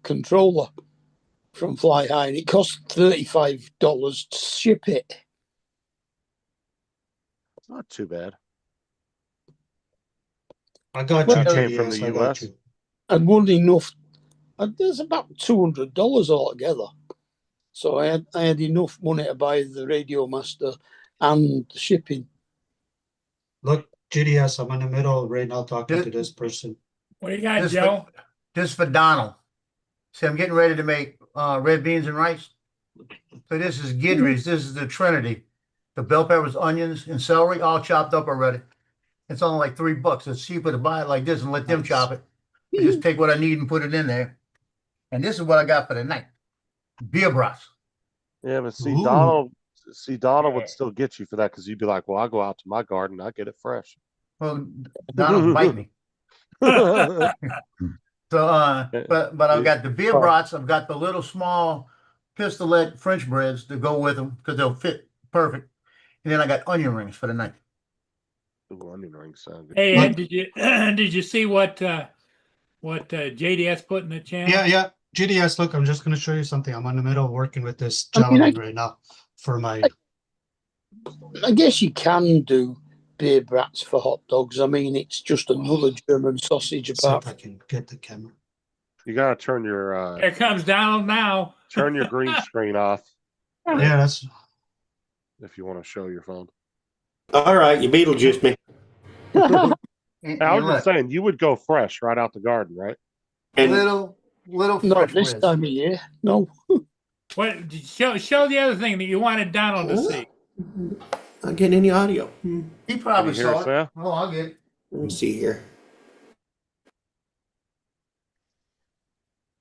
controller from Fly High, and it cost $35 to ship it. It's not too bad. I got Well, you, That came JDS. from the I got US. you. And wasn't enough. And there's about $200 altogether. So I had enough money to buy the Radio Master and the shipping. Look, JDS, I'm in the middle right now talking to this person. What do you got, This Joe? This is for Donald. See, I'm getting ready to make red beans and rice. So this is Gidry's. This is the Trinity. The bell peppers, onions, and celery all chopped up already. It's only like $3. It's cheaper to buy it like this and let them Nice. chop it. I just take what I need and put it in there. And this is what I got for the night. Beer broth. Yeah, but see, Ooh. See, Donald would still get you for that because you'd be like, well, I'll go out to my garden, I get it fresh. Well, Donald bite me. So, but I've got the beer brats, I've got the little small pistolette French breads to go with them because they'll fit perfect. And then I got onion rings for the night. Ooh, onion rings sound good. Hey, Ed, did you see what JDS put in the channel? Yeah. GDS, look, I'm just gonna show you something. I'm in the middle of working with this I mean, gentleman right now for my. I guess you can do beer brats for hot dogs. I mean, it's just another German sausage See if apart. I can get the camera. You gotta turn your Here comes Donald now. turn your green screen off Yeah, that's. if you want to show your phone. All right, you Beetlejuice me. And I was look, just saying, you would go fresh right out the garden, right? And little Not French this breads. time of year. No. What? Show the other thing that you wanted Donald to see. not getting any audio. He probably Can you hear saw us it. now? Oh, I'll get it. Let me see here.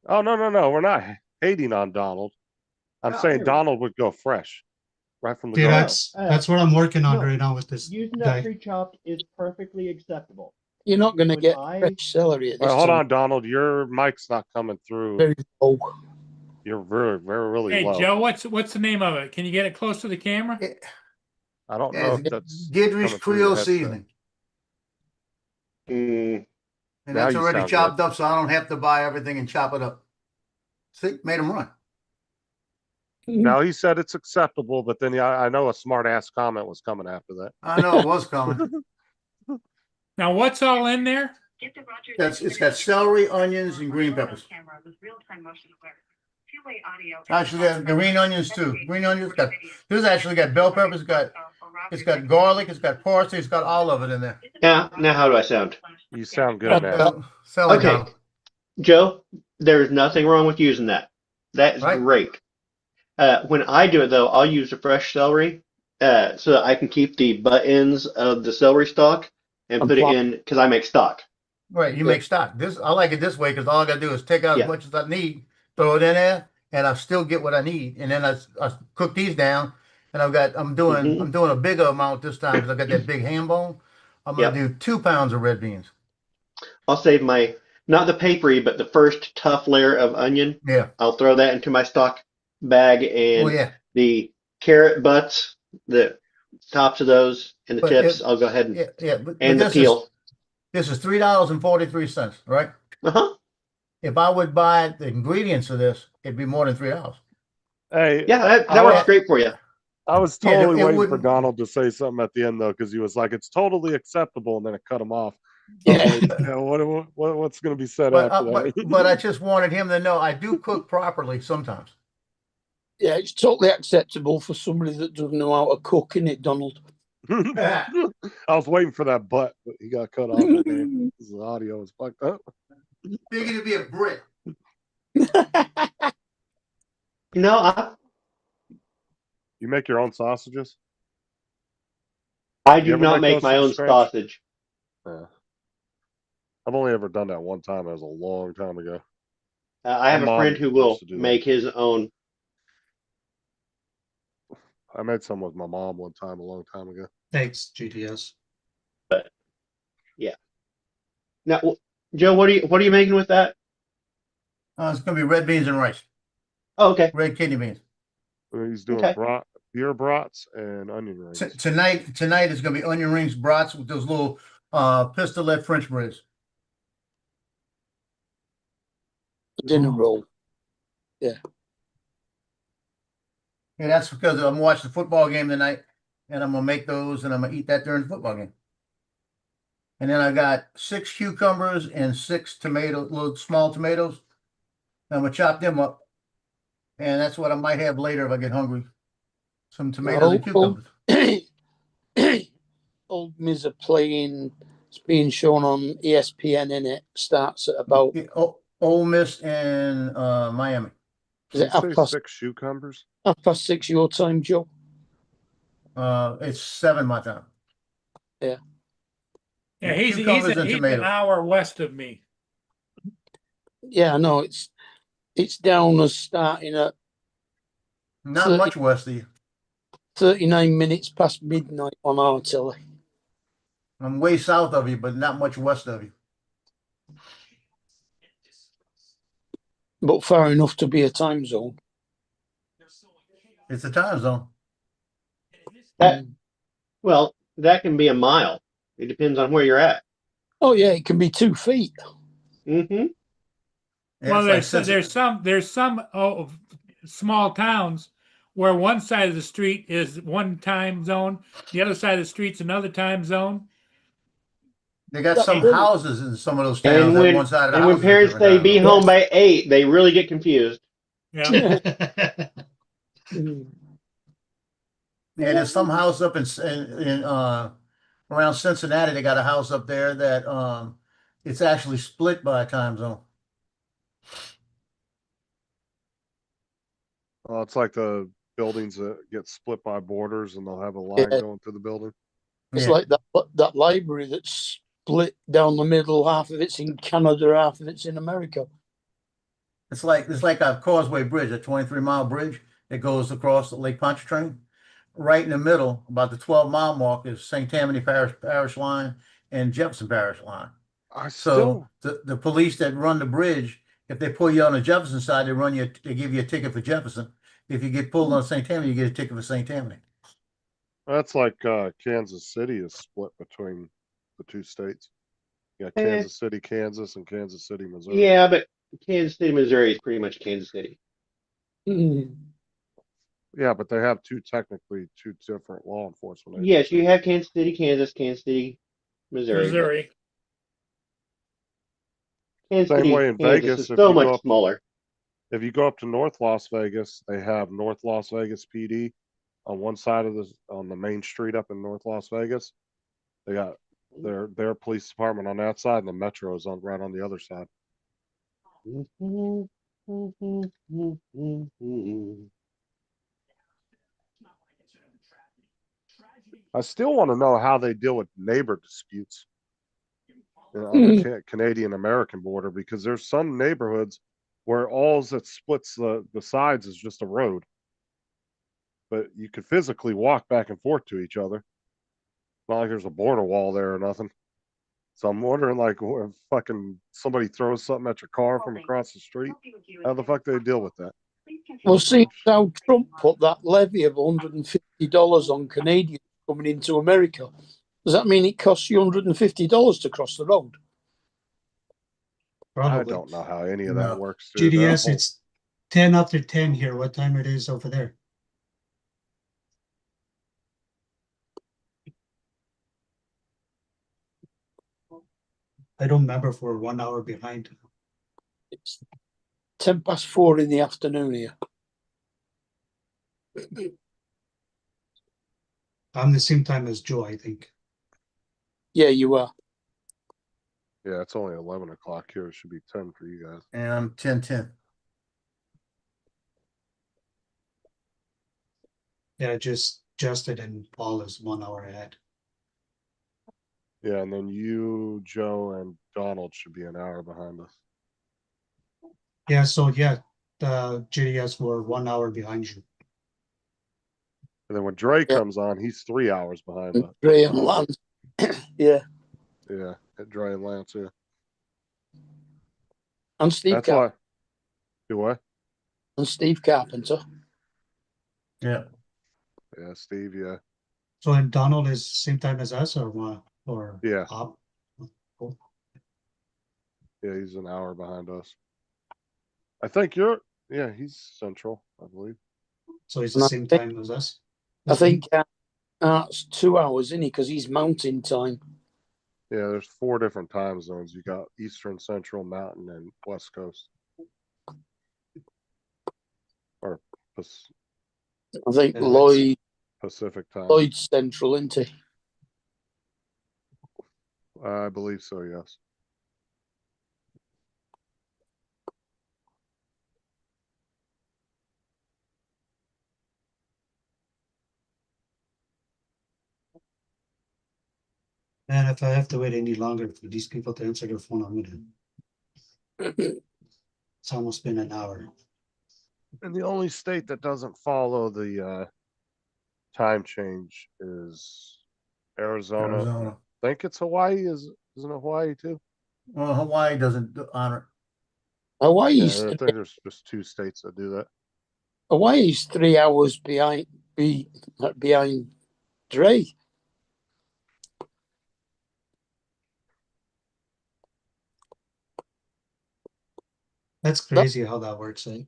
Oh, no. We're not hating on Donald. I'm No, saying here. Donald would go fresh right from the Yeah, garden. that's what I'm working on no. right now with this Using that guy. pre-chopped is perfectly acceptable. You're not going to When get I- fresh celery at this Well, hold time. on, Donald. Your mic's not coming through. Very low. You're really Hey, low. Joe, what's the name of it? Can you get it close to the camera? I don't know Yeah, if that's Gidrich coming through your Creole headset. seasoning. Mm, And Now that's you already sound chopped up, so I don't have to buy everything and chop it up. See, made him run. Now he said it's acceptable, but then I know a smart ass comment was coming after that. I know it was coming. Now, what's all in there? Get the Rogers It's got celery, onions, and green peppers. Camera with real-time motion awareness. Two-way audio. Actually, the green onions too. Green onions got. This actually got bell peppers. It's got garlic. It's got parsley. It's got all of it in there. now how do I sound? You sound good now. Celery. Okay. Donald. Joe, there's nothing wrong with using that. That's Right. great. When I do it though, I'll use the fresh celery so that I can keep the butt ends of the celery stalk and And put it plop- in because I make stock. Right. You make stock. This I like it this way because all I gotta do is take out Yeah. as much as I need, throw it in there, and I still get what I need. And then I cook these down, and I'm doing a bigger amount this time because I got that big ham bone. I'm gonna do 2 pounds of red beans. I'll save my not the papery, but the first tough layer of onion. Yeah. I'll throw that into my stock bag and Oh yeah. the carrot butts, the tops of those and the But tips. if- I'll go ahead Yeah. But and the this peel. This is $3.43, right? Uh-huh. If I would buy the ingredients of this, it'd be more than $3. Hey, Yeah, that I works wa- great for you. I was Yeah, totally it waiting for wouldn't- Donald to say something at the end though, because he was like, "It's totally acceptable," and then it cut him off. Yeah. What's going to be said But, after that? but I just wanted him to know I do cook properly sometimes. Yeah, it's totally acceptable for somebody that doesn't know how to cook, innit, Donald? I was waiting for that butt, but he got cut off. Man. The audio was fucked up. Figured to be a Brit. No, You make your own sausages? I You do ever not make make those my from own scratch? sausage. Yeah. I've only ever done that one time. It was a long time ago. I have My a mom friend who will used to do that. make his own. I made some with my mom one time a long time ago. Thanks, GDS. Now, Joe, what are you making with that? It's gonna be red beans and rice, Oh, okay. red kidney beans. He's doing Okay. beer brats and onion rings. Tonight is gonna be onion rings, brats with those little pistolette French breads. Dinner roll. Yeah, that's because I'm watching the football game tonight, and I'm gonna make those, and I'm gonna eat that during the football game. And then I got 6 cucumbers and 6 little small tomatoes. I'm gonna chop them up, and that's what I might have later if I get hungry. Some tomatoes and cucumbers. Old Miz are playing. It's being shown on ESPN. In it starts at about. Yeah, Ole Miss and Miami. Is Did it you say 6 cucumbers? 6:30 your time, Joe? It's 7 my time. Yeah, Yeah, he's cucumbers and an tomatoes. hour west of me. Yeah, I know it's down as starting at Not So- much west of you. 39 minutes past midnight on our telly. I'm way south of you, but not much west of you. But far enough to be a time zone. It's a time zone. That well, that can be a mile. It depends on where you're at. Oh yeah, it can be 2 feet. Mm-hmm. Yeah, Well, it's like there's some small towns where one side of the street is one time zone, the other side of the street's another time zone. they got That's some really- houses in some of those And towns. That when one side of the and house when is a parents different say time be zone. home by 8, they really get confused. Yeah. Mm. Yeah, there's some house up in around Cincinnati. They got a house up there that it's actually split by a time zone. It's like the buildings that get split by borders and they'll have a line Yeah. going through the building. It's Yeah. like that library that's split down the middle. Half of it's in Canada, half of it's in America. It's like a Causeway Bridge, a 23-mile bridge that goes across the Lake Pontchartrain. Right in the middle, about the 12-mile mark, is St. Tammany Parish line and Jefferson Parish line. So the police that run the bridge, if they pull you on the Jefferson side, they give you a ticket for Jefferson. If you get pulled on St. Tammany, you get a ticket for St. Tammany. That's like Kansas City is split between the two states. You got Eh. Kansas City, Kansas, and Kansas City, Missouri. Yeah, but Kansas City, Missouri is pretty much Kansas City. Mm. Yeah, but they have two different law enforcement Yes, agencies. you have Kansas City, Kansas, Kansas City, Missouri. but Missouri. Kansas Same City, way in Kansas Vegas, is if so you go much up- smaller. If you go up to North Las Vegas, they have North Las Vegas PD on one side of on the main street up in North Las Vegas. They got their police department on that side, and the Metro is right on the other side. I still want to know how they deal with neighbor disputes on the Canadian American border, because there's some neighborhoods where all that splits the sides is just a road, but you could physically walk back and forth to each other. Not like there's a border wall there or nothing. So I'm wondering, like, if fucking somebody throws something at your car from across the street, how the fuck do they deal with that? Well, see how Trump put that levy of $150 on Canadians coming into America. Does that mean it costs you $150 to cross the road? Probably. I don't know how any of No. that works. Dude. GDS, it's 10 after 10 here. What time it is over there? I don't remember if we're 1 hour behind. It's 4:10 in the afternoon here. I'm the same time as Joe, I think. Yeah, you are. Yeah, it's only 11 o'clock here. It should be 10 for you guys. And I'm 10:10. Yeah, just Justin and Paul is 1 hour ahead. Yeah, and then you, Joe, and Donald should be an hour behind us. Yeah, so yeah, the GDS were 1 hour behind you. And then when Dre Yeah. comes on, he's 3 hours behind us. Dre and Lance. Yeah. Yeah, at Dre and Lance, yeah. And Steve That's why. Do what? And Steve Carpenter. Yeah. Yeah, Steve, yeah. So and Donald is same time as us or what? Or Yeah. up? Cool. Yeah, he's an hour behind us. I think he's central, I believe. So it's And the I same think- time as us? I think it's 2 hours, isn't he? Because he's mountain time. Yeah, there's 4 different time zones. You got Eastern, Central, Mountain, and West Coast. Or I think Yeah, Pacific time. Lloyd's central, isn't he? I believe so, yes. And if I have to wait any longer for these people to answer their phone, I'm gonna. It's almost been an hour. And the only state that doesn't follow the time change is Arizona. Arizona. I think it's Hawaii. Isn't it Hawaii too? Well, Hawaii doesn't honor. Hawaii's Yeah, I think there's just 2 states that do that. Hawaii's 3 hours behind Dre. That's crazy how that works, eh?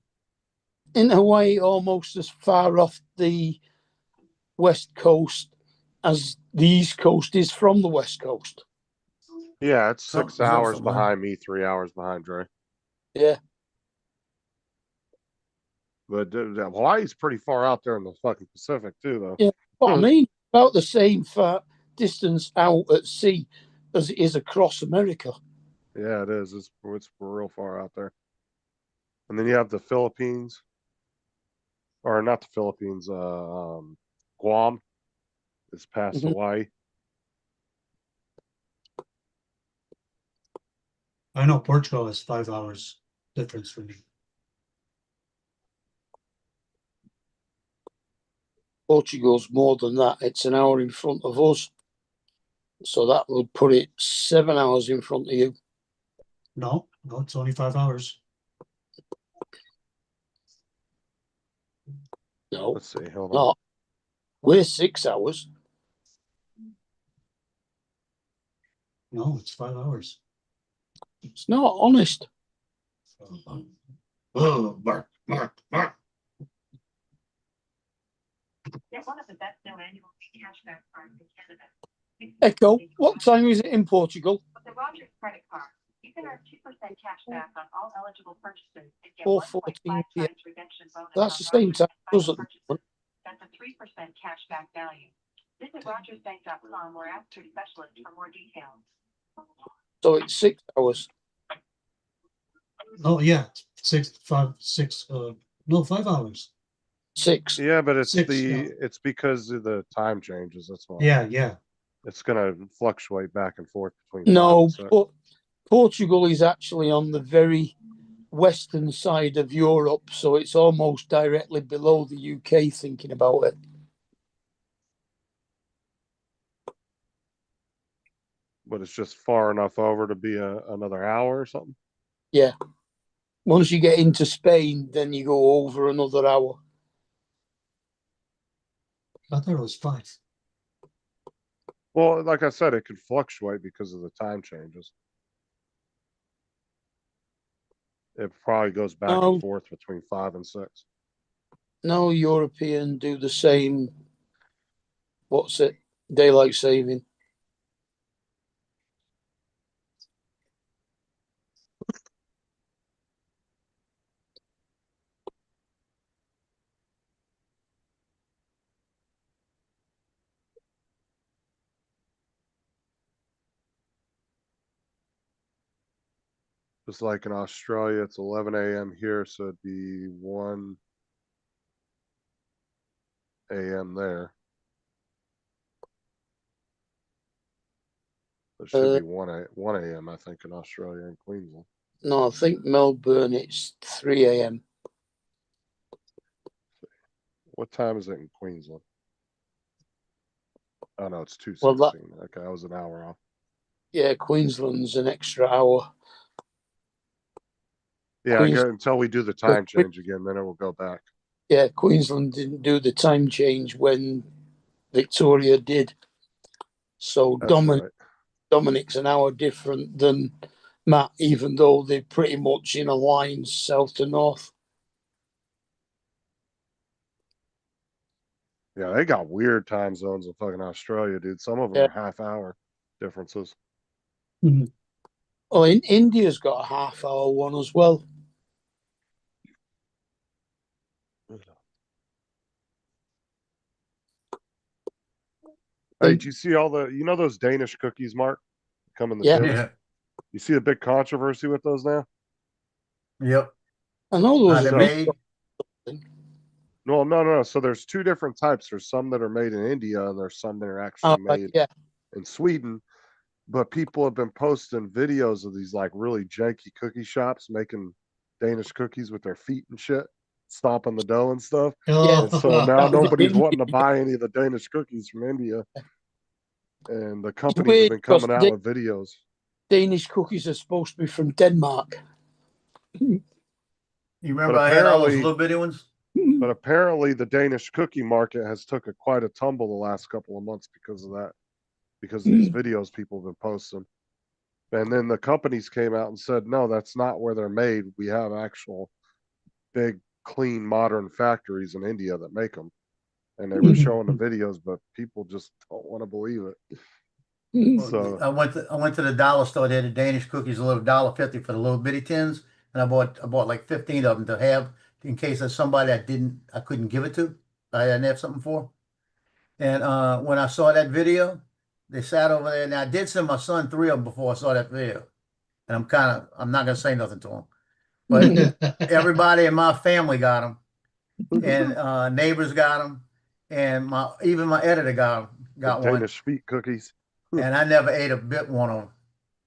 In Hawaii, almost as far off the west coast as the east coast is from the west coast. Yeah, it's 6 Something hours like that. behind me, 3 hours behind Dre. Yeah. But Hawaii's pretty far out there in the fucking Pacific too, though. Yeah. But I mean, about the same far distance out at sea as it is across America. Yeah, it is. It's real far out there. And then you have the Philippines, or not the Philippines. Guam is past Mhm. Hawaii. I know Portugal is 5 hours difference from me. Portugal's more than that. It's an hour in front of us. So that would put it 7 hours in front of you. No, it's only 5 hours. No, Let's see. Hold on. not. We're 6 hours. No, it's 5 hours. It's not honest. Oh, Mark. Get one of the best no annual cashback cards in Canada. Echo, what time is it in Portugal? With the Rogers credit card, you can earn 2% cash back on all eligible purchases and get 4:14 1.5 p.m. times redemption bonus. That's on the same Rogers time and as us final at the purchases. moment. That's a 3% cash back value. Visit rogersbank.com or ask your specialist for more details. So it's 6 hours. Oh, yeah. 5 hours. 6. Yeah, but it's 6, yeah. it's because of the time changes. That's why. Yeah. It's gonna fluctuate back and forth between 5 No, and 6. but Portugal is actually on the very western side of Europe, so it's almost directly below the UK, thinking about it. But it's just far enough over to be another hour or something. Yeah. Once you get into Spain, then you go over another hour. I thought it was 5. Well, like I said, it could fluctuate because of the time changes. It probably goes back No. and forth between 5 and 6. No European do the same. What's it? Daylight saving. Just like in Australia, it's 11 a.m. here, so it'd be 1 a.m. there. It should be 1 a.m. I think in Australia and Queensland. No, I think Melbourne it's 3 a.m. What time is it in Queensland? Oh no, it's 2:16. Well, Okay, I was an hour off. Yeah, Queensland's an extra hour. Yeah, I get until we do the time change again, then it will go back. Yeah, Queensland didn't do the time change when Victoria did. So Dominic's an hour different than Matt, even though they're pretty much in a line south to north. Yeah, they got weird time zones in fucking Australia, dude. Some of them are half-hour differences. Mm-hmm. Oh, India's got a half-hour one as well. Hey, did you see all those Danish cookies, Mark? Come in the Yeah. tins? Yeah. You see a big controversy with those now? Yep. I know Are those they are made? No. So there's 2 different types. There's some that are made in India and there's some that are actually made in Sweden. But people have been posting videos of these like really janky cookie shops making Danish cookies with their feet and shit. stomping the dough and stuff. Oh, And so now nobody's In- wanting to buy any of the Danish cookies from India. And the companies weird have been coming because out with videos. Danish cookies are supposed to be from Denmark. You remember But I had all those apparently- little bitty ones? But apparently the Danish cookie market has took quite a tumble the last couple of months because of that, because of these videos people have been posting. And then the companies came out and said, no, that's not where they're made. We have actual big, clean, modern factories in India that make them. And they were showing the videos, but people just don't want to believe it. Well, So- I went to the dollar store. They had the Danish cookies, a little $1.50 for the little bitty tins, and I bought like 15 of them to have in case there's somebody I couldn't give it to. I didn't have something for. And when I saw that video, they sat over there. Now I did send my son 3 of them before I saw that video, and I'm not gonna say nothing to him, but everybody in my family got them, and neighbors got them, and even my editor got The one, Danish feet cookies. and I never ate a bit one of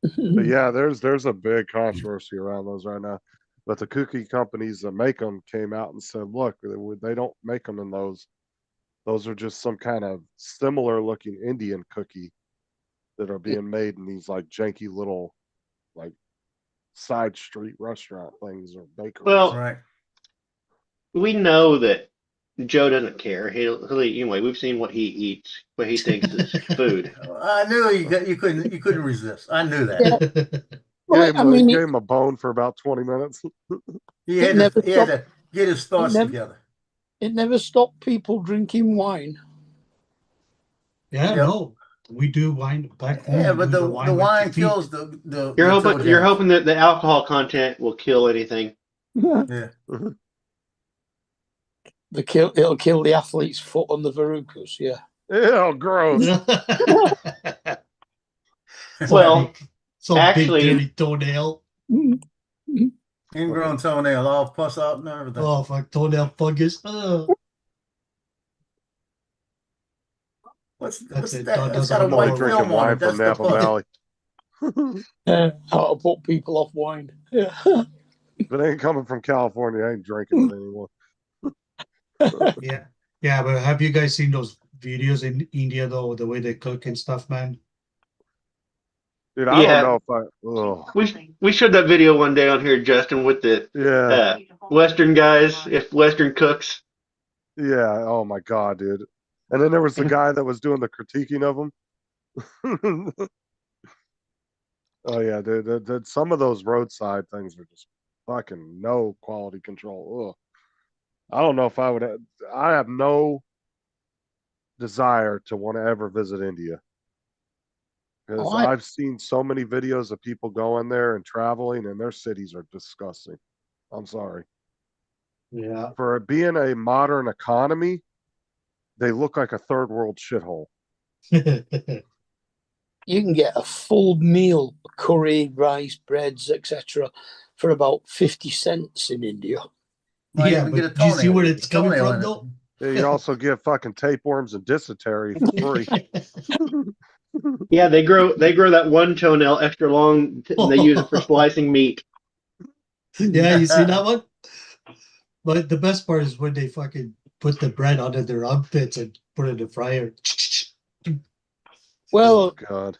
them. But yeah, there's a big controversy around those right now. But the cookie companies that make them came out and said, look, they don't make them in those. Those are just some kind of similar looking Indian cookie that are being made in these like janky little like side street restaurant things or bakeries. Well, Right. we know that Joe doesn't care. He'll eat anyway. We've seen what he eats, what he thinks is food. I knew you couldn't resist. I knew that. Well, I mean, gave him a bone for about 20 minutes. He It had never to get his thoughts never- together. it never stopped people drinking wine. Yeah, Yep. no, we do wine back home. Yeah, we but do the with wine the feet. kills the. You're the hoping toe that the alcohol content will kill anything. jams. Yeah. It'll kill the athlete's foot on the verrucas. Yeah. Ew, gross. Well, so actually- big dirty toenail. Ingrown toenail, all puss out and everything. Oh fuck, toenail fungus. What's That's it. that? That It's doesn't got a I'm work. only white drinking film on wine it. That's from the Napa puss. Valley. How to put people off wine. Yeah. If it ain't coming from California, I ain't drinking it anymore. Yeah, yeah, but have you guys seen those videos in India though, the way they cook and stuff, man? Dude, I Yeah. don't know if We showed that video one day on here, Justin, with the yeah, Western guys, if Western cooks. yeah. Oh my God, dude. And then there was the guy that was doing the critiquing of them. Oh yeah, dude. Some of those roadside things are just fucking no quality control. Ugh. I don't know if I would. I have no desire to want to ever visit India because Oh, I- I've seen so many videos of people going there and traveling, and their cities are disgusting. I'm sorry. Yeah. For it being a modern economy, they look like a third world shithole. You can get a full meal, curry, rice, breads, etc., for about 50 cents in India. Might Yeah, even get a but do you see toenail- where it's coming toenail from, in it. though? Yeah, you also get fucking tapeworms and dysentery for free. Yeah, they grow that one toenail extra long, and they use it for slicing meat. Yeah, you see that one? But the best part is when they fucking put the bread under their armpits and put it in the fryer. Oh Well, God.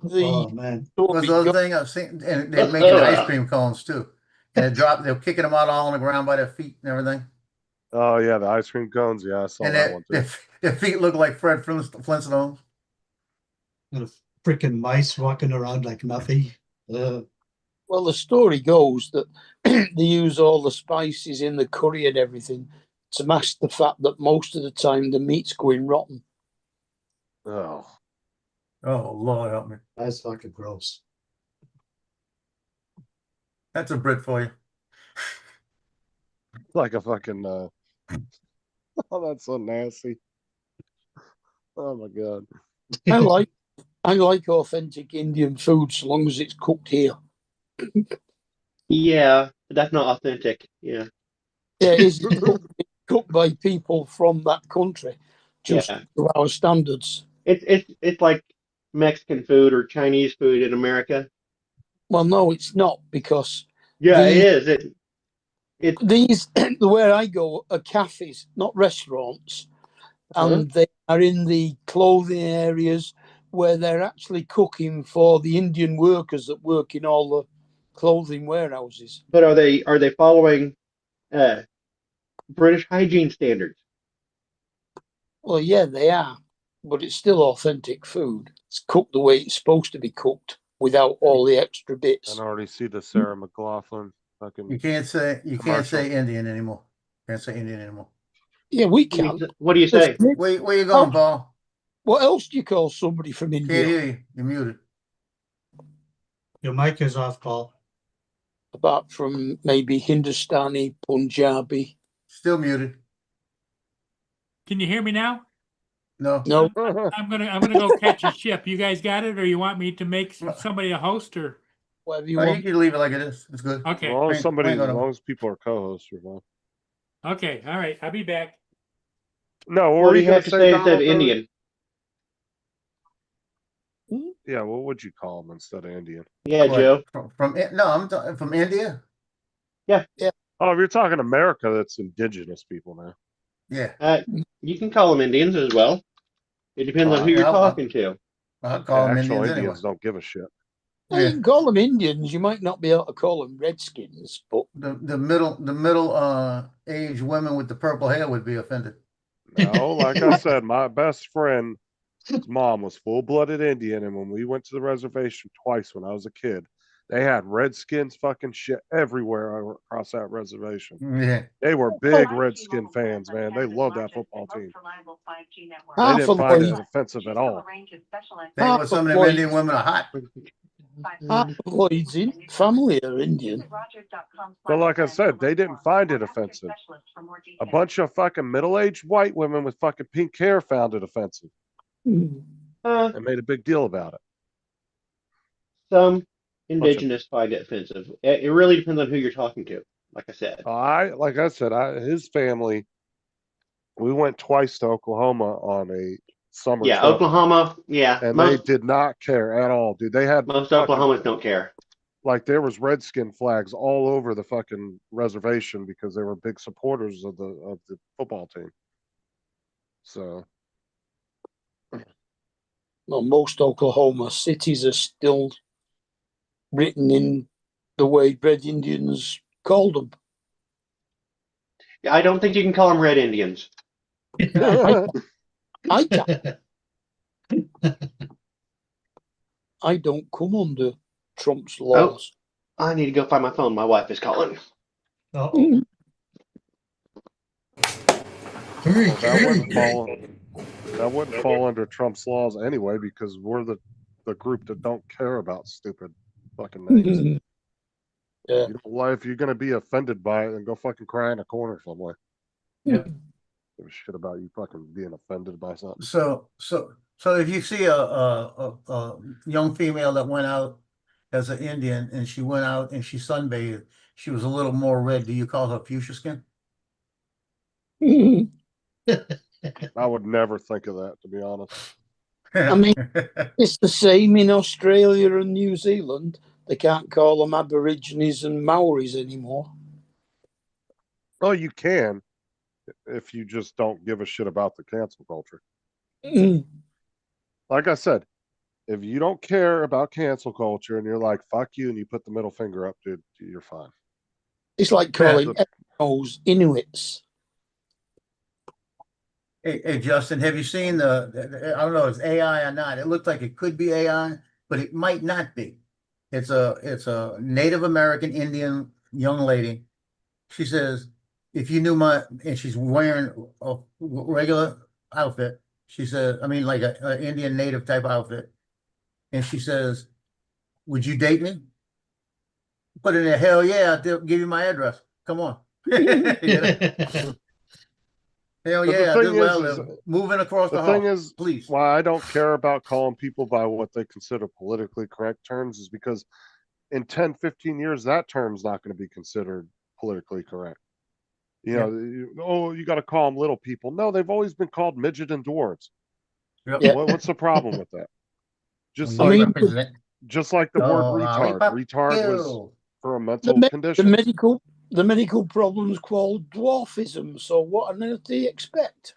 the Oh man. Was the other thing I've seen, and they're making ice cream cones too. And they're kicking them out all on the ground by their feet and everything. Oh yeah, the ice cream cones. Yeah, I saw And that one too. their feet look like Fred Flintstone. And the freaking mice walking around like nothing. Well, the story goes that they use all the spices in the curry and everything to mask the fact that most of the time the meat's going rotten. Oh, Oh Lord help me. That's fucking gross. That's a Brit for you. like a fucking. Oh, that's so nasty. Oh my God. I like authentic Indian food so long as it's cooked here. Yeah, but that's not authentic. Yeah. Yeah, it's cooked by people from that country, just Yeah. to our standards. It's like Mexican food or Chinese food in America. Well, no, it's not, because Yeah, it The- is. These, where I go, are cafes, not restaurants. And they are in the clothing areas where they're actually cooking for the Indian workers that work in all the clothing warehouses. But are they following British hygiene standards? Well, yeah, they are, but it's still authentic food. It's cooked the way it's supposed to be cooked without all the extra I bits. can already see the Sarah McLaughlin fucking. You can't say Commercial. Indian anymore. Can't say Indian anymore. Yeah, we can. What do you say? Where you going, Paul? What else do you call somebody from Can't India? hear you. You're muted. Your mic is off, Paul. Apart from maybe Hindustani, Punjabi. Still muted. Can you hear me now? No. No, I'm gonna go catch a ship. You guys got it, or you want me to make somebody a host, or whatever you Oh, you want. can leave it like it is. It's good. As okay, long as Hang on. as long as people are co-hosts, you're fine. okay, all right. I'll be back. No, What what were do you you gonna have to say, say instead Donald? of Indian? Yeah, what would you call them instead of Indian? Yeah, What? Joe. From India. Oh, if you're talking America, that's indigenous people now. Yeah. You can call them Indians as well. It depends on who you're talking to. I'll call them Actual Indians Indians anyway. don't give a shit. You Yeah. can call them Indians. You might not be able to call them Redskins, but The middle age women with the purple hair would be offended. No, like I said, my best friend's mom was full-blooded Indian, and when we went to the reservation twice when I was a kid, they had Redskins fucking shit everywhere across that reservation. Yeah. They were big Redskin fans, man. They loved that football team. They half didn't of find it Lloyd's, offensive at all. They were some of them Indian women are hot. half of Lloyd's family are Indian. But like I said, they didn't find it offensive. A bunch of fucking middle-aged white women with fucking pink hair found it offensive and made a big deal about it. Some indigenous find it offensive. It really depends on who you're talking to. Like I said. His family, we went twice to Oklahoma on a summer Yeah, trip, Oklahoma. Yeah, and most they did not care at all, dude. They had Oklahomans don't care. like there was Redskin flags all over the fucking reservation because they were big supporters of the football team. So Well, most Oklahoma cities are still written in the way Red Indians called them. Yeah, I don't think you can call them Red Indians. I can't. I don't come under Trump's laws. I need to go find my phone. My wife is calling. Uh-oh. well, that wouldn't fall under Trump's laws anyway because we're the group that don't care about stupid fucking names. Yeah. If you're gonna be offended by it, then go fucking cry in a corner somewhere. Yeah. Give a shit about you fucking being offended by something. So if you see a young female that went out as an Indian and she went out and she sunbathed, she was a little more red. Do you call her fuchsia skin? I would never think of that, to be honest. I mean, it's the same in Australia and New Zealand. They can't call them Aborigines and Maoris anymore. Oh, you can if you just don't give a shit about the cancel culture. Like I said, if you don't care about cancel culture and you're like, fuck you, and you put the middle finger up, dude, you're fine. It's like calling Eskimos Inuits. Hey, Justin, have you seen the I don't know if it's AI or not. It looked like it could be AI, but it might not be. It's a Native American Indian young lady. She says, if you knew and she's wearing a regular outfit. She said, I mean, like a Indian native type outfit. And she says, would you date me? Put in there, hell yeah, I'll give you my address. Come on. Hell But yeah, the I thing do well. is, Moving across the the thing hall, is, please. why I don't care about calling people by what they consider politically correct terms is because in 10, 15 years, that term's not going to be considered politically correct. You know, you got to call them little people. No, they've always been called midget and dwarves. Yep. Yeah. What's the problem with that? Just Well, you like, represent- just like the word Oh, retard. lollipop Retard was you. for a The, mental the condition. medical the medical problem's called dwarfism. So what on earth do you expect?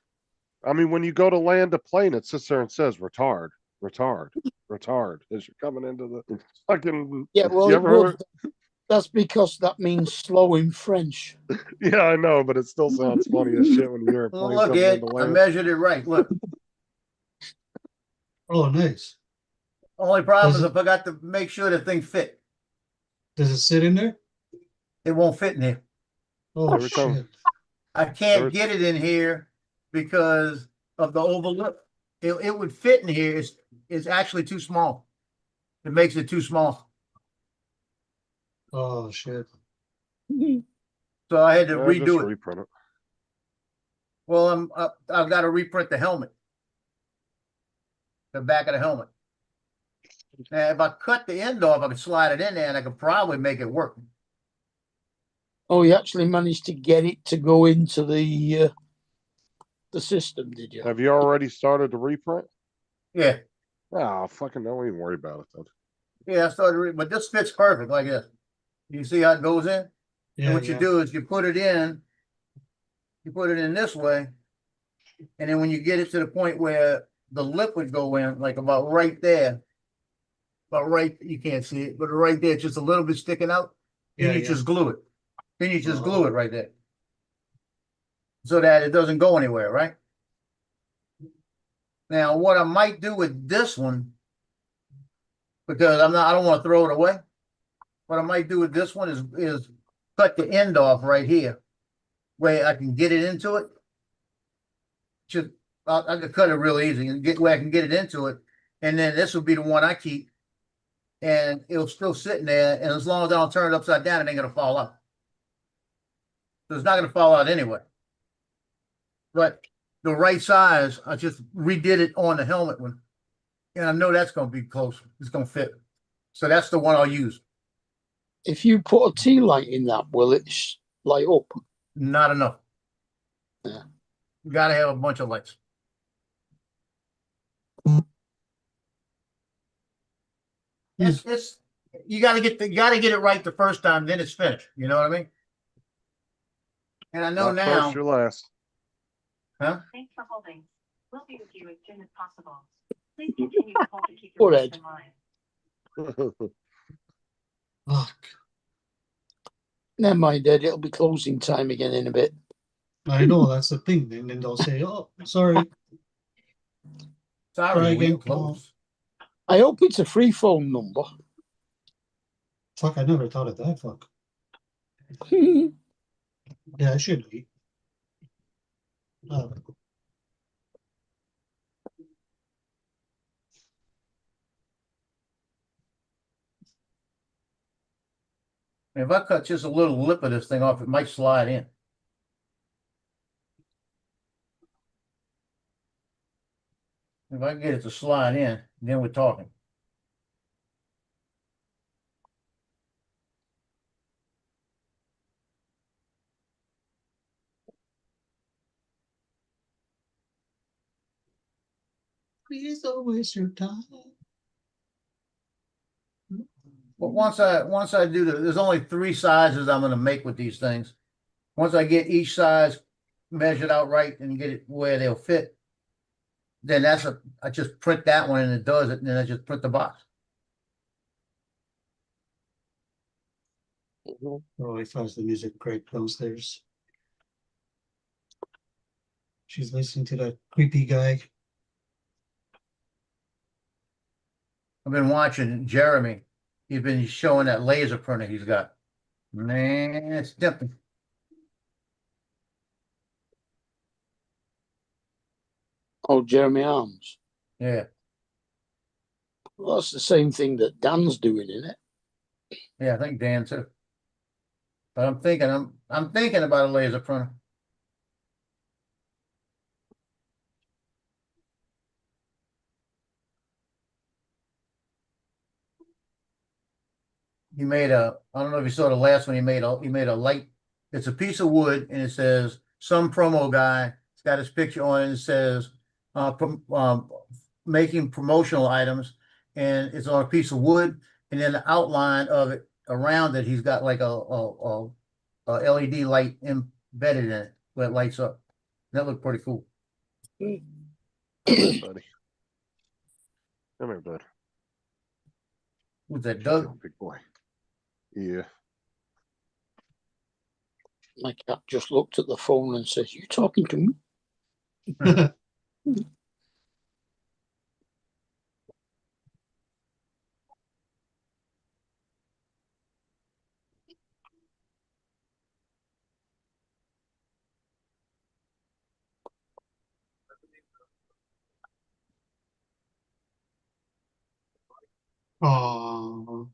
I mean, when you go to land a plane, it sits there and says retard, retard, retard as you're coming into the fucking. Yeah, well, You it ever would. That's because that means slow in French. Yeah, I know, but it still sounds funny as shit when you hear a Well, plane look, coming Ed, into I land. measured it right. Look, Oh, nice. only problem Does is it- I forgot to make sure the thing fit. Does it sit in there? It won't fit in here. Oh, Every time- shit. I can't Every- get it in here because of the oval lip. It would fit in here. It's actually too small. It makes it too small. Oh, shit. So I had to Just redo it. reprint it. Well, I've got to reprint the helmet. The back of the helmet. Now, if I cut the end off, I could slide it in there and I could probably make it work. Oh, you actually managed to get it to go into the system, did you? Have you already started to reprint? Yeah. Ah, fucking don't even worry about it then. Yeah, I started, but this fits perfect like this. You see how it goes in? Yeah, And what you yeah. do is you put it in this way. And then when you get it to the point where the lip would go in, like about right there, you can't see it, but right there, just a little bit sticking out. Then Yeah, you yeah. just glue it. Then you just Oh. glue it right there. So that it doesn't go anywhere, right? Now, what I might do with this one, because I don't want to throw it away. What I might do with this one is cut the end off right here, where I can get it into it. I could cut it real easy and get where I can get it into it, and then this will be the one I keep, and it'll still sitting there. And as long as I don't turn it upside down, it ain't gonna fall out. So it's not gonna fall out anyway. But the right size, I just redid it on the helmet one, and I know that's gonna be close. It's gonna fit. So that's the one I'll use. If you put a tea light in that, will it light up? Not enough. Yeah. You gotta have a bunch of lights. It's you gotta get it right the first time, then it's finished. You know what I mean? And I know Not now, first, you're last. Thanks for holding. We'll be with you as soon as possible. Please continue to hold to keep your Go voice ahead. in line. Fuck. Never mind, Ed. It'll be closing time again in a bit. I know, that's the thing. And then they'll say, oh, sorry. sorry, Try we again, close. I hope it's a free phone number. Fuck, I never thought of that. Fuck. Yeah, it should be. If I cut just a little lip of this thing off, it might slide in. If I can get it to slide in, then we're talking. Please don't waste your time. But once I do there's only 3 sizes I'm gonna make with these things. Once I get each size measured out right and get it where they'll fit, then I just print that one and it does it, and then I just print the box. Oh, he finds the music great downstairs. She's listening to that creepy guy. I've been watching Jeremy. He's been showing that laser printer he's got. Man, it's tempting. Oh, Jeremy Arms. Yeah, Well, that's the same thing that Dan's doing, isn't it? yeah, I think Dan too. But I'm thinking about a laser printer. He made I don't know if you saw the last one, he made a light. It's a piece of wood and it says some promo guy. It's got his picture on it and it says making promotional items, and it's on a piece of wood, and then the outline of it around it, he's got like a LED light embedded in it, where it lights up. That looked pretty cool. Come here, buddy. Come here, bud. Who's that, What you Doug? doing, big boy? Yeah. My cat just looked at the phone and says, "You talking to me?" Oh,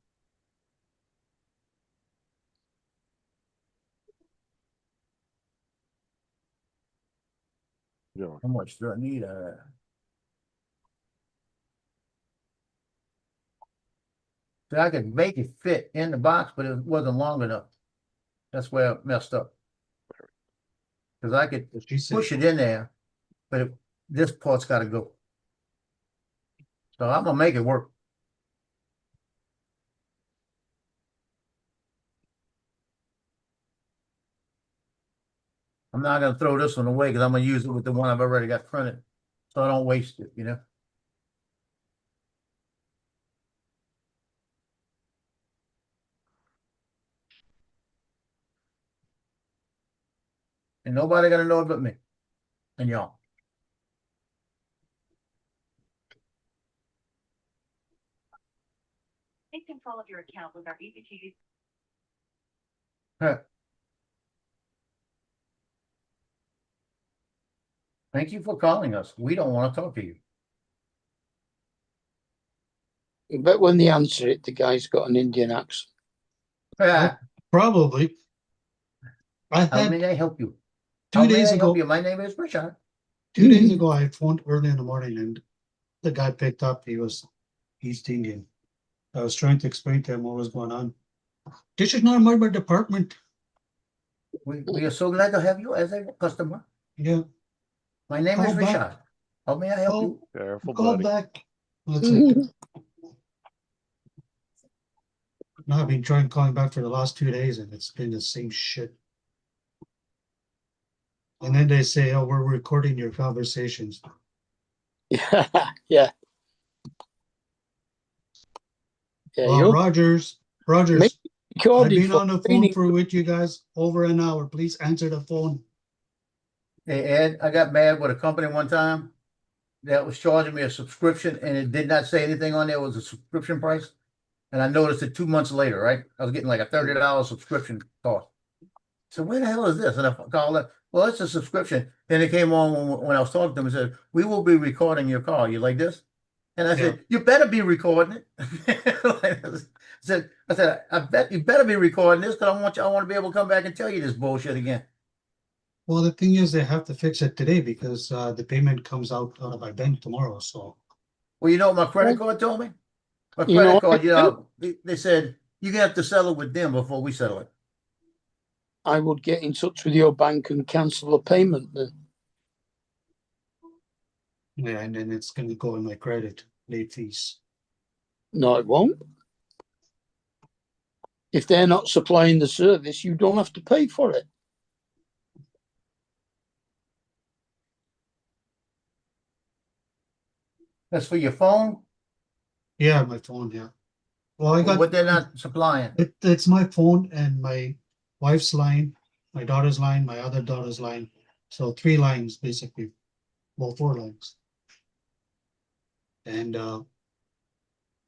Doing. How much do I need? So I could make it fit in the box, but it wasn't long enough. That's where it messed up. Cause I could she said, push it in there, but this part's gotta go. So I'm gonna make it work. I'm not gonna throw this one away because I'm gonna use it with the one I've already got printed. So I don't waste it, you know? And nobody gonna know it but me and y'all. Take control of your account with our EBT. Huh. Thank you for calling us. We don't want to talk to you. But when they answer it, the guy's got an Indian accent. Ah, probably. I how had may I help you? 2 How may days I help ago, you? My name is Richard. 2 days ago, I phoned early in the morning and the guy picked up. He was East Indian. I was trying to explain to him what was going on. This is not my department. We are so glad to have you as a customer. Yeah, My name is Call back. Richard. How may I help call, you? Careful, call buddy. back. It's like, no, I've been trying calling back for the last 2 days and it's been the same shit. And then they say, oh, we're recording your conversations. Yeah, yeah. Yeah, Well, you're Rogers, Make- I've recording been for on the phone training. for with you guys over an hour. Please answer the phone. Hey, Ed, I got mad with a company one time that was charging me a subscription and it did not say anything on there. It was a subscription price. And I noticed it 2 months later, right? I was getting like a $30 subscription cost. So where the hell is this? And I called up, well, it's a subscription. Then it came on when I was talking to them and said, we will be recording your call. You like this? And I said, you better be recording it. I said, I bet you better be recording this because I want to be able to come back and tell you this bullshit again. Well, the thing is, they have to fix it today because the payment comes out of my bank tomorrow. So Well, you know what my credit card told me? My You know credit what card, I they said, you're gonna have to settle with them before we settle it. I would get in touch with your bank and cancel the payment then. yeah, and then it's going to go in my credit late fees. No, it won't. If they're not supplying the service, you don't have to pay for it. That's for your phone, Yeah, my phone. Yeah. Well, I got what they're not supplying. it's my phone and my wife's line, my daughter's line, my other daughter's line. So 3 lines basically. Well, 4 lines. And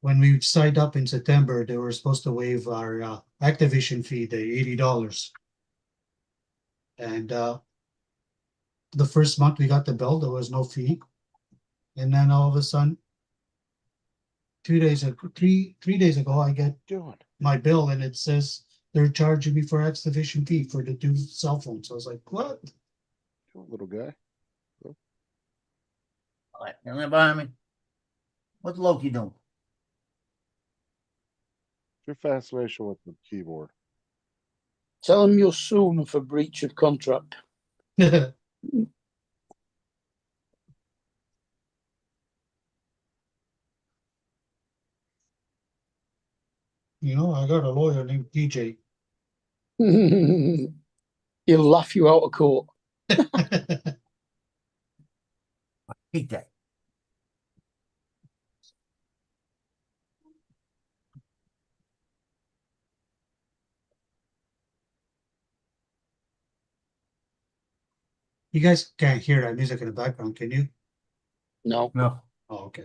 when we signed up in September, they were supposed to waive our activation fee, the $80. And the first month we got the bill, there was no fee. And then all of a sudden, 3 days ago, I get Doing. my bill and it says they're charging me for activation fee for the 2 cell phones. I was like, what? Little guy. All right, you're behind me. What's Loki doing? Your fascination with the keyboard. Tell them you're suing for breach of contract. You know, I got a lawyer named PJ. He'll laugh you out of court. Hate that. You guys can't hear that music in the background, can you? No. No. Oh, okay.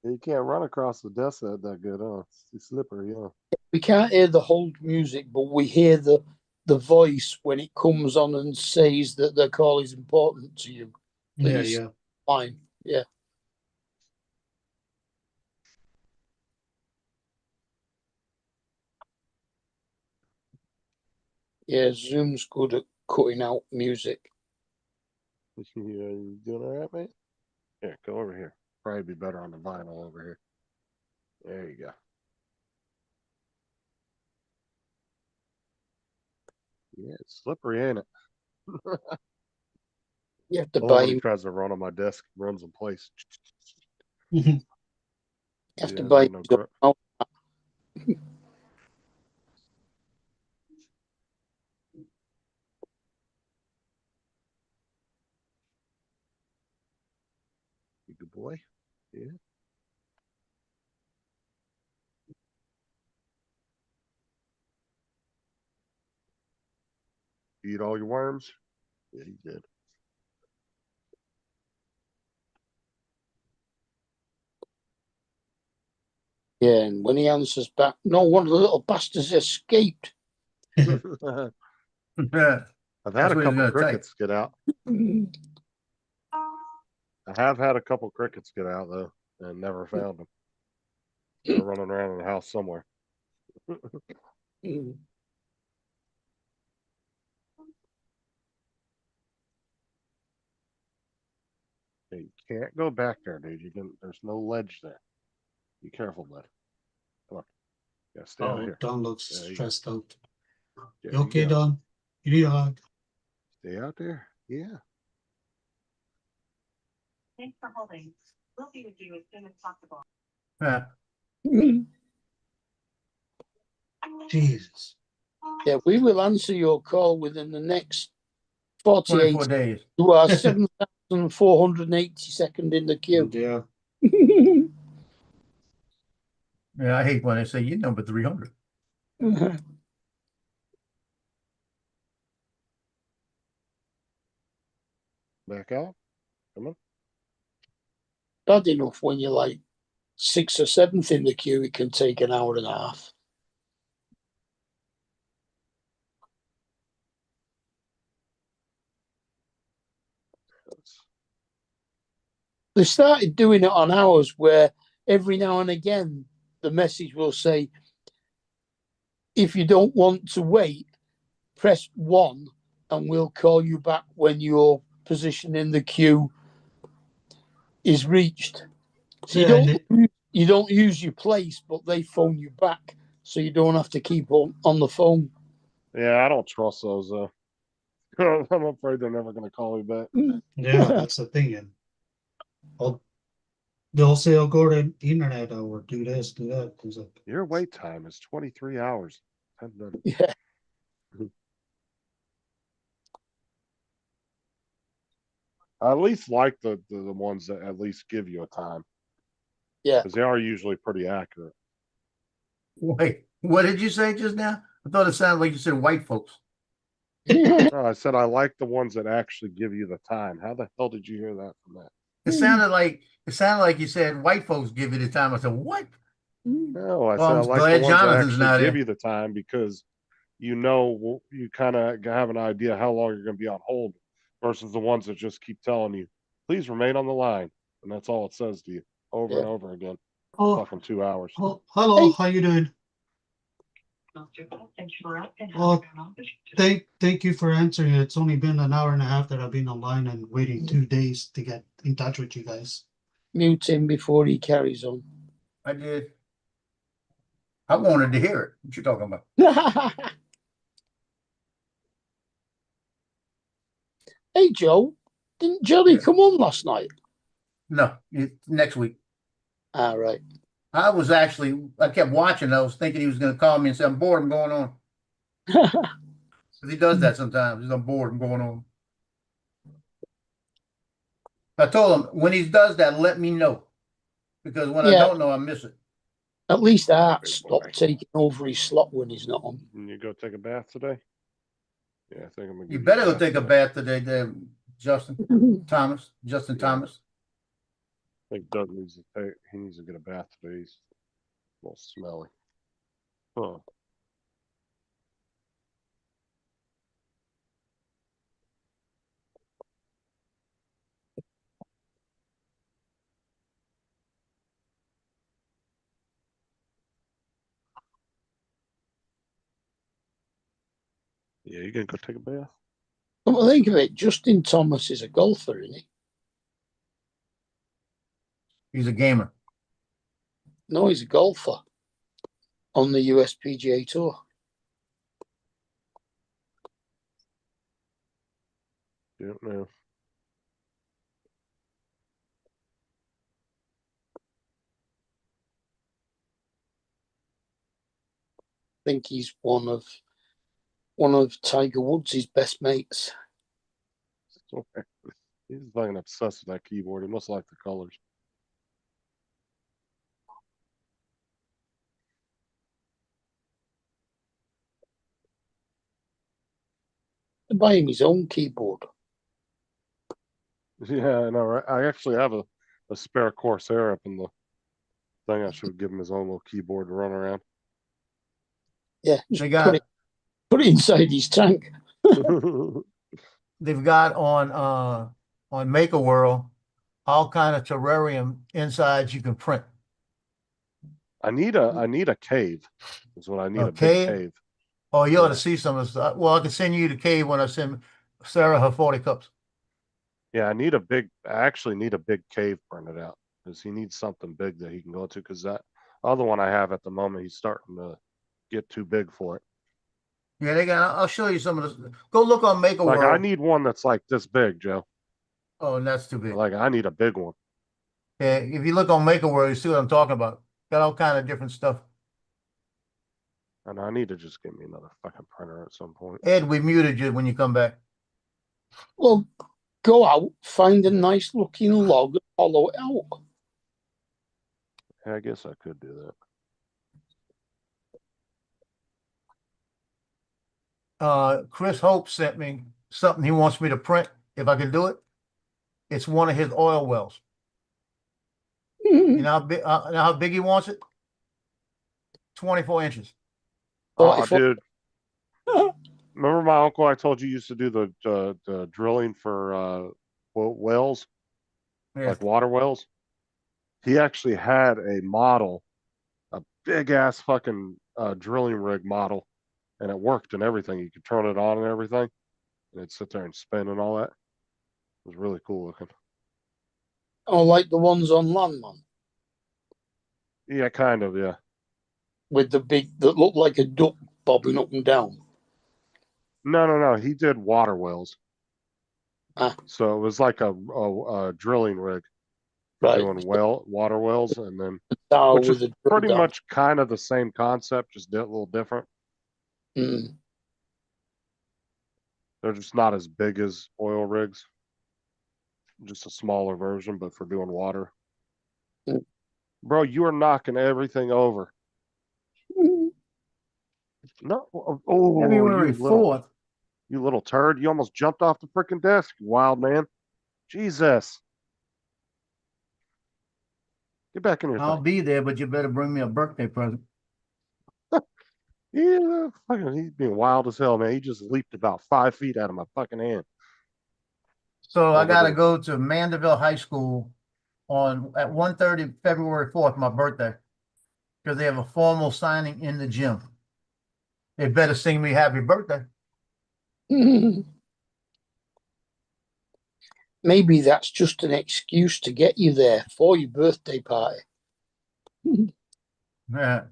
You can't run across the desk that good, huh? It's too slippery, huh? We can't hear the whole music, but we hear the voice when it comes on and says that the call is important to you. Yeah, Please. yeah. Fine. Yeah. Yeah, Zoom's good at cutting out music. Yeah, you doing all right, mate? Here, go over here. Probably be better on the vinyl over here. There you go. Yeah, it's slippery, ain't it? You have to Oh, buy when he him. tries to run on my desk, runs in place. You have to Yeah, buy ain't no him. grip. You good boy. Yeah. Eat all your worms? Yeah, he did. Yeah, and when he answers back, no, one of the little bastards escaped. I've That's had a what he's couple gonna crickets get out. Mm. I have had a couple crickets get out though, and never found them. They're running around in the house somewhere. Mm. Hey, you can't go back there, dude. There's no ledge there. Be careful, bud. Come on. Yeah, stay out Oh, here. Don looks There you go. stressed out. There You okay, you go. Don? You need a hug? Stay out there. Yeah. Thanks for holding. We'll be with you as soon as possible. Mm. Jesus. Yeah, we will answer your call within the next 48 24 days. You are 7,482nd in the queue. Yeah. Yeah, I hate when they say you're number 300. Back out. Come on. Bad enough when you're like 6th or 7th in the queue, it can take an hour and a half. They started doing it on ours where every now and again the message will say, if you don't want to wait, press 1 and we'll call you back when your position in the queue is reached. So Yeah, you don't use your place, but they phone you back, so you don't have to keep on the phone. Yeah, I don't trust those though. I'm afraid they're never gonna call me back. yeah, that's the thing. And they'll say, I'll go to the internet or do this, do that. It's like, Your wait time is 23 hours. Yeah. I at least like the ones that at least give you a time. Yeah. Because they are usually pretty accurate. Wait, what did you say just now? I thought it sounded like you said white folks. No, I said I like the ones that actually give you the time. How the hell did you hear that from that? It sounded like you said white folks give you the time. I said, what? No, I Well, said I I'm like the glad ones that Jonathan's actually not give in. you the time because you kind of have an idea how long you're going to be on hold versus the ones that just keep telling you, please remain on the line. And that's all it says to you over and over again. oh, Fucking 2 hours. oh, hello, how you doing? Oh, thank you for answering. It's only been an hour and a half that I've been online and waiting 2 days to get in touch with you guys. Mute him before he carries on. I did. I wanted to hear it. What you talking about? Hey, Joe, didn't Johnny come on last night? No, it's next week. All right. I kept watching. I was thinking he was going to call me and say, I'm bored, I'm going on. 'Cause he does that sometimes. He's, I'm bored, I'm going on. I told him, when he does that, let me know. Because when I Yeah. don't know, I miss it. At least Art Good stopped boy. taking over his slot when he's not on. And you go take a bath today? Yeah, I think I'm gonna You give better go bath take a today. bath today, there, Justin Thomas. Yeah. I think Doug needs to he needs to get a bath today. He's a little smelly. Huh. Yeah, you gonna go take a bath? Come to think of it, Justin Thomas is a golfer, isn't he? He's a gamer. No, he's a golfer on the USPGA Tour. Don't know. I think he's one of Tiger Woods' best mates. He's fucking obsessed with that keyboard. He must like the colors. To buy him his own keyboard. Yeah, I know, right? I actually have a spare Corsair up in the thing. I should give him his own little keyboard to run around. Yeah, just They got put it inside his tank. they've got on Maker World all kind of terrarium insides you can print. I need a cave. Is what I need. A A big cave? cave. Oh, you ought Yeah. to see some of the stuff. Well, I can send you the cave when I send Sarah her 40 cups. Yeah, I actually need a big cave printed out because he needs something big that he can go to. Because that other one I have at the moment, he's starting to get too big for it. Yeah, they got. I'll show you some of this. Go look on Maker Like World. I need one that's like this big, Joe. Oh, and that's too big. Like I need a big one. Yeah, if you look on Maker World, you see what I'm talking about. Got all kind of different stuff. And I need to just get me another fucking printer at some point. Ed, we muted you when you come back. Well, go out, find a nice looking log, and hollow it out. Yeah, I guess I could do that. Chris Hope sent me something he wants me to print if I can do it. It's one of his oil wells. You know how big he wants it? 24 inches. Oh, dude. Remember my uncle I told you used to do the drilling for wells, Yeah. like water wells? He actually had a model, a big ass fucking drilling rig model, and it worked and everything. You could turn it on and everything, and it'd sit there and spin and all that. It was really cool looking. Oh, like the ones on Landman Yeah, kind of, yeah. with the big that look like a duck bobbing up and down. No. He did water wells. Ah. So it was like a drilling rig Right. doing water wells, and then Tower which with is a drill pretty down. much kind of the same concept, just a little different. Mm. They're just not as big as oil rigs. Just a smaller version, but for doing water. Mm. Bro, you are knocking everything over. No, oh, February you little, 4th. you little turd! You almost jumped off the freaking desk, you wild man. Jesus, get back in your I'll thing. be there, but you better bring me a birthday present. Yeah, fucking, he's being wild as hell, man. He just leaped about 5 feet out of my fucking hand. So I Over got to there. go to Mandeville High School at 1:30 February 4th, my birthday, because they have a formal signing in the gym. They better sing me happy birthday. Maybe that's just an excuse to get you there for your birthday party. Yeah.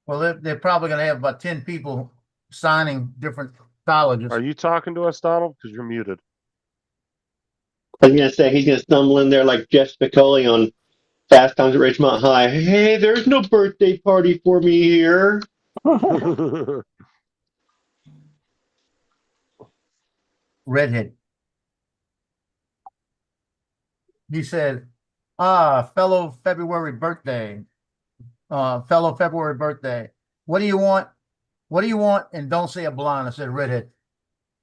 Well, they're probably going to have about 10 people signing different colleges. Are you talking to us, Donald? Because you're muted. I was gonna say he's gonna stumble in there like Jeff Spicoli on Fast Times at Ridgemont High. Hey, there's no birthday party for me here. Redhead. He said, fellow February birthday. Fellow February birthday. What do you want? What do you want? And don't say a blonde. I said redhead.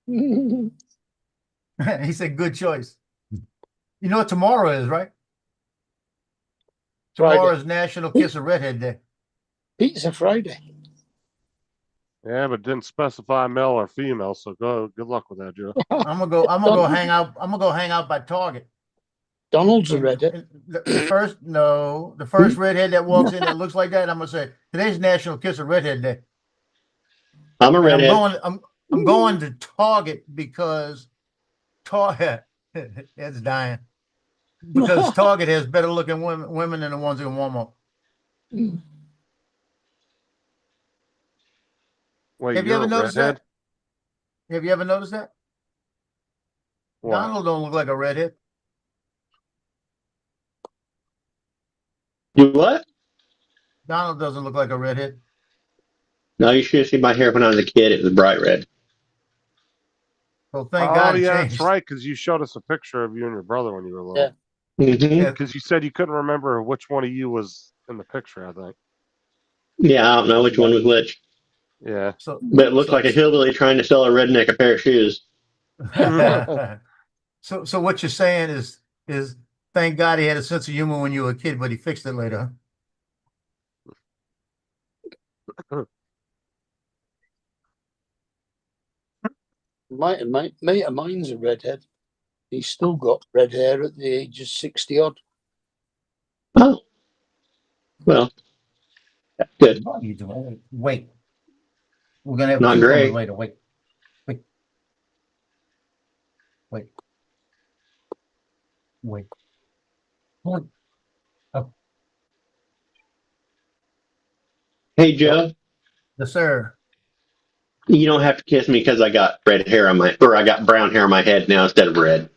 He said, good choice. You know what tomorrow is, right? Tomorrow Friday. is National Kiss a Redhead Day. Pizza Friday. Yeah, but didn't specify male or female, so good luck with that, Joe. I'm gonna go hang out. I'm gonna go hang out by Target. Donald's a redhead. The first redhead that walks in that looks like that, I'm gonna say, today's National Kiss a Redhead Day. I'm a And redhead. I'm going to Target because Target it's dying. Because Target has better looking women than the ones in Walmart. Wait, Have you you're ever a noticed redhead? that? Have you ever noticed that? What? Donald don't look like a redhead. You what? Donald doesn't look like a redhead. No, you should have seen my hair when I was a kid. It was bright red. So thank Oh, God it yeah, that's changed. right, because you showed us a picture of you and your brother when you were little. Mm-hmm. Yeah. Because you said you couldn't remember which one of you was in the picture, I think. Yeah, I don't know which one was which, Yeah. So, but it looked like a hillbilly trying to sell a redneck a pair of shoes. so what you're saying is thank God he had a sense of humor when you were a kid, but he fixed it later. Mate of mine's a redhead. He's still got red hair at the age of 60 odd. Oh, well, that's good. What are you doing? Wait. We're gonna have Not cucumbers gray. later. Wait. What? Hey, Joe, Yes, sir. you don't have to kiss me because I got red hair on I got brown hair on my head now instead of red.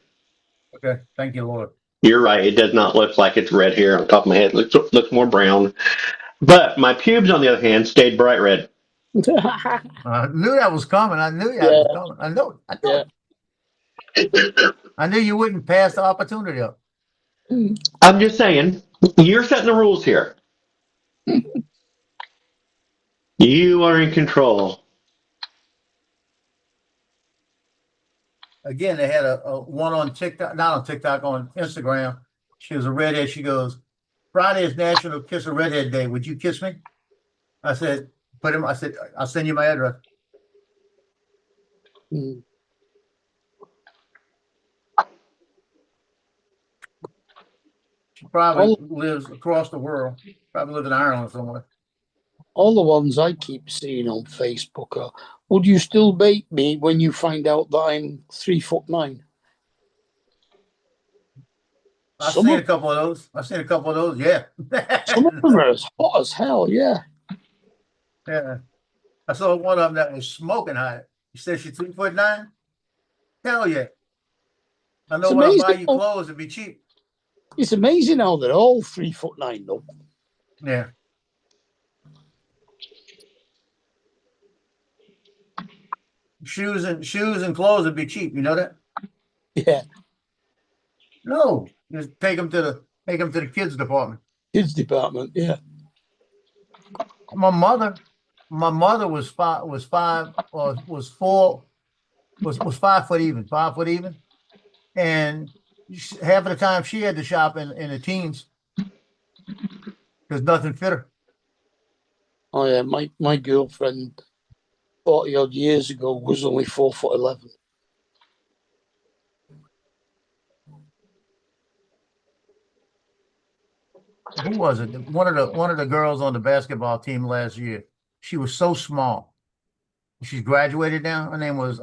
Okay. Thank you, Lord. You're right. It does not look like it's red hair on top of my head. It looks more brown. But my pubes, on the other hand, stayed bright red. I knew that was coming. I knew that Yeah. was coming. I know. Yeah. I knew you wouldn't pass the opportunity up. I'm just saying, you're setting the rules here. You are in control. Again, they had a one on TikTok, not on TikTok, on Instagram. She was a redhead. She goes, Friday is National Kiss a Redhead Day. Would you kiss me? I said, I said, I'll send you my address. She probably lives across the world. Probably lives in Ireland somewhere. All the ones I keep seeing on Facebook are, would you still bait me when you find out that I'm 3'9"? I've seen a couple of those. Yeah. Some of them are as hot as hell, yeah. Yeah. I saw one of them that was smoking hot. You said she's 3'9"? Hell yeah. I know It's when I buy amazing you how- clothes, it'd be cheap. It's amazing how they're all 3'9" though. Yeah. Shoes and clothes would be cheap. You know that? Yeah, No. Just take them to the kids department. kids department, yeah. My mother was 5 foot even, 5 foot even. And half of the time she had to shop in the teens because nothing fit her. Oh yeah, my girlfriend 40 odd years ago was only 4'11". Who was it? One of the girls on the basketball team last year. She was so small. She's graduated now. Her name was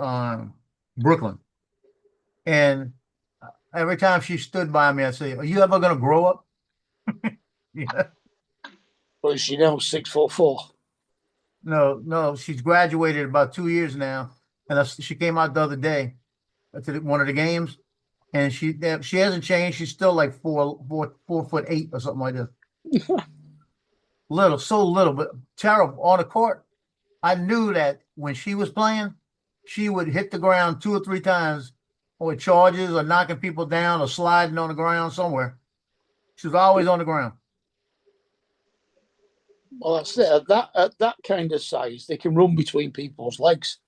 Brooklyn. And every time she stood by me, I'd say, "Are you ever gonna grow up?" Yeah. But is she now 6'4"? No, she's graduated about 2 years now, and she came out the other day to one of the games, And she hasn't changed. She's still like 4'8" or something like that. Little, so little, but terrible on the court. I knew that when she was playing, she would hit the ground 2 or 3 times with charges or knocking people down or sliding on the ground somewhere. She was always on the ground. Well, that's it. At that kind of size, they can run between people's legs.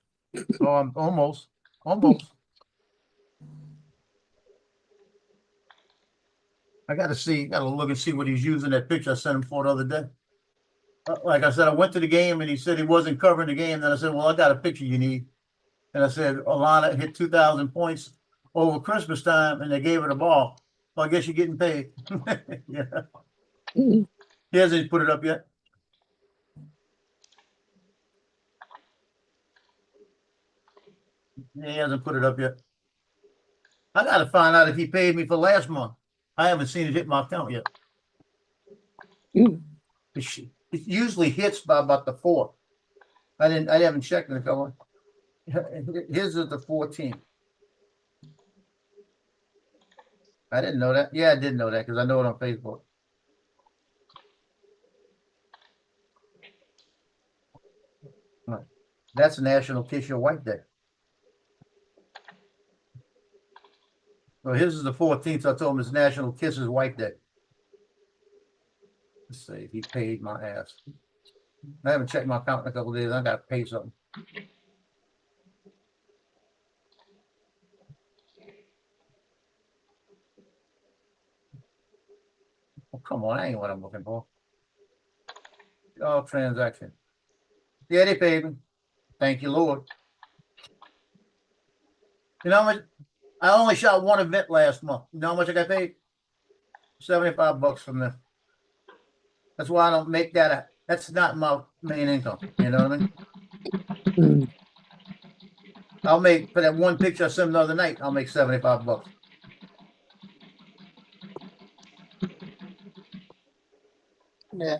Oh, almost. I gotta look and see what he's using that picture I sent him for the other day. Like I said, I went to the game and he said he wasn't covering the game. Then I said, well, I got a picture you need. And I said, Alana hit 2,000 points over Christmas time and they gave her the ball. Well, I guess you're getting paid. Yeah. He hasn't put it up yet. He hasn't put it up yet. I gotta find out if he paid me for last month. I haven't seen it hit my account yet. It usually hits by about the 4th. I haven't checked in a couple. His is the 14th. I didn't know that. Yeah, I did know that because I know it on Facebook. Right. That's National Kiss Your Wife Day. Well, his is the 14th. So I told him it's National Kiss His Wife Day. Let's see if he paid my ass. I haven't checked my account in a couple of days. I got to pay something. Oh, come on, that ain't what I'm looking for. Oh, transaction. Yeah, they paid me. Thank you, Lord. You know how much? I only shot one event last month. You know how much I got paid? $75 from them. That's why I don't make that. That's not my main income. You know what I mean? I'll make for that one picture I sent the other night. I'll make $75. Yeah.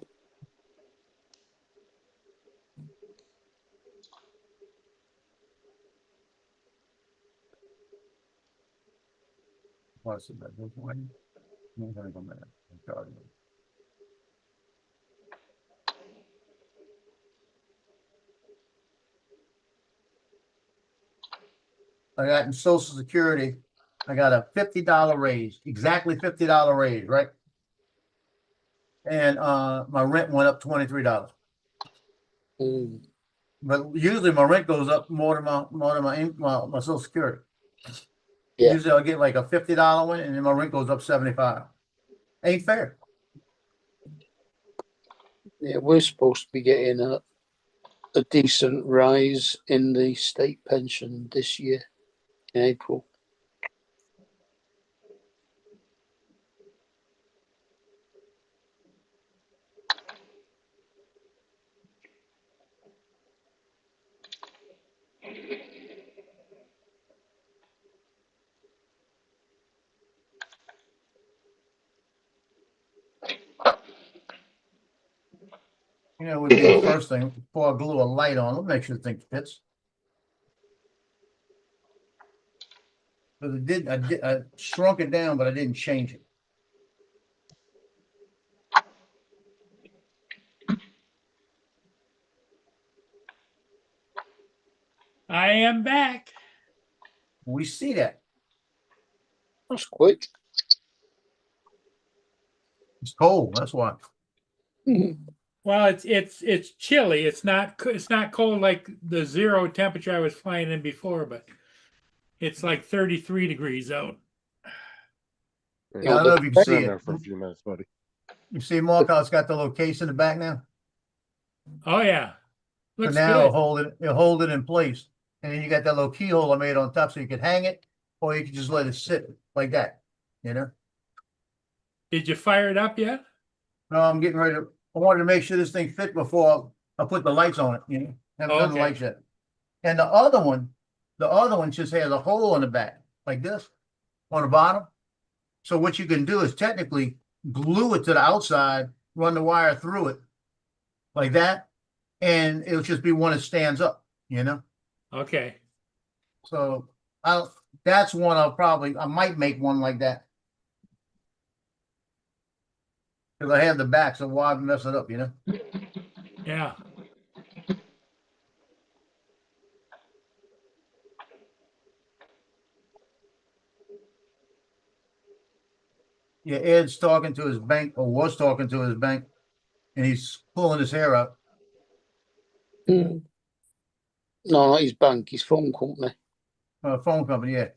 What's it? One. I'm gonna go back. I got in Social Security. I got a $50 raise, exactly $50 raise, right? And my rent went up $23. But usually my rent goes up more than my Social Security. Yeah. Usually I'll get like a $50 one, and then my rent goes up $75. Ain't fair. Yeah, we're supposed to be getting a decent rise in the state pension this year in April. You know, it would be the first thing before I glue a light on. Let me make sure the thing fits. But I shrunk it down, but I didn't change it. I am back. We see that. That's quick. It's cold. That's why. Well, it's chilly. It's not cold like the 0 temperature I was flying in before, but it's like 33 degrees out. Yeah, I don't know if you can see Stand it. there for a few minutes, buddy. You see, Mark, how it's got the little case in the back now. Oh yeah, So looks now good. it'll hold it in place, and then you got that little keyhole I made on top, so you could hang it, or you could just let it sit like that. You know. Did you fire it up yet? No, I'm getting ready to. I wanted to make sure this thing fit before I put the lights on it. You know, haven't done the Okay. lights yet. And the other one just has a hole in the back, like this, on the bottom. So what you can do is technically glue it to the outside, run the wire through it, like that, and it'll just be one that stands up. You know. Okay. So I That's one I might make one like that. Cause I have the back, so why mess it up, you know? Yeah. Yeah, Ed's talking to his bank or was talking to his bank and he's pulling his hair out. No, not his bank, his phone company. Phone company, yeah.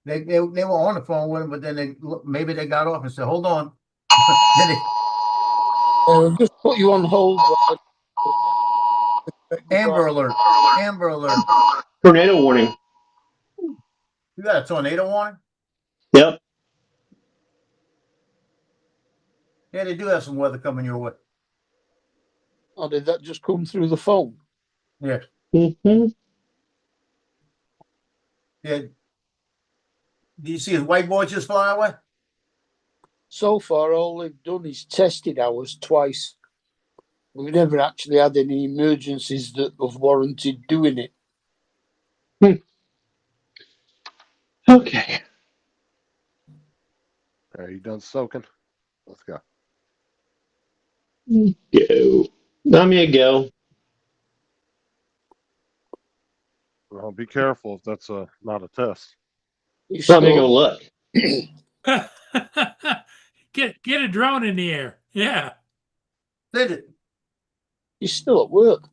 They were on the phone with him, but then maybe they got off and said, hold on. Then they, Just put you on hold. Amber alert, Amber alert. Tornado warning. You got a tornado warning? Yep. Yeah, they do have some weather coming your way. Or did that just come through the phone? Yeah, Mm-hmm. yeah. Do you see his whiteboard just fly away? So far, all they've done is tested ours twice. We've never actually had any emergencies that have warranted doing it. Okay. Are you done soaking? Let's go. Go. I'm gonna go. Well, be careful if that's not a test. You I'm gonna go still, look. Get a drone in the air. Yeah. Did it? you're still at work.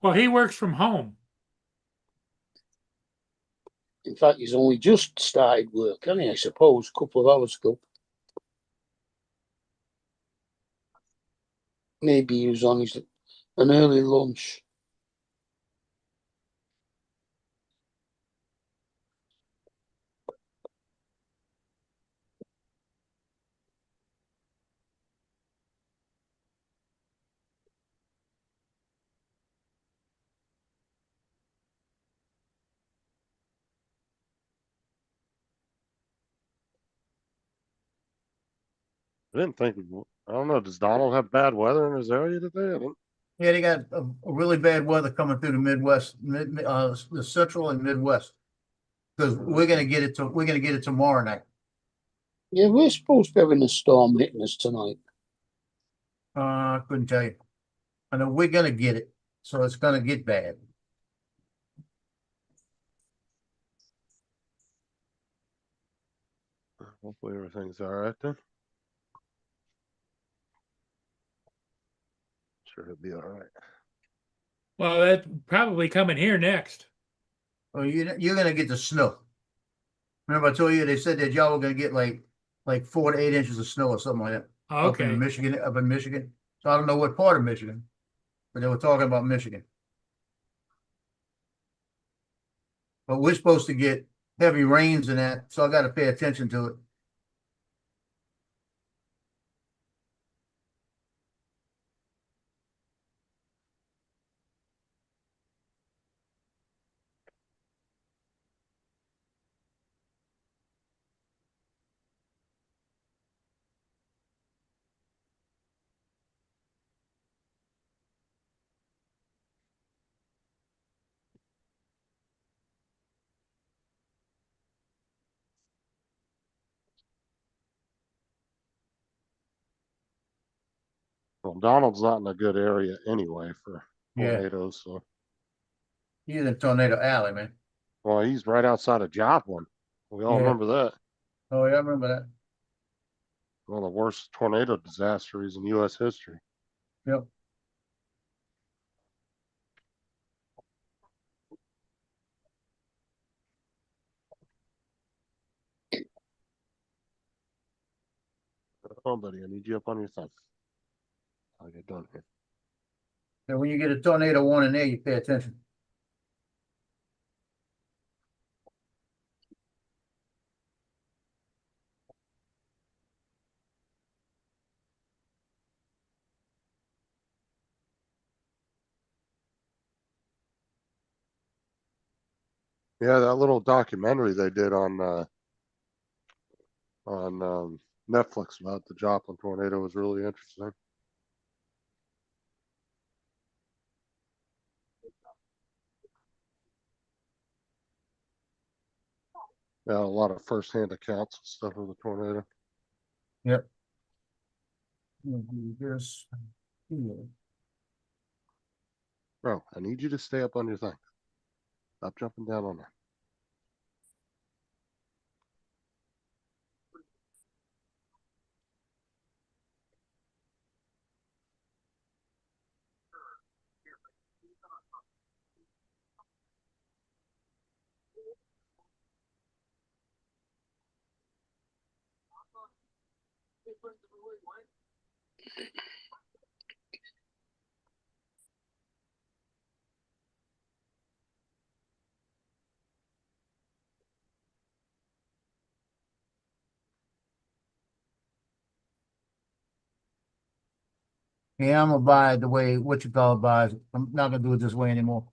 Well, he works from home. In fact, he's only just started work, hasn't he? I suppose, a couple of hours ago. Maybe he was on an early lunch. I didn't think. I don't know. Does Donald have bad weather in his area today? I didn't. Yeah, they got a really bad weather coming through the Midwest, the Central and Midwest. Because we're gonna get it tomorrow night. Yeah, we're supposed to be having a storm hitting us tonight. I couldn't tell you. I know we're gonna get it, so it's gonna get bad. Hopefully everything's all right then. Sure, it'll be all right. Well, that's probably coming here next. Oh, you're gonna get the snow. Remember I told you they said that y'all were gonna get like 4 to 8 inches of snow or something like that up in Okay. Michigan, up in Michigan. So I don't know what part of Michigan, but they were talking about Michigan. But we're supposed to get heavy rains and that, so I got to pay attention to it. Well, Donald's not in a good area anyway for Yeah, tornadoes. So, he's in Tornado Alley, man. well, he's right outside of Joplin. We all Yeah. remember that. Oh yeah, I remember that. One of the worst tornado disasters in U.S. history. Yep. Oh, buddy, I need you up on your thumb. I'll get done here. So when you get a tornado warning there, you pay attention. Yeah, that little documentary they did on Netflix about the Joplin tornado was really interesting. A lot of first-hand accounts and stuff of the tornado. Yep. This here. Bro, I need you to stay up on your thing. Stop jumping down on there. Yeah, I'm gonna buy it the way what you call it buys. I'm not gonna do it this way anymore.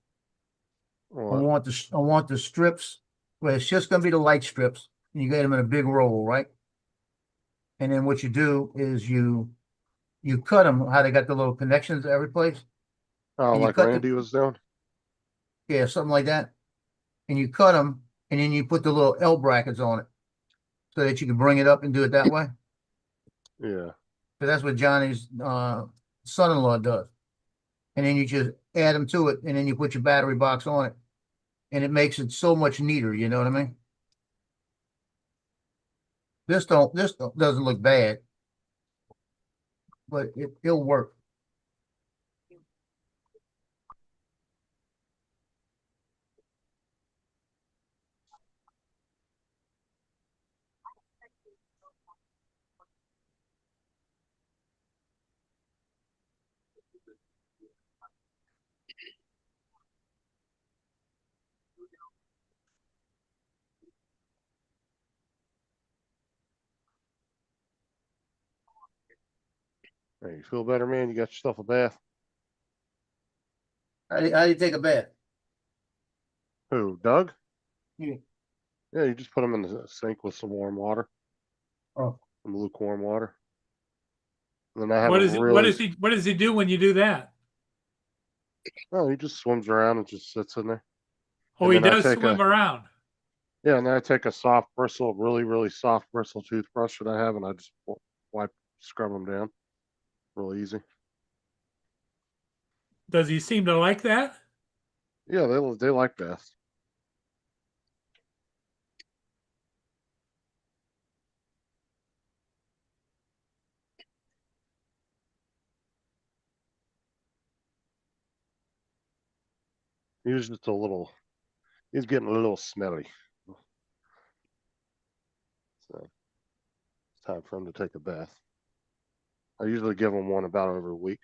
I What? want the strips where it's just gonna be the light strips, and you get them in a big roll, right? And then what you do is you cut them how they got the little connections at every place. Oh, And you like cut Randy was doing? Yeah, something like that. And you cut them, and then you put the little L brackets on it, so that you can bring it up and do it that way. Yeah. So that's what Johnny's son-in-law does. And then you just add them to it, and then you put your battery box on it, and it makes it so much neater. You know what I mean? Doesn't look bad, but it'll work. Hey, you feel better, man? You got yourself a bath? How do you take a bath? Who, Doug? Yeah. Yeah, you just put him in the sink with some warm water, Oh, some lukewarm water. And then I have a really, What does he do when you do that? oh, he just swims around and just sits in there. Oh, And he then I does take swim around. Yeah, and then I take a soft bristle, really, really soft bristle toothbrush that I have, and I just scrub them down real easy. Does he seem to like that? Yeah, they like baths. He was just a little, he's getting a little smelly. So it's time for him to take a bath. I usually give him one about every week.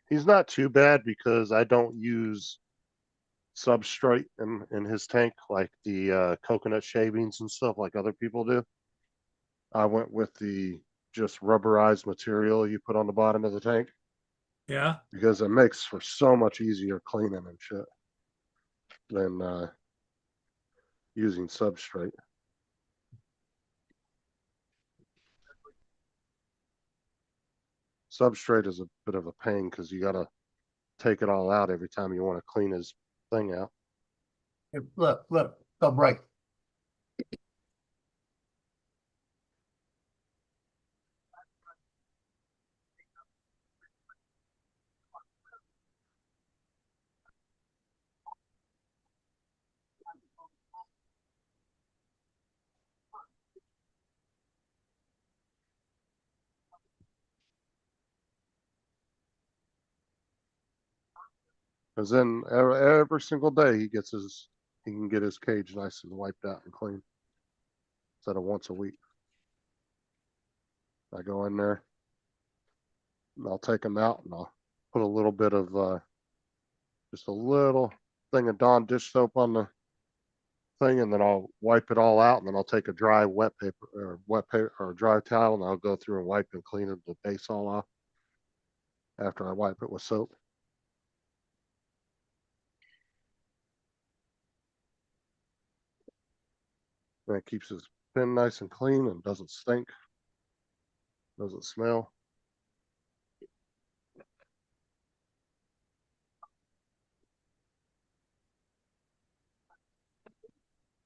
He's not too bad because I don't use substrate in his tank like the coconut shavings and stuff like other people do. I went with the just rubberized material you put on the bottom of the tank Yeah. because it makes for so much easier cleaning and shit than using substrate. Substrate is a bit of a pain because you got to take it all out every time you want to clean his thing out. look, top right. Because then every single day he can get his cage nice and wiped out and clean instead of once a week. I go in there and I'll take him out and I'll put a little bit of just a little thing of Dawn dish soap on the thing, and then I'll wipe it all out, and then I'll take a dry wet paper or dry towel, and I'll go through and wipe and clean the base all off after I wipe it with soap. And it keeps his pen nice and clean and doesn't stink, doesn't smell.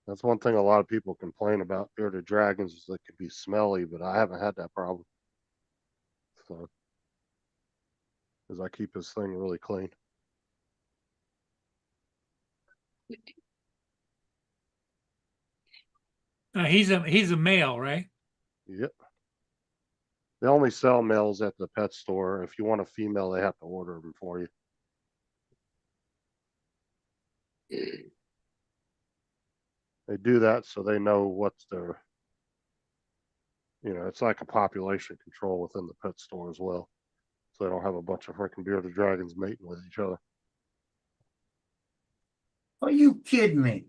That's one thing a lot of people complain about bearded dragons is they can be smelly, but I haven't had that problem. So, because I keep this thing really clean. He's a male, right? Yep. They only sell males at the pet store. If you want a female, they have to order them for you. They do that so they know what's their, it's like a population control within the pet store as well. So they don't have a bunch of freaking bearded dragons mating with each other. Are you kidding me?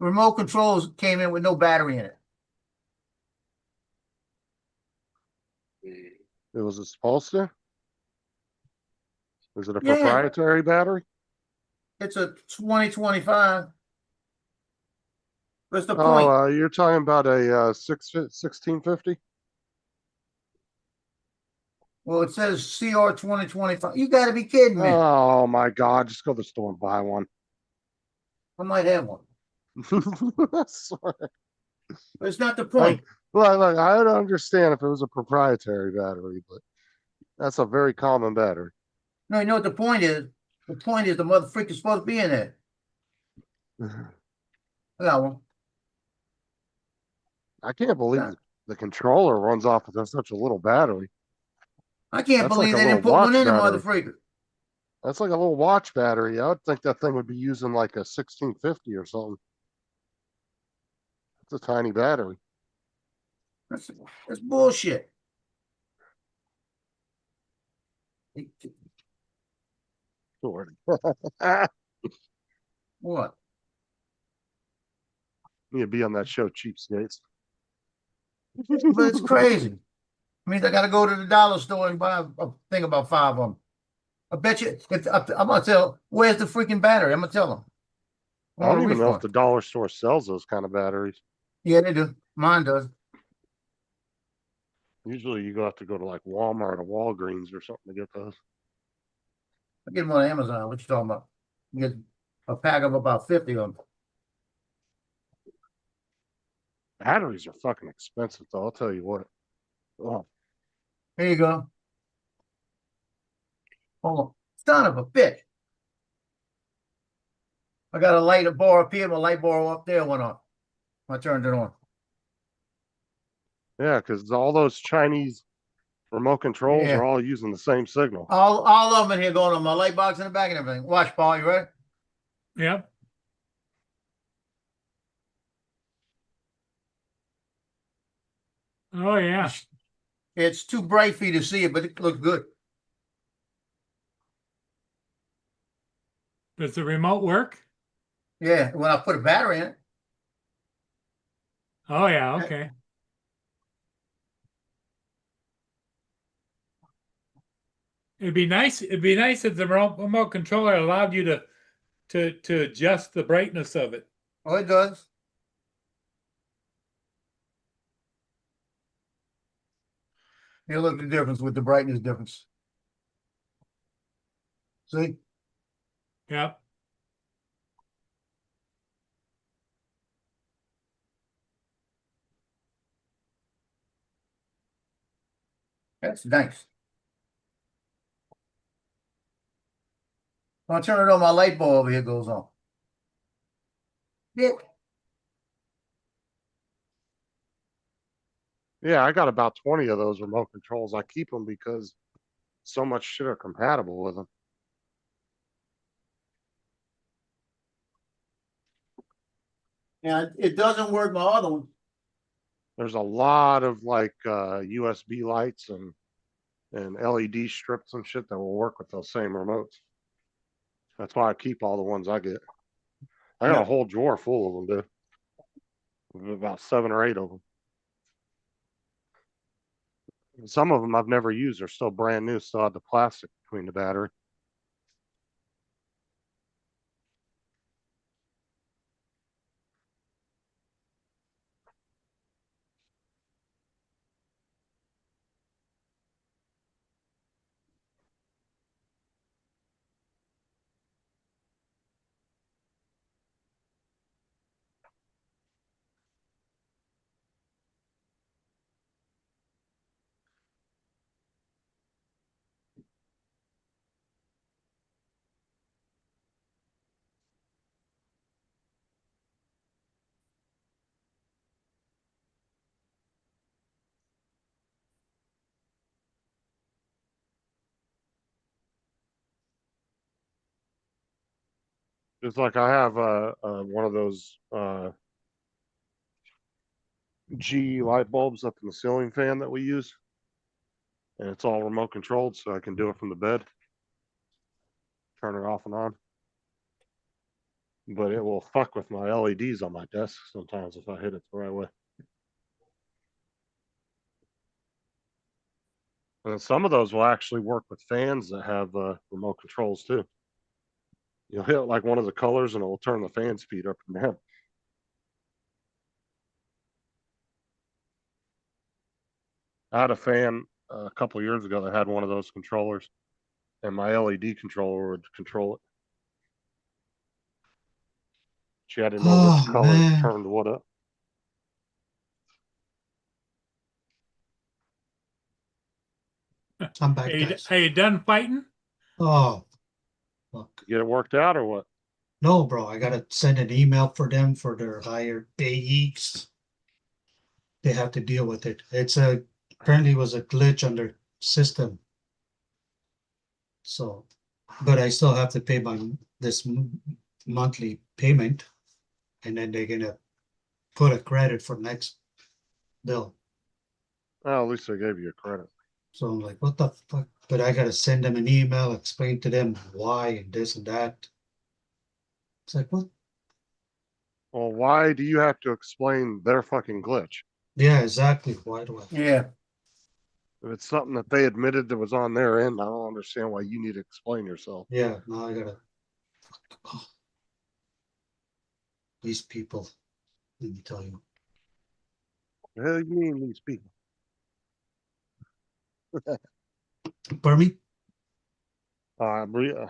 Remote controls came in with no battery in it. It was supposed to? Is it a Yeah. proprietary battery? It's a 2025. What's the point? Oh, you're talking about a 1650? Well, it says CR 2025. You got to be kidding me. Oh my God! Just go to the store and buy one. I might have one. I swear. But it's not the point. Look, I don't understand if it was a proprietary battery, but that's a very common battery. No, you know what the point is? The point is the mother freak is supposed to be in there. I got one. I can't believe the controller runs off with such a little battery. I can't That's believe like a they didn't little put one watch in the mother battery. freaker. That's like a little watch battery. I would think that thing would be using like a 1650 or something. It's a tiny battery. That's bullshit. Lord. What? You'd be on that show, Cheapskates. But it's crazy. I mean, I got to go to the dollar store and buy a thing about 5 of them. I bet you, I'm going to tell, where's the freaking battery? I'm going to tell them. I don't even know if the dollar store sells those kind of batteries. Yeah, they do. Mine does. Usually you have to go to like Walmart or Walgreens or something to get those. I get them on Amazon. What you talking about? You get a pack of about 50 of them. Batteries are fucking expensive, though. I'll tell you what. Oh, Here you go. Hold on. Son of a bitch. I got a light bar up here. My light bar up there went on. I turned it on. yeah, because all those Chinese remote controls are all using the same signal. All of them in here going on my light box in the back and everything. Watch, Paul. You ready? Yep. Oh yeah. It's too bright for you to see it, but it looks good. Does the remote work? Yeah, when I put a battery in it. Oh yeah, okay. It'd be nice if the remote controller allowed you to adjust the brightness of it. Oh, it does. Here, look the difference with the brightness difference. See? Yep. That's nice. When I turn it on, my light bulb over here goes on. Yeah. Yeah, I got about 20 of those remote controls. I keep them because so much shit are compatible with them. Yeah, it doesn't work my other one. There's a lot of like USB lights and LED strips and shit that will work with those same remotes. That's why I keep all the ones I get. I got a whole drawer full of them, dude. About 7 or 8 of them. Some of them I've never used. They're still brand new. Still have the plastic between the battery. Just like I have one of those G light bulbs up in the ceiling fan that we use. And it's all remote controlled, so I can do it from the bed. Turn it off and on. But it will fuck with my LEDs on my desk sometimes if I hit it the right way. And some of those will actually work with fans that have remote controls too. You'll hit like one of the colors and it will turn the fan speed up and down. I had a fan a couple years ago that had one of those controllers, and my LED controller would control it. She had to know which Oh, color man. turned what up. I'm back, Are guys. you done fighting? Oh, fuck. Get it worked out or what? No, bro, I gotta send an email for them for their higher payees. They have to deal with it. Apparently was a glitch on their system. So, but I still have to pay this monthly payment. And then they're gonna put a credit for next bill. Well, at least they gave you a credit. So I'm like, what the fuck? But I gotta send them an email, explain to them why and this and that. It's like, what? Well, why do you have to explain their fucking glitch? Yeah, exactly. Why do I? Yeah. If it's something that they admitted that was on their end, I don't understand why you need to explain yourself. Yeah, now I gotta. Oh, these people, let me tell you. The hell you mean these people? Pardon me? At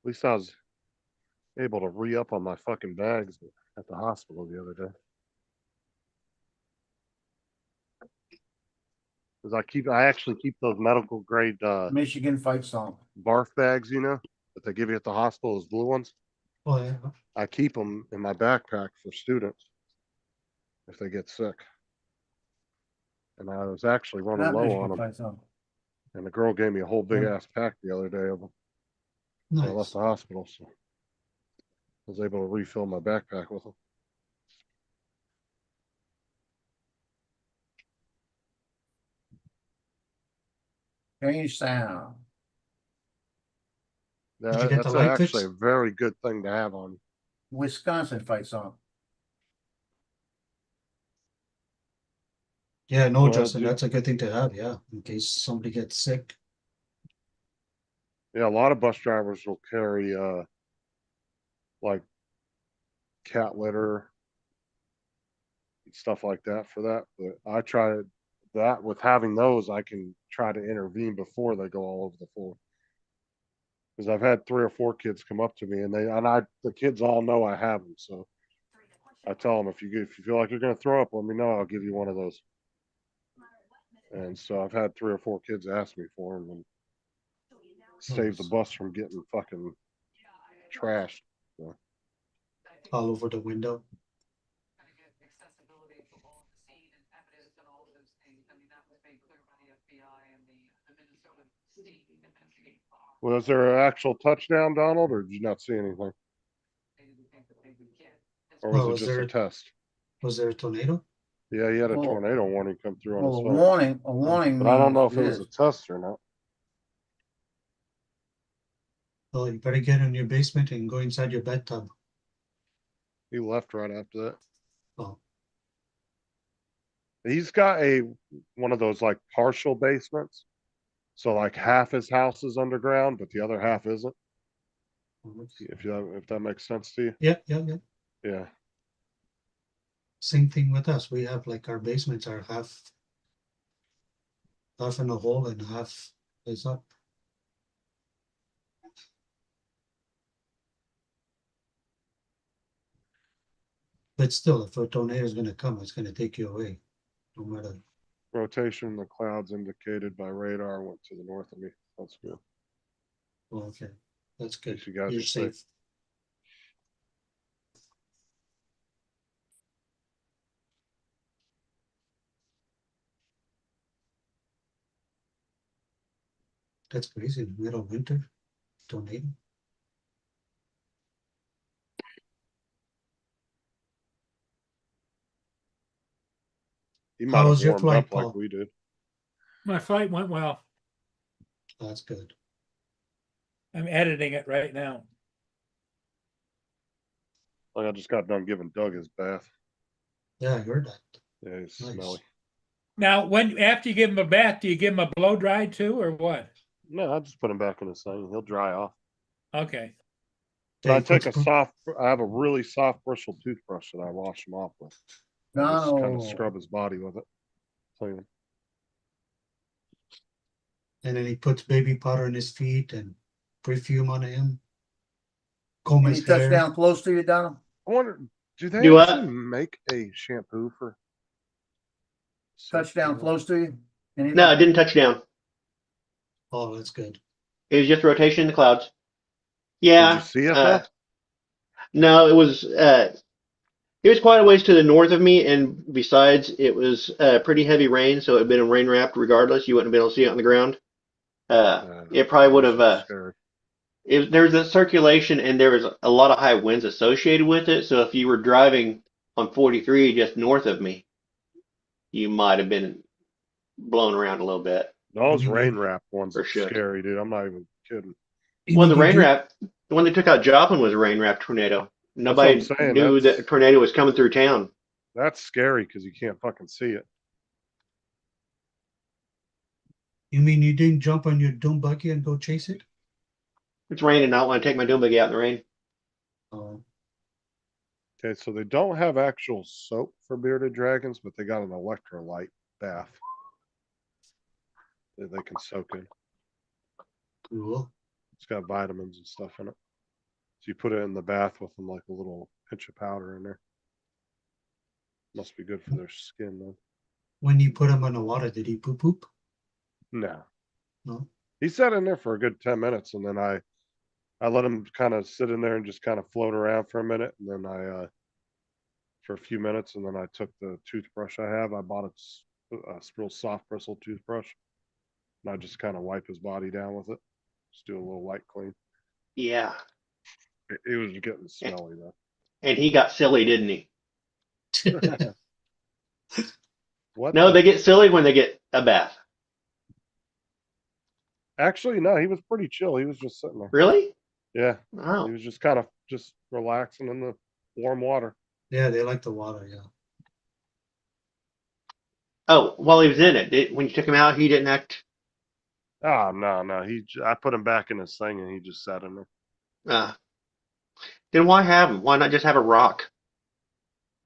least I was able to re-up on my fucking bags at the hospital the other day. Because I actually keep those medical grade Michigan fight song. barf bags, you know, that they give you at the hospital, those blue ones. Oh, yeah. I keep them in my backpack for students if they get sick. And I was actually running Not low Michigan on them. fight song. And the girl gave me a whole big ass pack the other day of them. When I left Nice. the hospital, so I was able to refill my backpack with them. Change sound. Did you get That's the light actually fixed? a very good thing to have on. Wisconsin fight song. Yeah, no, Well, Justin, dude. that's a good thing to have, yeah, in case somebody gets sick. Yeah, a lot of bus drivers will carry like cat litter and stuff like that for that. But I try that with having those, I can try to intervene before they go all over the floor. Because I've had 3 or 4 kids come up to me and the kids all know I have them. So I tell them if you feel like you're gonna throw up, let me know. I'll give you one of those. And so I've had 3 or 4 kids ask me for them and save the Nice. bus from getting fucking trashed. All over the window. Kind of get accessibility to all the scene and evidence and all of those things. I mean, that was made clear by the FBI and the Minnesota State Investigating Law. Was there an actual touchdown, Donald, or did you not see anything? They didn't think that they would get. Or was Oh, it was just a there- test? Was there a tornado? Yeah, he had a Oh. tornado warning come through on Well, his a phone. warning But I don't means know if it was this. a test or not. Oh, you better get in your basement and go inside your bathtub. He left right after that. Oh, He's got one of those like partial basements. So like half his house is underground, but the other half isn't. If that makes sense to you. yeah. Yeah. Same thing with us. We have like our basements are half in a hole and half is up. But still, if a tornado is gonna come, it's gonna take you away, no matter. Rotation in the clouds indicated by radar went to the north of me. That's good. Oh, okay, that's good. Guess you guys You're are safe. safe. That's crazy. In the middle of winter, tornado. He How might have was your warmed flight, up like Paul? we did. My flight went well. That's good. I'm editing it right now. Like I just got done giving Doug his bath. Yeah, I heard that. Yeah, he's Nice. smelly. Now, after you give him a bath, do you give him a blow dry too, or what? No, I just put him back in his thing. He'll dry off. Okay. But I Hey, take a puts- I have a really soft bristle toothbrush that I wash him off with. I just kind of No. scrub his body with it. Clean him. And then he puts baby powder in his feet and perfume on him. Comb Any his hair. touchdown close to you, Donald? I wonder, do they Do what? actually make a shampoo for Touchdown soap? close to you? Anything? No, it didn't touch down. Oh, that's good. It was just rotation in the clouds. Did Yeah. you see it though? No, it was quite a ways to the north of me, and besides, it was pretty heavy rain, so it had been rain wrapped regardless. You wouldn't have been able to see it on the ground. It probably would have. Scary. There's a circulation, and there was a lot of high winds associated with it. So if you were driving on 43 just north of me, you might have been blown around a little bit. Those Mhm. rain wrap ones For are sure. scary, dude. I'm not even kidding. Well, the You rain do- wrap, the one that took out Joplin was a rain wrap tornado. Nobody I'm saying, knew that's- that a tornado was coming through town. That's scary because you can't fucking see it. You mean you didn't jump on your dune buggy and go chase it? It's raining. I don't want to take my dune buggy out in the rain. Oh, Okay, so they don't have actual soap for bearded dragons, but they got an electrolyte bath that they can soak in. cool. It's got vitamins and stuff in it. So you put it in the bath with them like a little pinch of powder in there. Must be good for their skin though. When you put him in the water, did he poop poop? No. No. He sat in there for a good 10 minutes and then I let him kind of sit in there and just kind of float around for a minute. And then for a few minutes, and then I took the toothbrush I have. I bought a real soft bristle toothbrush. And I just kind of wipe his body down with it. Just do a little light clean. Yeah. It was getting smelly though. And he got silly, didn't he? What? No, the- they get silly when they get a bath. Actually, no, he was pretty chill. He was just sitting there. Really? Yeah. He Wow. was just kind of just relaxing in the warm water. Yeah, they like the water, yeah. Oh, while he was in it, when you took him out, he didn't act. Oh, no. I put him back in his thing and he just sat in there. Then why have him? Why not just have a rock?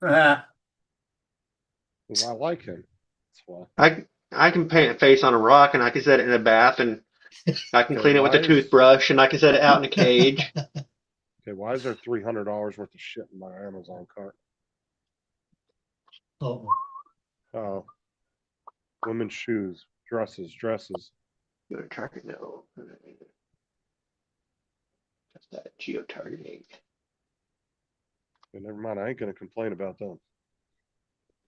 'Cause I like him. That's why. I can paint a face on a rock, and I can set it in a bath, and I can Okay, clean it with a why is- toothbrush, and I can set it out in a cage. Okay, why is there $300 worth of shit in my Amazon cart? Oh, Oh, women's shoes, dresses. Go to Target, no. That's that geo-targeting. Okay, never mind. I ain't gonna complain about them.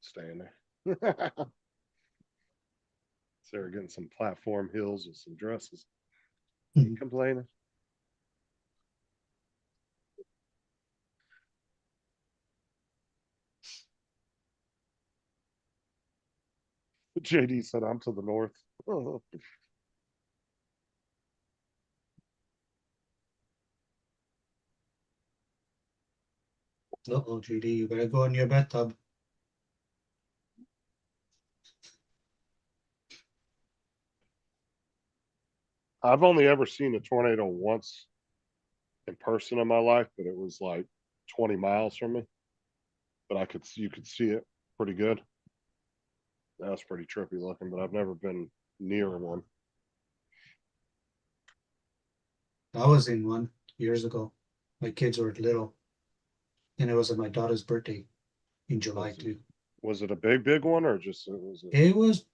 Staying there. Sarah getting some platform heels and some dresses. Ain't complaining. JD said I'm to the north. uh-oh, GD, you better go in your bathtub. I've only ever seen a tornado once in person in my life, but it was like 20 miles from me. But you could see it pretty good. That was pretty trippy looking, but I've never been near one. I was in one years ago. My kids were little. And it was on my daughter's birthday in July too. Was it a big one or just It was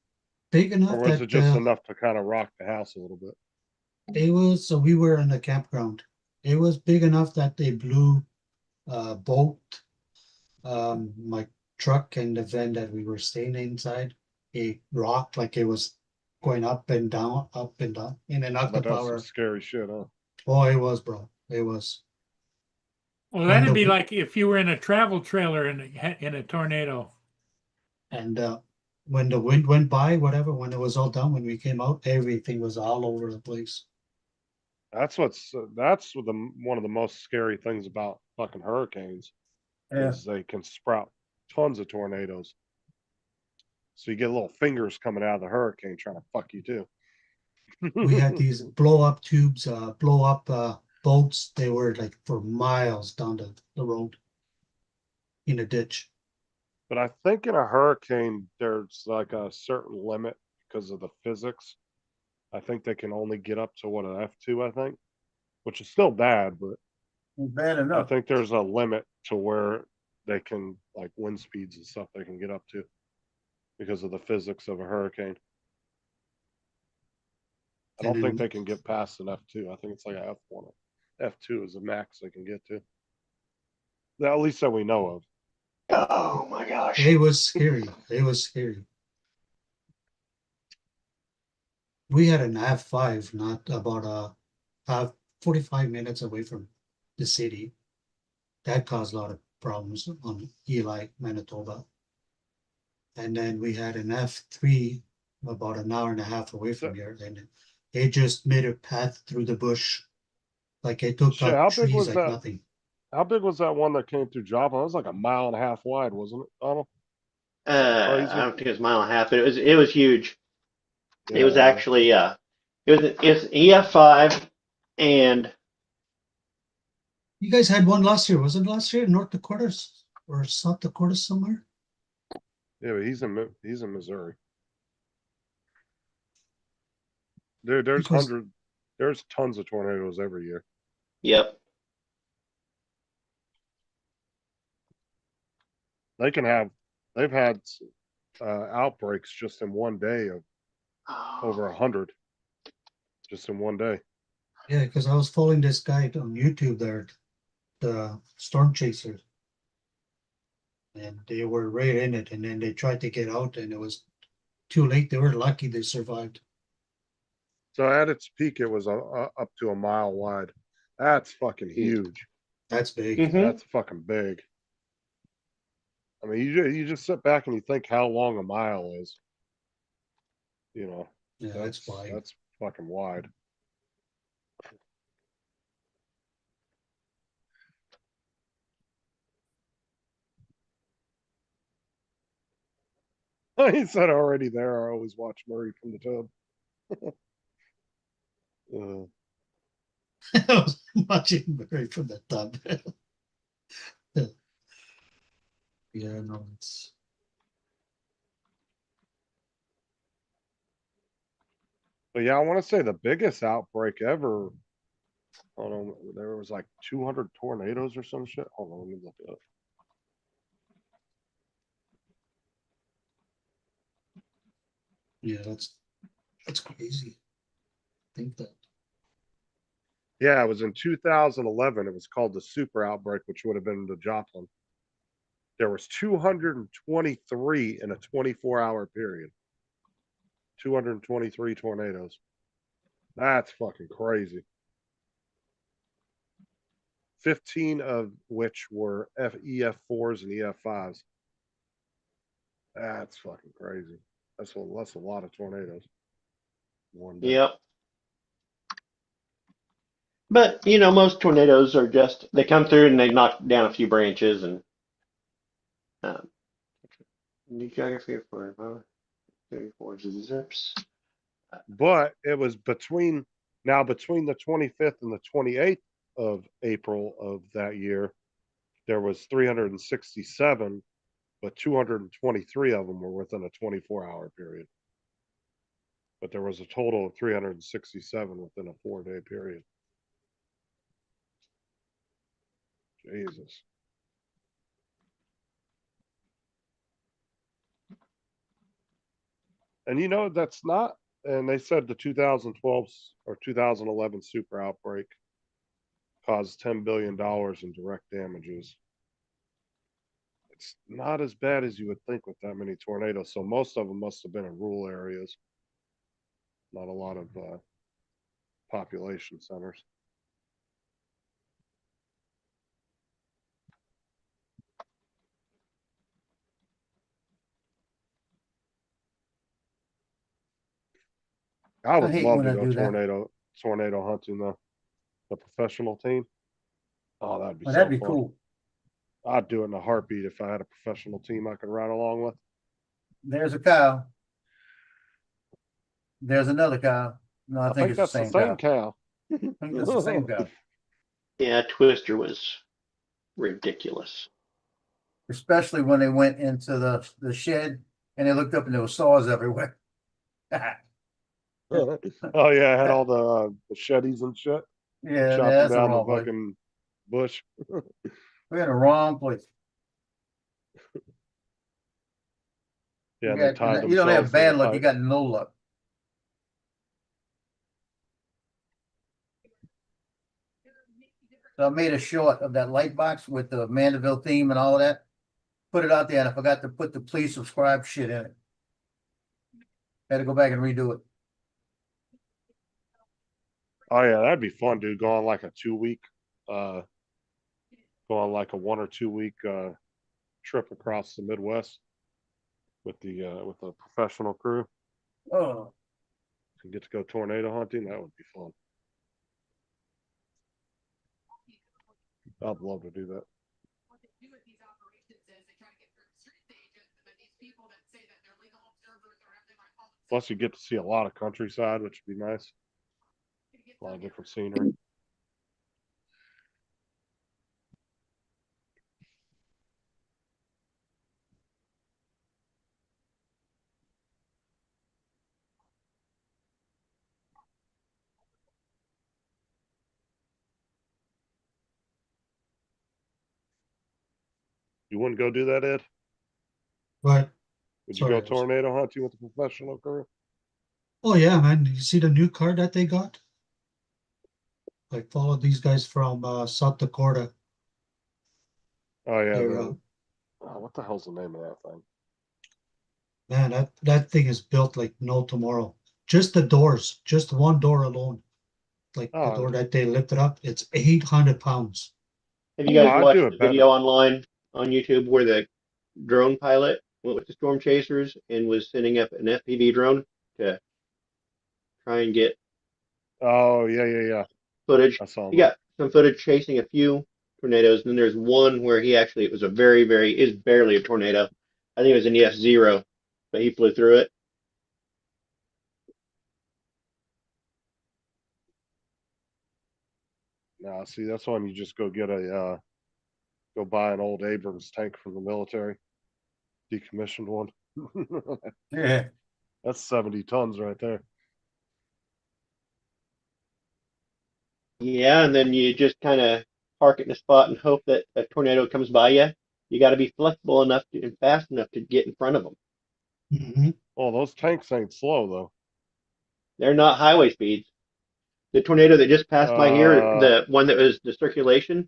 big enough or was that it just enough to kind of rock the house a little bit? it was, so we were in the campground. It was big enough that they blew both my truck and the van that we were staying inside. It rocked like it was going up and down, in and out the But that's some power. scary shit, huh? Oh, it was, bro. It was. Well, that'd be Wonderful. like if you were in a travel trailer in a tornado. And when the wind went by, whatever, when it was all done, when we came out, everything was all over the place. That's what one of the most scary things about fucking hurricanes Yeah. is they can sprout tons of tornadoes. So you get little fingers coming out of the hurricane trying to fuck you too. We had these blow up tubes, blow up boats. They were like for miles down the road in a ditch. But I think in a hurricane, there's like a certain limit because of the physics. I think they can only get up to what, an F2, I think, which is still bad, but Bad I enough. think there's a limit to where they can, like wind speeds and stuff, they can get up to because of the physics of a hurricane. I And don't think then they can get past an F2. I think it's like an F1. F2 is the max they can get to. At least that we know of. Oh my gosh. it was scary. It was scary. We had an F5, not about 45 minutes away from the city. That caused a lot of problems on Eli, Manitoba. And then we had an F3 about an hour and a half away from here, and it just made a path through the bush. Like it took Shit, how out big trees was like that? nothing. How big was that one that came through Joplin? It was like a mile and a half wide, wasn't it, Donald? Crazy. I don't think it was a mile and a half, but it was huge. It was Yeah. actually it's EF5 and You guys had one last year, was it last year in North Dakota or South Dakota somewhere? Yeah, but he's in Missouri. There's Because there's tons of tornadoes every year. yep. They've had outbreaks just in one day of over 100, just in one day. yeah, because I was following this guy on YouTube there, the storm chaser. And they were right in it, and then they tried to get out, and it was too late. They were lucky they survived. So at its peak, it was up to a mile wide. That's fucking huge. That's big. Mm-hmm. That's fucking big. I mean, you just sit back and you think how long a mile is. You know, Yeah, that's wide. That's fucking wide. He said already there. I always watch Murray from the tub. I was watching Barry from the tub. Yeah, no, it's But yeah, I want to say the biggest outbreak ever. Hold on, there was like 200 tornadoes or some shit. Hold on, let me look it up. yeah, that's crazy. Think that. Yeah, it was in 2011. It was called the super outbreak, which would have been the Joplin. There was 223 in a 24-hour period. 223 tornadoes. That's fucking crazy. 15 of which were EF4s and EF5s. That's fucking crazy. That's a lot of tornadoes. One day. Yep. But most tornadoes are just they come through and they knock down a few branches and new geography for 34 zips. But it was between the 25th and the 28th of April of that year, there was 367, but 223 of them were within a 24-hour period. But there was a total of 367 within a 4-day period. Jesus. And that's not, and they said the 2012 or 2011 super outbreak caused $10 billion in direct damages. It's not as bad as you would think with that many tornadoes. So most of them must have been in rural areas, not a lot of population centers. I would hate love when to I go do that. tornado hunting though. The professional team. Oh, that'd be Well, so that'd be fun. cool. I'd do it in a heartbeat if I had a professional team I could ride along with. There's a cow. There's another cow. No, I think it's the that's the same same cow. cow. I think it's the same cow. Yeah, Twister was ridiculous. Especially when they went into the shed and they looked up and there were saws everywhere. Oh yeah, I had all the machetes and shit, Yeah, chopping that's the down the wrong place. fucking bush. We're in the wrong place. Yeah, and they tied You don't have themselves to the bad luck, you pipe. got no luck. So I made a short of that light box with the Mandeville theme and all of that. Put it out there and I forgot to put the please subscribe shit in it. Had to go back and redo it. Oh yeah, that'd be fun, dude. Go on like a 2 week, go on like a 1 or 2 week trip across the Midwest with the professional crew. Oh, And get to go tornado hunting. That would be fun. I'd love to do that. What they do with these operations is they try to get through street agents, but these people that say that they're legal observers or everything like all this. Plus, you get to see a lot of countryside, which would be nice. A lot of different scenery. You wouldn't go do that, Ed? Right. Would you Sorry, go I was- tornado hunting with a professional crew? Oh yeah, man. You see the new car that they got? I followed these guys from South Dakota. Oh yeah. They're What the hell's the name of that thing? man, that thing is built like no tomorrow. Just the doors, just one door alone. Like the Oh, door that they lifted up, it's 800 pounds. Have you guys I'd watched do it the better. video online on YouTube where the drone pilot went with the storm chasers and was sending up an FPV drone to try and get Oh yeah. footage? I saw He that. got some footage chasing a few tornadoes, and then there's one where he actually it was a is barely a tornado. I think it was an EF0, but he flew through it. Now, see, that's when you just go get go buy an old Abrams tank from the military, decommissioned one. yeah. That's 70 tons right there. Yeah, and then you just kind of park it in a spot and hope that a tornado comes by you. You got to be flexible enough and fast enough to get in front of them. Mhm. Oh, those tanks ain't slow though. They're not highway speeds. The tornado that just passed by here, Uh, the one that was the circulation,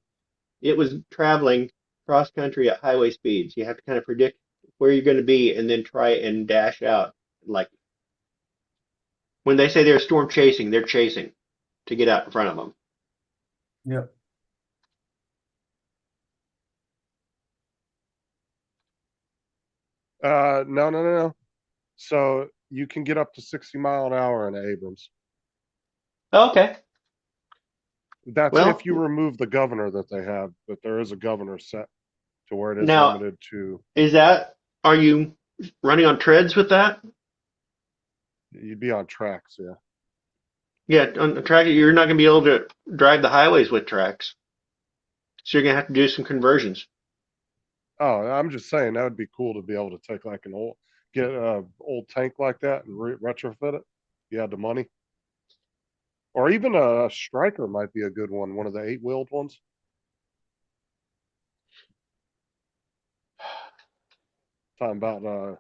it was traveling cross country at highway speeds. You have to kind of predict where you're going to be and then try and dash out. Like when they say they're storm chasing, they're chasing to get out in front of them. Yep. no. So you can get up to 60 mile an hour in Abrams. Okay. That's Well, if you remove the governor that they have, but there is a governor set to where it is now limited to. are you running on treads with that? You'd be on tracks, yeah. Yeah, on the track, you're not going to be able to drive the highways with tracks. So you're going to have to do some conversions. Oh, I'm just saying that would be cool to be able to take like get a old tank like that and retrofit it. If you had the money, or even a striker might be a good one of the 8-wheeled ones. Talking about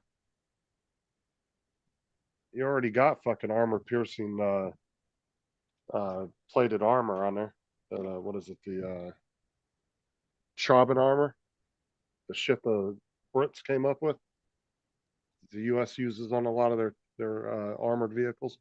you already got fucking armor piercing plated armor on there. What is it? The Chauvin armor, the shit the Brits came up with. The U.S. uses on a lot of their armored vehicles.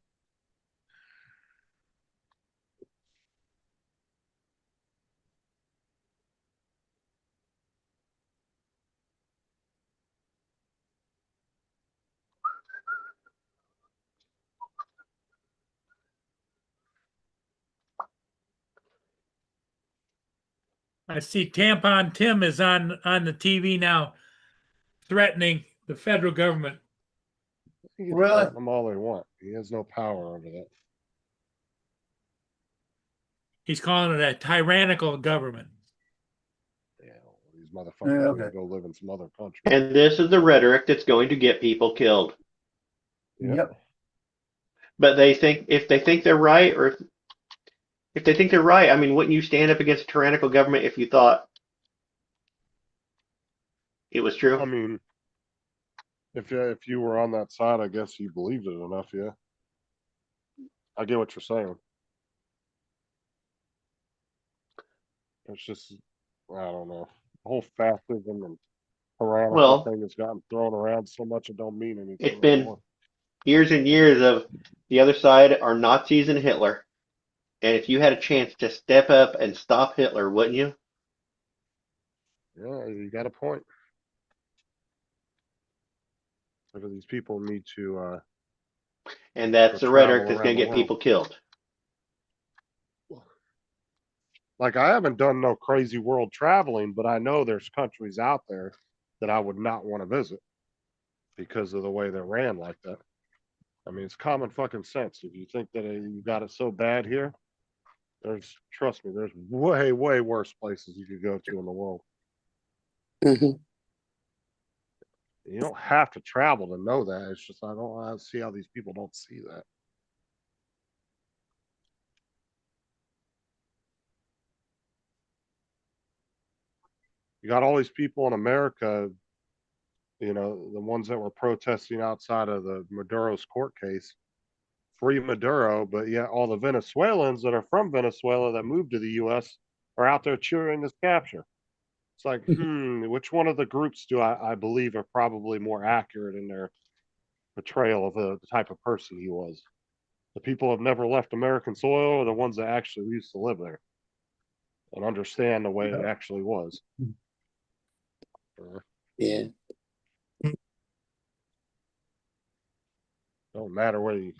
I see Tampon Tim is on the TV now, threatening the federal government. He can Really? threaten them all they want. He has no power over that. He's calling it a tyrannical government. Yeah, well, these motherfuckers Yeah, need to okay. go live in some other country. And this is the rhetoric that's going to get people killed. Yep. But they think if they think they're right, or if they think they're right, I mean, wouldn't you stand up against a tyrannical government if you thought it was true? I mean, if you were on that side, I guess you believed it enough, yeah. I get what you're saying. It's just, I don't know. The whole fascism and tyrannical Well, thing has gotten thrown around so much it don't mean anything it's been anymore. years and years of the other side are Nazis and Hitler. And if you had a chance to step up and stop Hitler, wouldn't you? Yeah, you got a point. Look, these people need to And that's go the rhetoric travel that's around going the to get world. people killed. Like, I haven't done no crazy world traveling, but I know there's countries out there that I would not want to visit because of the way they're ran like that. I mean, it's common fucking sense. If you think that you got it so bad here, trust me, there's way, way worse places you could go to in the world. Mhm. You don't have to travel to know that. It's just I see how these people don't see that. You got all these people in America, you know, the ones that were protesting outside of the Maduro's court case, free Maduro, but yet all the Venezuelans that are from Venezuela that moved to the US are out there cheering this capture. It's like, which one of the groups do I believe are probably more accurate in their portrayal of the type of person he was? The people who have never left American soil or the ones that actually used to live there and understand the way it actually was? Yeah. Don't matter where you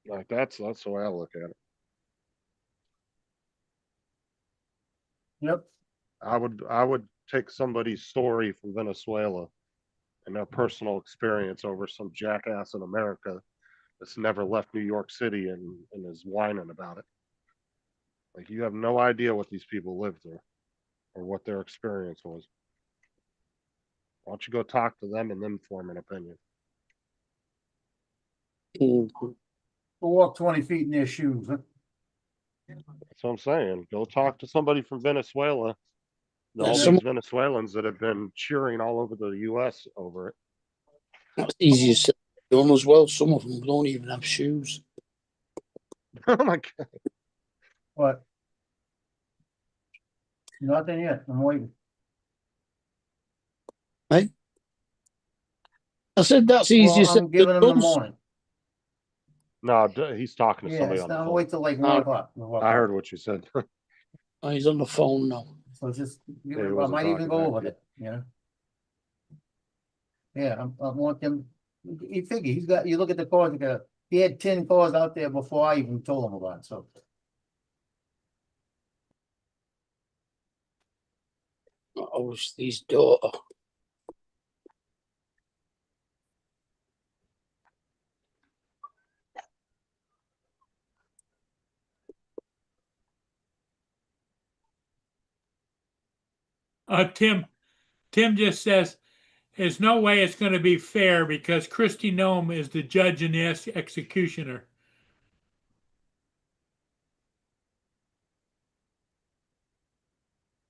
like. That's the way I look at it. Yep. I would take somebody's story from Venezuela and their personal experience over some jackass in America that's never left New York City and is whining about it. Like, you have no idea what these people lived through or what their experience was. Why don't you go talk to them and then form an opinion? Mhm. Go walk 20 feet in their shoes. Huh? That's what I'm saying. Go talk to somebody from Venezuela. All Some- these Venezuelans that have been cheering all over the U.S. over it. That's easier said than done as well. Some of them don't even have shoes. Oh my God. What? Nothing yet. I'm waiting. I said that's easier Well, said I'm giving than him the done. morning. No, he's talking to Yeah, somebody it's on the not phone. wait till like 1 Oh. o'clock. I heard what you said. Oh, he's on the phone now. So just give Yeah, he it, I wasn't might even talking go back over to you. it, you know? Yeah, I want them, you figure, he's got, you look at the cars, he had 10 cars out there before I even told him about it, so. Oh, it's his daughter. Tim just says, there's no way it's going to be fair because Kristi Noem is the judge and the executioner.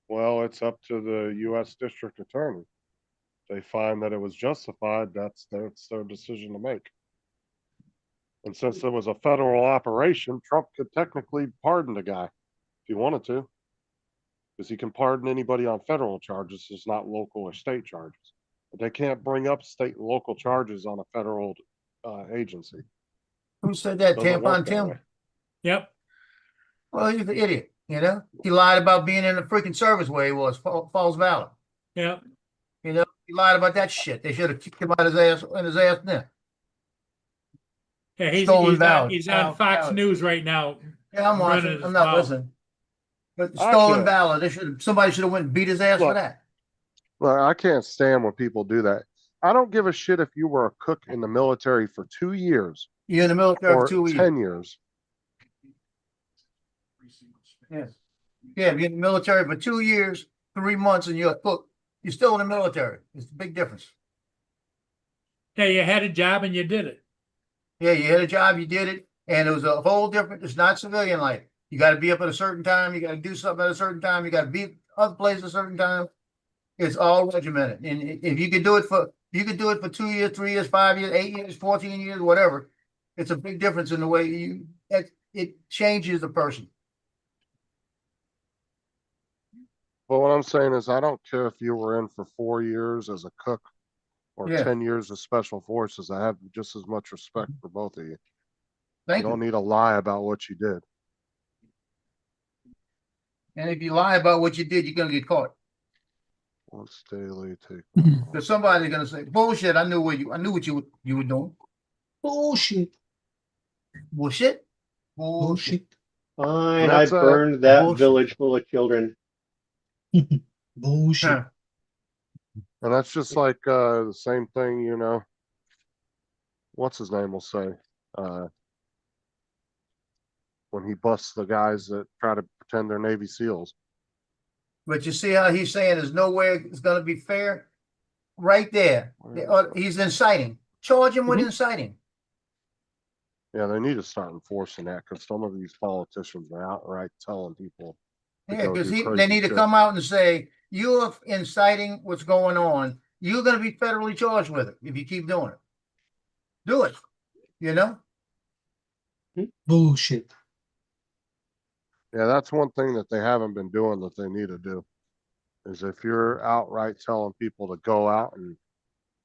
Well, it's up to the U.S. District Attorney. If they find that it was justified, that's their decision to make. And since it was a federal operation, Trump could technically pardon the guy if he wanted to, because he can pardon anybody on federal charges, just not local or state charges. But they can't bring up state and local charges on a federal agency. Who said that, Doesn't work Tampon that Tim? way. Yep. Well, he's an idiot, you know? He lied about being in the freaking service where he was, Falls Valley. Yep. You know, he lied about that shit. They should have kicked him out his ass in his ass there. Yeah, Stolen Valley. he's on Fox Valley. News right now. Yeah, I'm watching. running his I'm not mouth. listening. But I stolen can't. valor, somebody should have went and beat his ass for Look, that. Well, I can't stand when people do that. I don't give a shit if you were a cook in the military for 2 years You're in the military for or 2 years. 10 years. Yes. Yeah, if you're in the military for 2 years, 3 months, and you're a cook, you're still in the military. It's a big difference. Yeah, you had a job and you did it. Yeah, you had a job, you did it, and it was a whole different, it's not civilian life. You gotta be up at a certain time, you gotta do something at a certain time, you gotta be at other places at a certain time. It's all regimented. And if you could do it for 2 years, 3 years, 5 years, 8 years, 14 years, whatever, it's a big difference in the way it changes the person. But what I'm saying is, I don't care if you were in for 4 years as a cook or Yeah. 10 years of special forces. I have just as much respect for both of you. You Thank don't you. need to lie about what you did. And if you lie about what you did, you're gonna get caught. Once daily, take. Because somebody's gonna say, bullshit, I knew what you were doing. Bullshit. Bullshit. Bullshit. Fine, I That's, burned that bullshit. village full of children. Bullshit. Huh. And that's just like the same thing, you know. What's his name will say when he busts the guys that try to pretend they're Navy SEALs. But you see how he's saying there's no way it's gonna be fair? Right there. He's inciting. Charge him with inciting. Yeah, they need to start enforcing that because some of these politicians are outright telling people. to Yeah, go because do they crazy need to shit. come out and say, you're inciting what's going on. You're gonna be federally charged with it if you keep doing it. Do it, you know? Bullshit. Yeah, that's one thing that they haven't been doing that they need to do. Is if you're outright telling people to go out and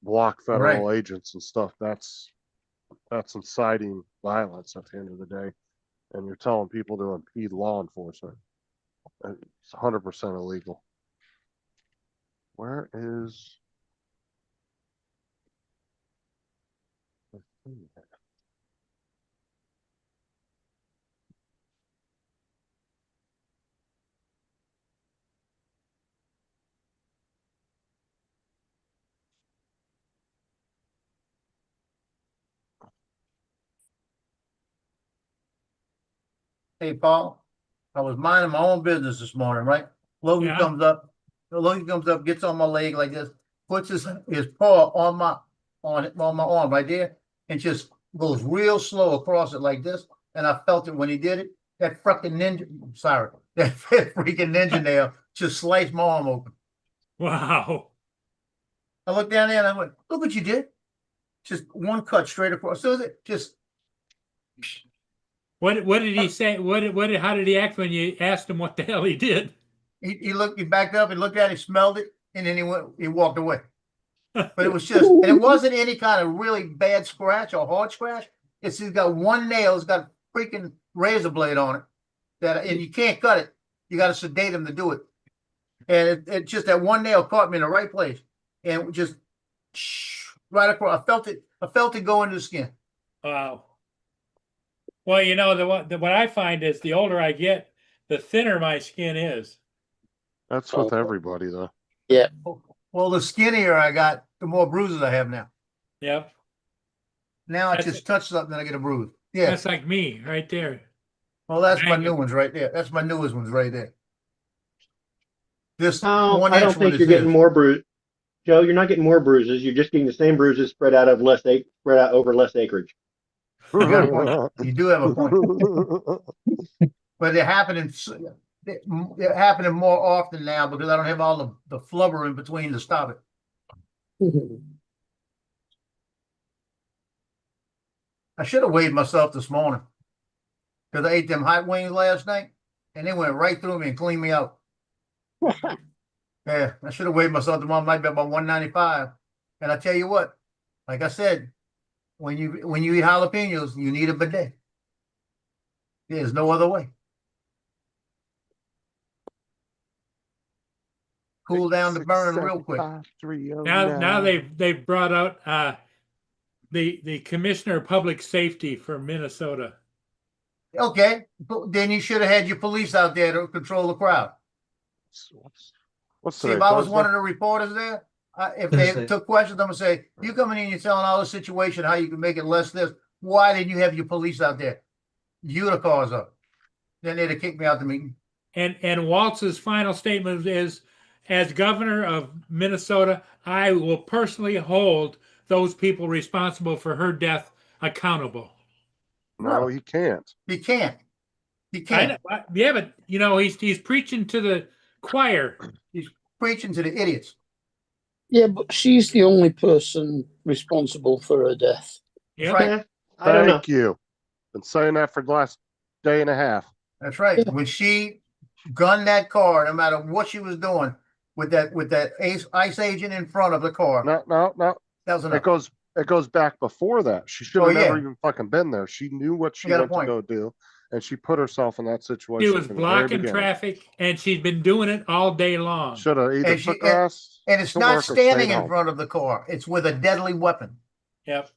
block federal agents and stuff, that's inciting violence at the end of the day. And you're telling people to impede law enforcement. It's 100% illegal. Where is? Hey, Paul, I was minding my own business this morning, right? Logan Yeah. comes up, gets on my leg like this, puts his paw on my arm right there, and just goes real slow across it like this. And I felt it when he did it. That freaking that freaking ninja nail just sliced my arm open. Wow. I looked down there and I went, look what you did. Just one cut straight across. So it just What did he say? How did he act when you asked him what the hell he did? he backed up and looked at it, smelled it, and then he walked away. But it was just, and it wasn't any kind of really bad scratch or hard scratch. He's got one nail, it's got a freaking razor blade on it. And you can't cut it. You got to sedate him to do it. And it just that one nail caught me in the right place. And it just right across. I felt it go into the skin. Wow. Well, you know, what I find is the older I get, the thinner my skin is. That's with everybody though. Well, the skinnier I got, the more bruises I have now. Yep. Now I That's just touch something and I get a bruise. Yeah. That's like me right there. Well, that's my Dang new it. ones right there. That's my newest ones right there. This No, one I don't inch one think is you're getting this. more bruises. Joe, you're not getting more bruises. You're just getting the same bruises spread out over less acreage. You got a point. You do have a point. But they're happening more often now because I don't have all the flubber in between to stop it. I should have weighed myself this morning because I ate them hot wings last night and they went right through me and cleaned me out. Yeah, I should have weighed myself tomorrow. Might be about 195. And I tell you what, like I said, when you eat jalapenos, you need a bidet. There's no other way. Cool down the burn real quick. Now they've brought out the commissioner of public safety for Minnesota. Okay, but then you should have had your police out there to control the crowd. What's See, today, if I was Thursday? one of the reporters there, if they Thursday. took questions, I'm gonna say, you coming in, you're telling all the situation, how you can make it less this. Why didn't you have your police out there? You the cause of it. Then they'd have kicked me out the meeting. And Waltz's final statement is, as governor of Minnesota, I will personally hold those people responsible for her death accountable. No, he can't. He can't. He I can't. know, yeah, but you know, he's preaching to the choir. He's preaching to the idiots. Yeah, but she's the only person responsible for her death. Yeah. Right. Yeah, I don't know. Thank you. Been saying that for the last day and a half. That's right. When she gunned that car, no matter what she was doing with that ICE agent in front of the car, No. that was enough. It goes back before that. She should Oh, have never yeah. even fucking been there. She knew what she You got a went to point. go do, and she put herself in that situation. She was from the very blocking beginning. traffic, and she's been doing it all day long. Should have either And she- took her ass And it's to not work or standing stayed in home. front of the car. It's with a deadly weapon. Yep.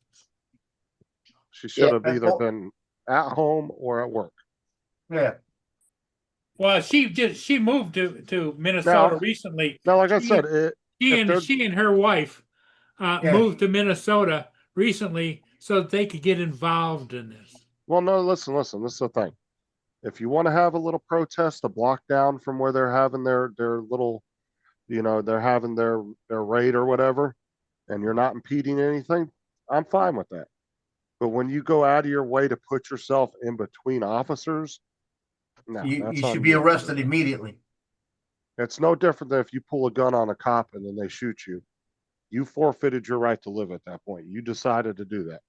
She should have Yeah. either been at home or at work. Yeah. Well, she moved to Minnesota Now- recently. Now, like I She- said, if they're- She and her wife Yeah. moved to Minnesota recently so that they could get involved in this. well, no, listen. This is the thing. If you want to have a little protest, a block down from where they're having their little, they're having their raid or whatever, and you're not impeding anything, I'm fine with that. But when you go out of your way to put yourself in between officers, no, You that's should on be you. arrested immediately. It's no different than if you pull a gun on a cop and then they shoot you. You forfeited your right to live at that point. You decided to do that.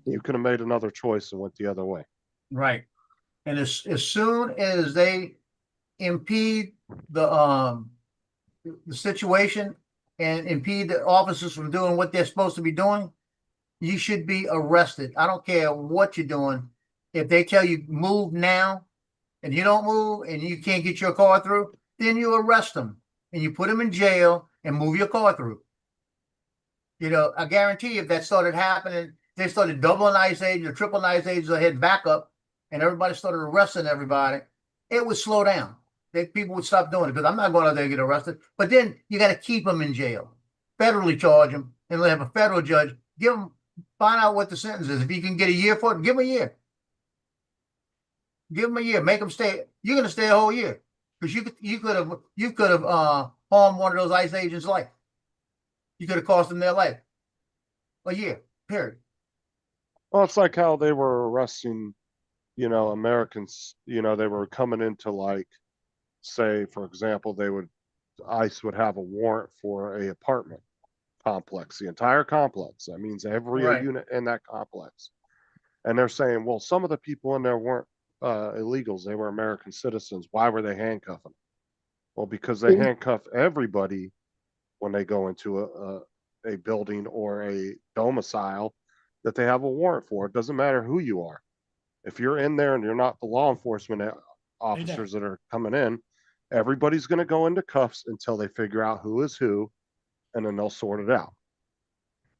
You could have made another choice and went the other way. Right. And as soon as they impede the situation and impede the officers from doing what they're supposed to be doing, you should be arrested. I don't care what you're doing. If they tell you move now and you don't move and you can't get your car through, then you arrest them and you put them in jail and move your car through. I guarantee if that started happening, they started doubling ICE agents or triple ICE agents ahead back up, and everybody started arresting everybody, it would slow down. People would stop doing it because I'm not going out there to get arrested. But then you got to keep them in jail, federally charge them, and have a federal judge find out what the sentence is. If you can get a year for it, give them a year. Give them a year. Make them stay. You're going to stay a whole year because you could have harmed one of those ICE agents' life. You could have cost them their life. A year. Period. Well, it's like how they were arresting, Americans, they were coming into, like, say, for example, ICE would have a warrant for a apartment complex, the entire complex. That means every Right. unit in that complex. And they're saying, well, some of the people in there weren't illegals. They were American citizens. Why were they handcuffing? Well, because they handcuff everybody when they go into a building or a domicile that they have a warrant for. It doesn't matter who you are. If you're in there and you're not the law enforcement officers that are coming in, everybody's going to go into cuffs until they figure out who is who, and then they'll sort it out.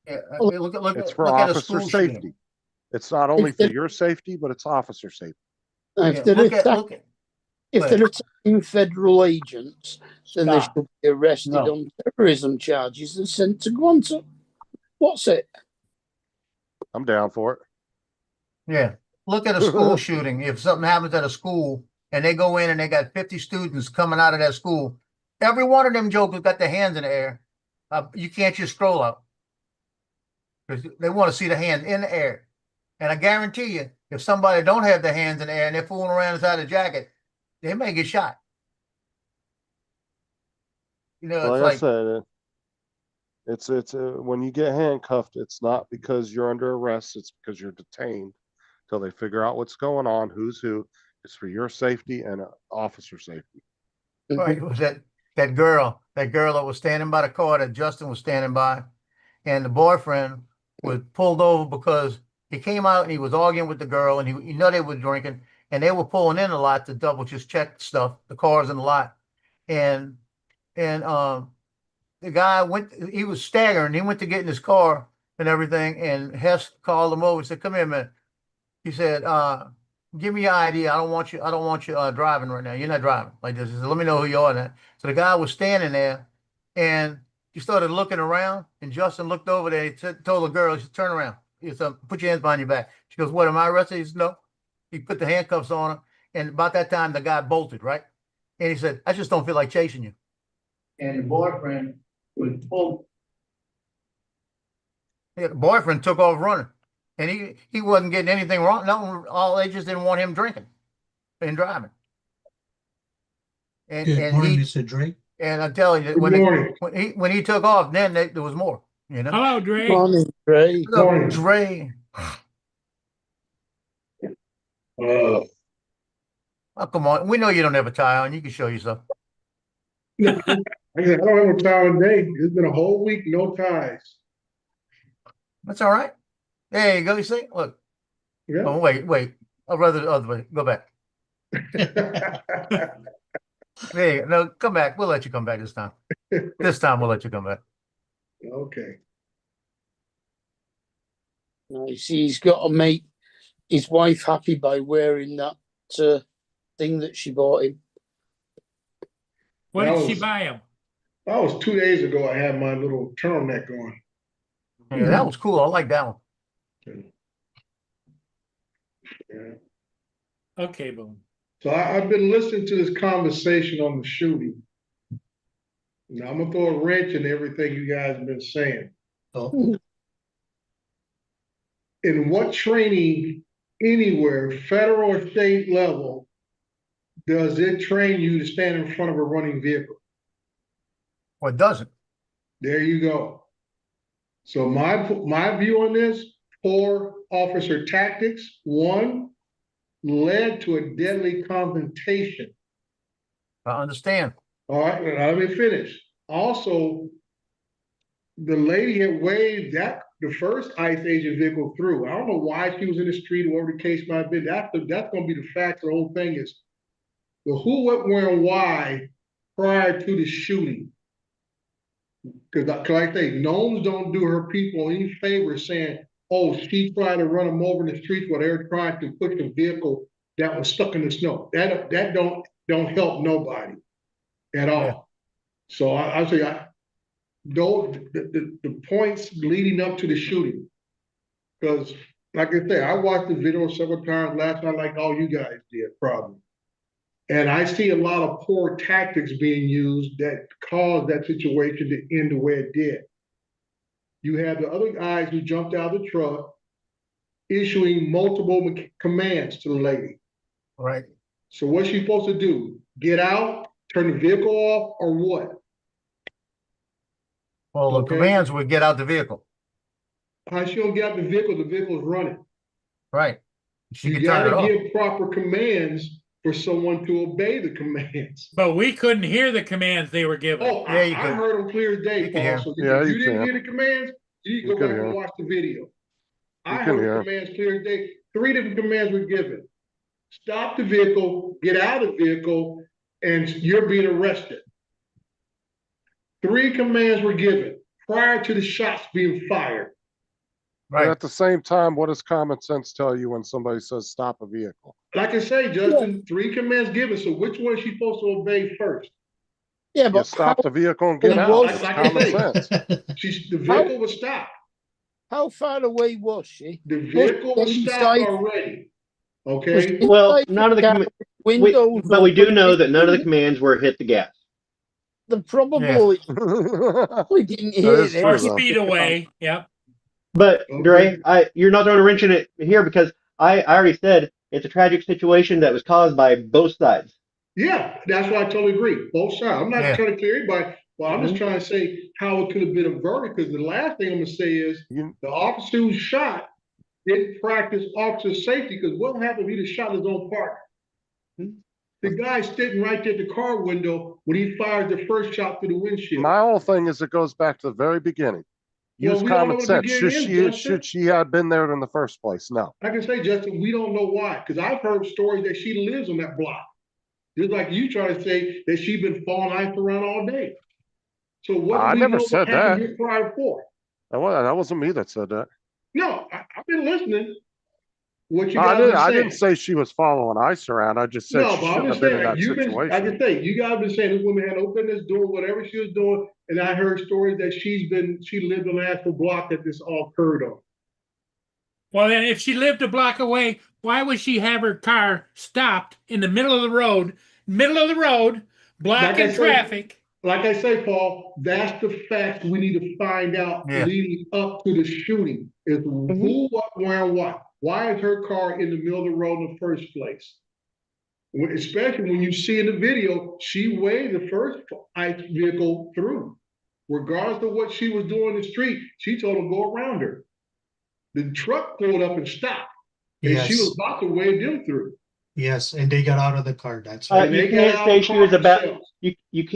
Yeah, It's for look at a officer school safety. shooting. It's not only If for they- your safety, but it's officer safety. If Yeah, they're look at attacking federal agents, then they Stop. should be arrested No. on terrorism charges and sent to Guantanamo. What's it? I'm down for it. Yeah. Look at a school shooting. If something happens at a school and they go in and they got 50 students coming out of that school, every one of them jokers got their hands in the air. You can't just scroll out because they want to see the hands in the air. And I guarantee you, if somebody don't have their hands in the air and they're fooling around inside a jacket, they may get shot. Like It's I like, said, it's when you get handcuffed, it's not because you're under arrest. It's because you're detained till they figure out what's going on, who's who. It's for your safety and officer safety. right, it was that girl that was standing by the car that Justin was standing by, and the boyfriend was pulled over because he came out and he was arguing with the girl, and he they were drinking, and they were pulling in a lot to double just check stuff, the cars in the lot, and the guy he was staggering, he went to get in his car and everything, and Hess called him over and said, "Come here, man." He said, give me your ID. I don't want you driving right now. You're not driving like this. He said, let me know who you are now. So the guy was standing there and he started looking around and Justin looked over there. He told the girl, he said, turn around. He said, put your hands behind your back. She goes, what, am I arrested? He said, no. He put the handcuffs on her. And about that time, the guy bolted, right? And he said, I just don't feel like chasing you. And the boyfriend was pulled. Yeah, the boyfriend took off running. And he wasn't getting anything wrong. No, all they just didn't want him drinking and driving. And Good morning, he Mr. Drake. and I'm telling you, when he took off, then there was more. You know. Hello, Dre. Morning, Ray. What's up, Dre? Oh, come on. We know you don't have a tie on. You can show yourself. I said, I don't have a tie today. It's been a whole week, no ties. That's all right. There you go. You see? Look. Yeah. Oh, wait. I'd rather the other way. Go back. There you go. No, come back. We'll let you come back this time. This time we'll let you come back. Okay. You see, he's got to make his wife happy by wearing that thing that she bought him. What That did she was- buy him? That was 2 days ago. I had my little turtleneck on. Yeah, that was cool. I like that one. Yeah. Okay, boom. So I've been listening to this conversation on the shooting. Now I'm gonna throw a wrench in everything you guys have been saying. Oh, In what training anywhere, federal or state level, does it train you to stand in front of a running vehicle? Or it doesn't. There you go. So my view on this, poor officer tactics, one, led to a deadly confrontation. I understand. All right, now let me finish. Also, the lady had waved the first ICE agent vehicle through. I don't know why she was in the street or whatever the case might have been. That's gonna be the fact of the whole thing is the who, what, where, and why prior to the shooting. Because like I say, gnomes don't do her people any favor saying, oh, she tried to run them over in the streets while they're trying to push a vehicle that was stuck in the snow. That don't help nobody at all. Yeah. So I say the points leading up to the shooting. Because like I say, I watched the video several times last night, like all you guys did, probably. And I see a lot of poor tactics being used that caused that situation to end the way it did. You have the other guys who jumped out of the truck issuing multiple commands to the lady. Right. So what's she supposed to do? Get out, turn the vehicle off, or what? Well, the Okay. commands would get out the vehicle. How she don't get out the vehicle's running. Right. She You could turn it gotta off. give proper commands for someone to obey the commands. But we couldn't hear the commands they were giving. Oh, Yeah, you I could. heard them clear as day, You can hear Paul. 'em. So Yeah, if you you didn't can. hear the commands, you can You go can back hear and 'em. watch the video. I can heard hear the 'em. commands clear as day. 3 different commands were given. Stop the vehicle, get out of the vehicle, and you're being arrested. 3 commands were given prior to the shots being fired. But Right. at the same time, what does common sense tell you when somebody says stop a vehicle? Like I say, Justin, 3 commands given. So which one is she supposed to obey first? Yeah, You but stop the vehicle and get Well, out. like It's I common say, sense. the vehicle was stopped. how far away was she? The vehicle was stopped inside- already. Was Okay. she Well, inside none of the car, comma- windows but we do open? know that none of the commands were hit the gas. The probably we didn't That hear is it. true, Or though. speed away. Yep. But Okay. Dre, you're not throwing a wrench in it here because I already said it's a tragic situation that was caused by both sides. Yeah, that's why I totally agree. Both sides. I'm not Yeah. trying to clear anybody, but I'm just trying to say how it could have been averted. Because the last thing I'm gonna say is You- the officer who shot didn't practice officer safety. Because what happened if he'd have shot his own partner? The guy's sitting right there at the car window when he fired the first shot through the windshield. My whole thing is it goes back to the very beginning. Well, Use we don't know common what the sense. beginning is, Justin. Should she have been there in the first place? No. I can say, Justin, we don't know why. Because I've heard stories that she lives on that block. Just like you try to say that she's been following ICE around all day. So what I do we never know said what happened that. here prior for? That wasn't me that said that. No, I've been listening. what you I guys didn't, been I didn't saying. say she was following ice around. I just said No, she but I'm shouldn't just have been in saying, that you've been, I situation. just say, you guys been saying this woman had opened this door, whatever she was doing, and I heard stories that she lived on the actual block that this all occurred on. Well, then if she lived a block away, why would she have her car stopped in the middle of the road, blocking Like I say- traffic? Like I say, Paul, that's the fact we need to find out Yeah. leading up to the shooting. Is who, what, where, and what. Why is her car in the middle of the road in the first place? Especially when you see in the video, she waved the first ICE vehicle through. Regardless of what she was doing in the street, she told him go around her. The truck pulled up and stopped, and she was Yes, about to wave them through. yes, and they got out of the car. That's right. And You they got can't out say of the she car was about. themselves.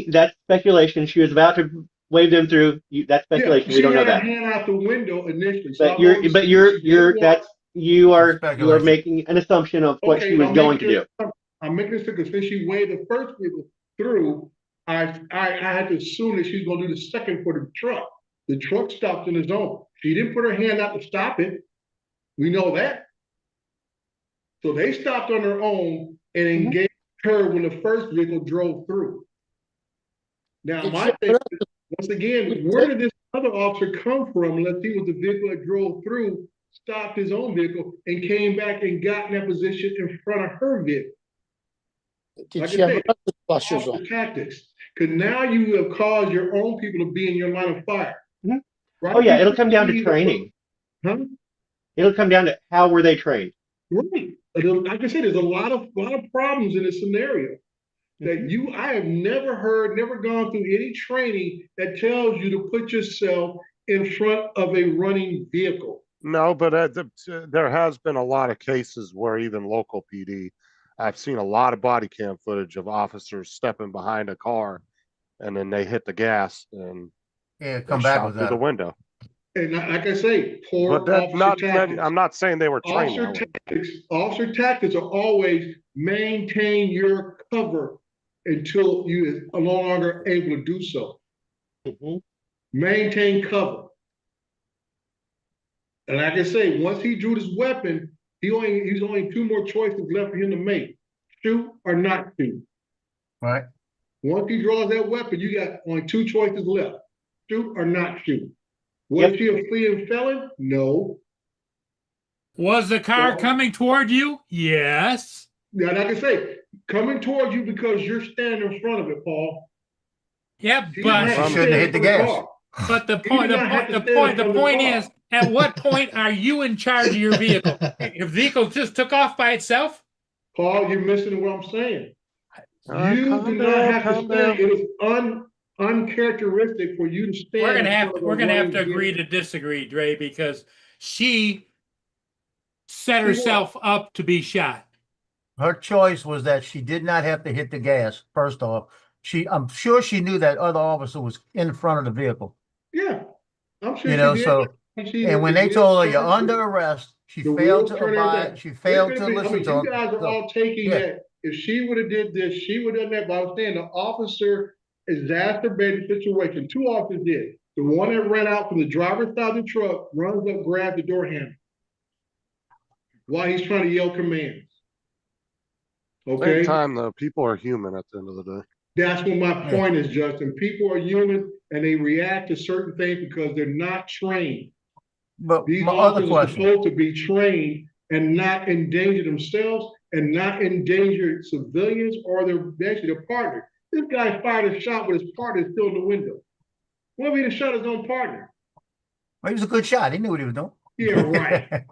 That's speculation. She was about to wave them through. That's Yeah, speculation. she we don't know had her that. hand out the window initially. So But I'm only saying she did walk- you are Speculation. making an assumption of what she was I'm going to making do. I'm making this because since she waved the first vehicle through, I had to assume that she's gonna do the second for the truck. The truck stopped on its own. She didn't put her hand out to stop it. We know that. So they stopped on their own and engaged her when the first vehicle drove through. Now, Did my she- thing, once again, where did this other officer come from unless he was the vehicle that drove through, stopped his own vehicle, and came back and got in that position in front of her vehicle? Did Like she I have said, her flashes on? officer tactics. Because now you have caused your own people to be in your line of fire. Mhm. Right? Oh yeah, it'll come down to training. Huh? It'll come down to how were they trained. Right. Like I said, there's a lot of problems in this scenario that I have never gone through any training that tells you to put yourself in front of a running vehicle. No, but there has been a lot of cases where even local PD, I've seen a lot of body cam footage of officers stepping behind a car and then they hit the gas and Yeah, they come back shot with through the that. window. And like I say, poor But that's officer tactics. I'm not saying they were trained that way. Officer tactics are always maintain your cover until you are no longer able to do so. Maintain cover. And like I say, once he drew his weapon, he's only two more choices left for him to make: shoot or not shoot. Right. Once he draws that weapon, you got only two choices left: shoot or not shoot. Was she a fleeing felon? No. Was the car Well- coming toward you? Yes. Now, like I say, coming towards you because you're standing in front of it, Paul. Yeah, She but didn't have to shouldn't have stand hit the in front of gas. car. But the He point, did the not have point, to the stand point, in the front of point car. is, at what point are you in charge of your vehicle? Your vehicle just took off by itself? Paul, you're missing what I'm saying. All right, You calm do down, not have to calm stand. down. It is uncharacteristic for you to stand. We're in gonna have front to, of a we're gonna have running to agree vehicle. to disagree, Dre, because she set She herself up to be shot. Her choice was that she did not have to hit the gas. First off, I'm sure she knew that other officer was in front of the vehicle. Yeah, I'm sure You know, she did. so and when they told her you're under arrest, she failed to abide. She failed to listen to you them. guys are all taking yeah. that. If she would have did this, she would have done that. But I was saying the officer exacerbated the situation. Two officers did. The one that ran out from the driver's side of the truck runs up, grabs the door handle while he's trying to yell commands. Okay. Same time, though, people are human at the end of the day. That's what my point is, Justin. People are human and they react to certain things because they're not trained. But These my other officers are question, supposed to be trained and not endanger themselves and not endanger civilians or their partner. This guy fired a shot with his partner still in the window. What if he'd have shot his own partner? well, he was a good shot. He knew what he was doing. Yeah, right.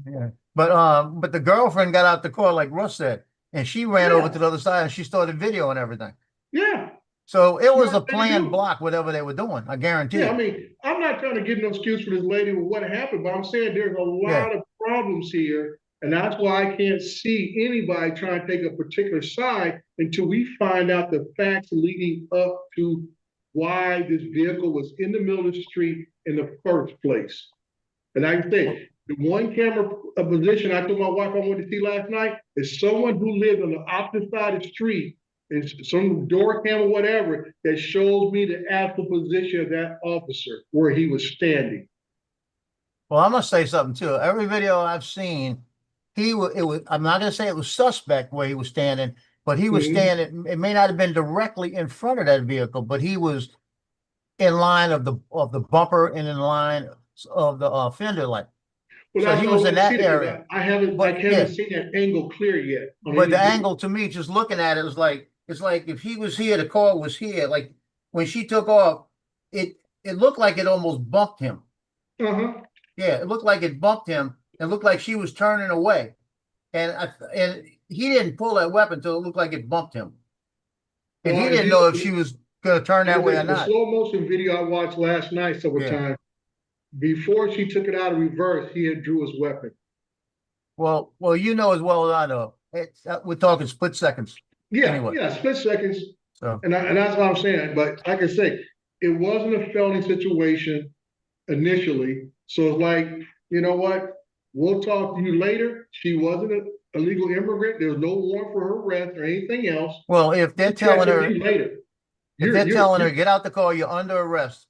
Yeah. But the girlfriend got out the car, like Russ said, and she ran over to the other side and she started video and everything. Yeah. So it was a Smart thing to planned do. block, whatever they were doing. I guarantee Yeah, it. I mean, I'm not trying to give no excuse for this lady with what happened, but I'm saying there's a lot of problems here. And that's why I can't see anybody trying to take a particular side until we find out the facts leading up to why this vehicle was in the middle of the street in the first place. And like I said, the one camera position I told my wife I wanted to see last night is someone who lived on the opposite side of the street, and some door cam or whatever that shows me the actual position of that officer where he was standing. Well, I must say something too. Every video I've seen, it was, I'm not gonna say it was suspect where he was standing, but he was Mhm. standing, it may not have been directly in front of that vehicle, but he was in line of the bumper and in line of the fender light. Well, So that's he what I was in want to that see because area. I haven't, But, I yeah. haven't seen that angle clear yet. on But the any angle to me, just looking at it, was like, it's like if he was here, the car was here. Like when she took off, it looked like it almost bumped him. video. Uh-huh. Yeah, it looked like it bumped him. It looked like she was turning away. And he didn't pull that weapon until it looked like it bumped him. And he Well, didn't know if she was gonna turn that way or The not. slow motion video I watched last night several Yeah. times, before she took it out of reverse, he had drew his weapon. Well, you know as well as I know. We're talking split seconds. Yeah, Anyway. yeah, split seconds. So And that's what I'm saying. But like I say, it wasn't a felony situation initially. So it's like, you know what? We'll talk to you later. She wasn't an illegal immigrant. There was no warrant for her arrest or anything else. well, if they're We'll catch telling up her, with you later. if they're telling her, get out the car, you're under arrest,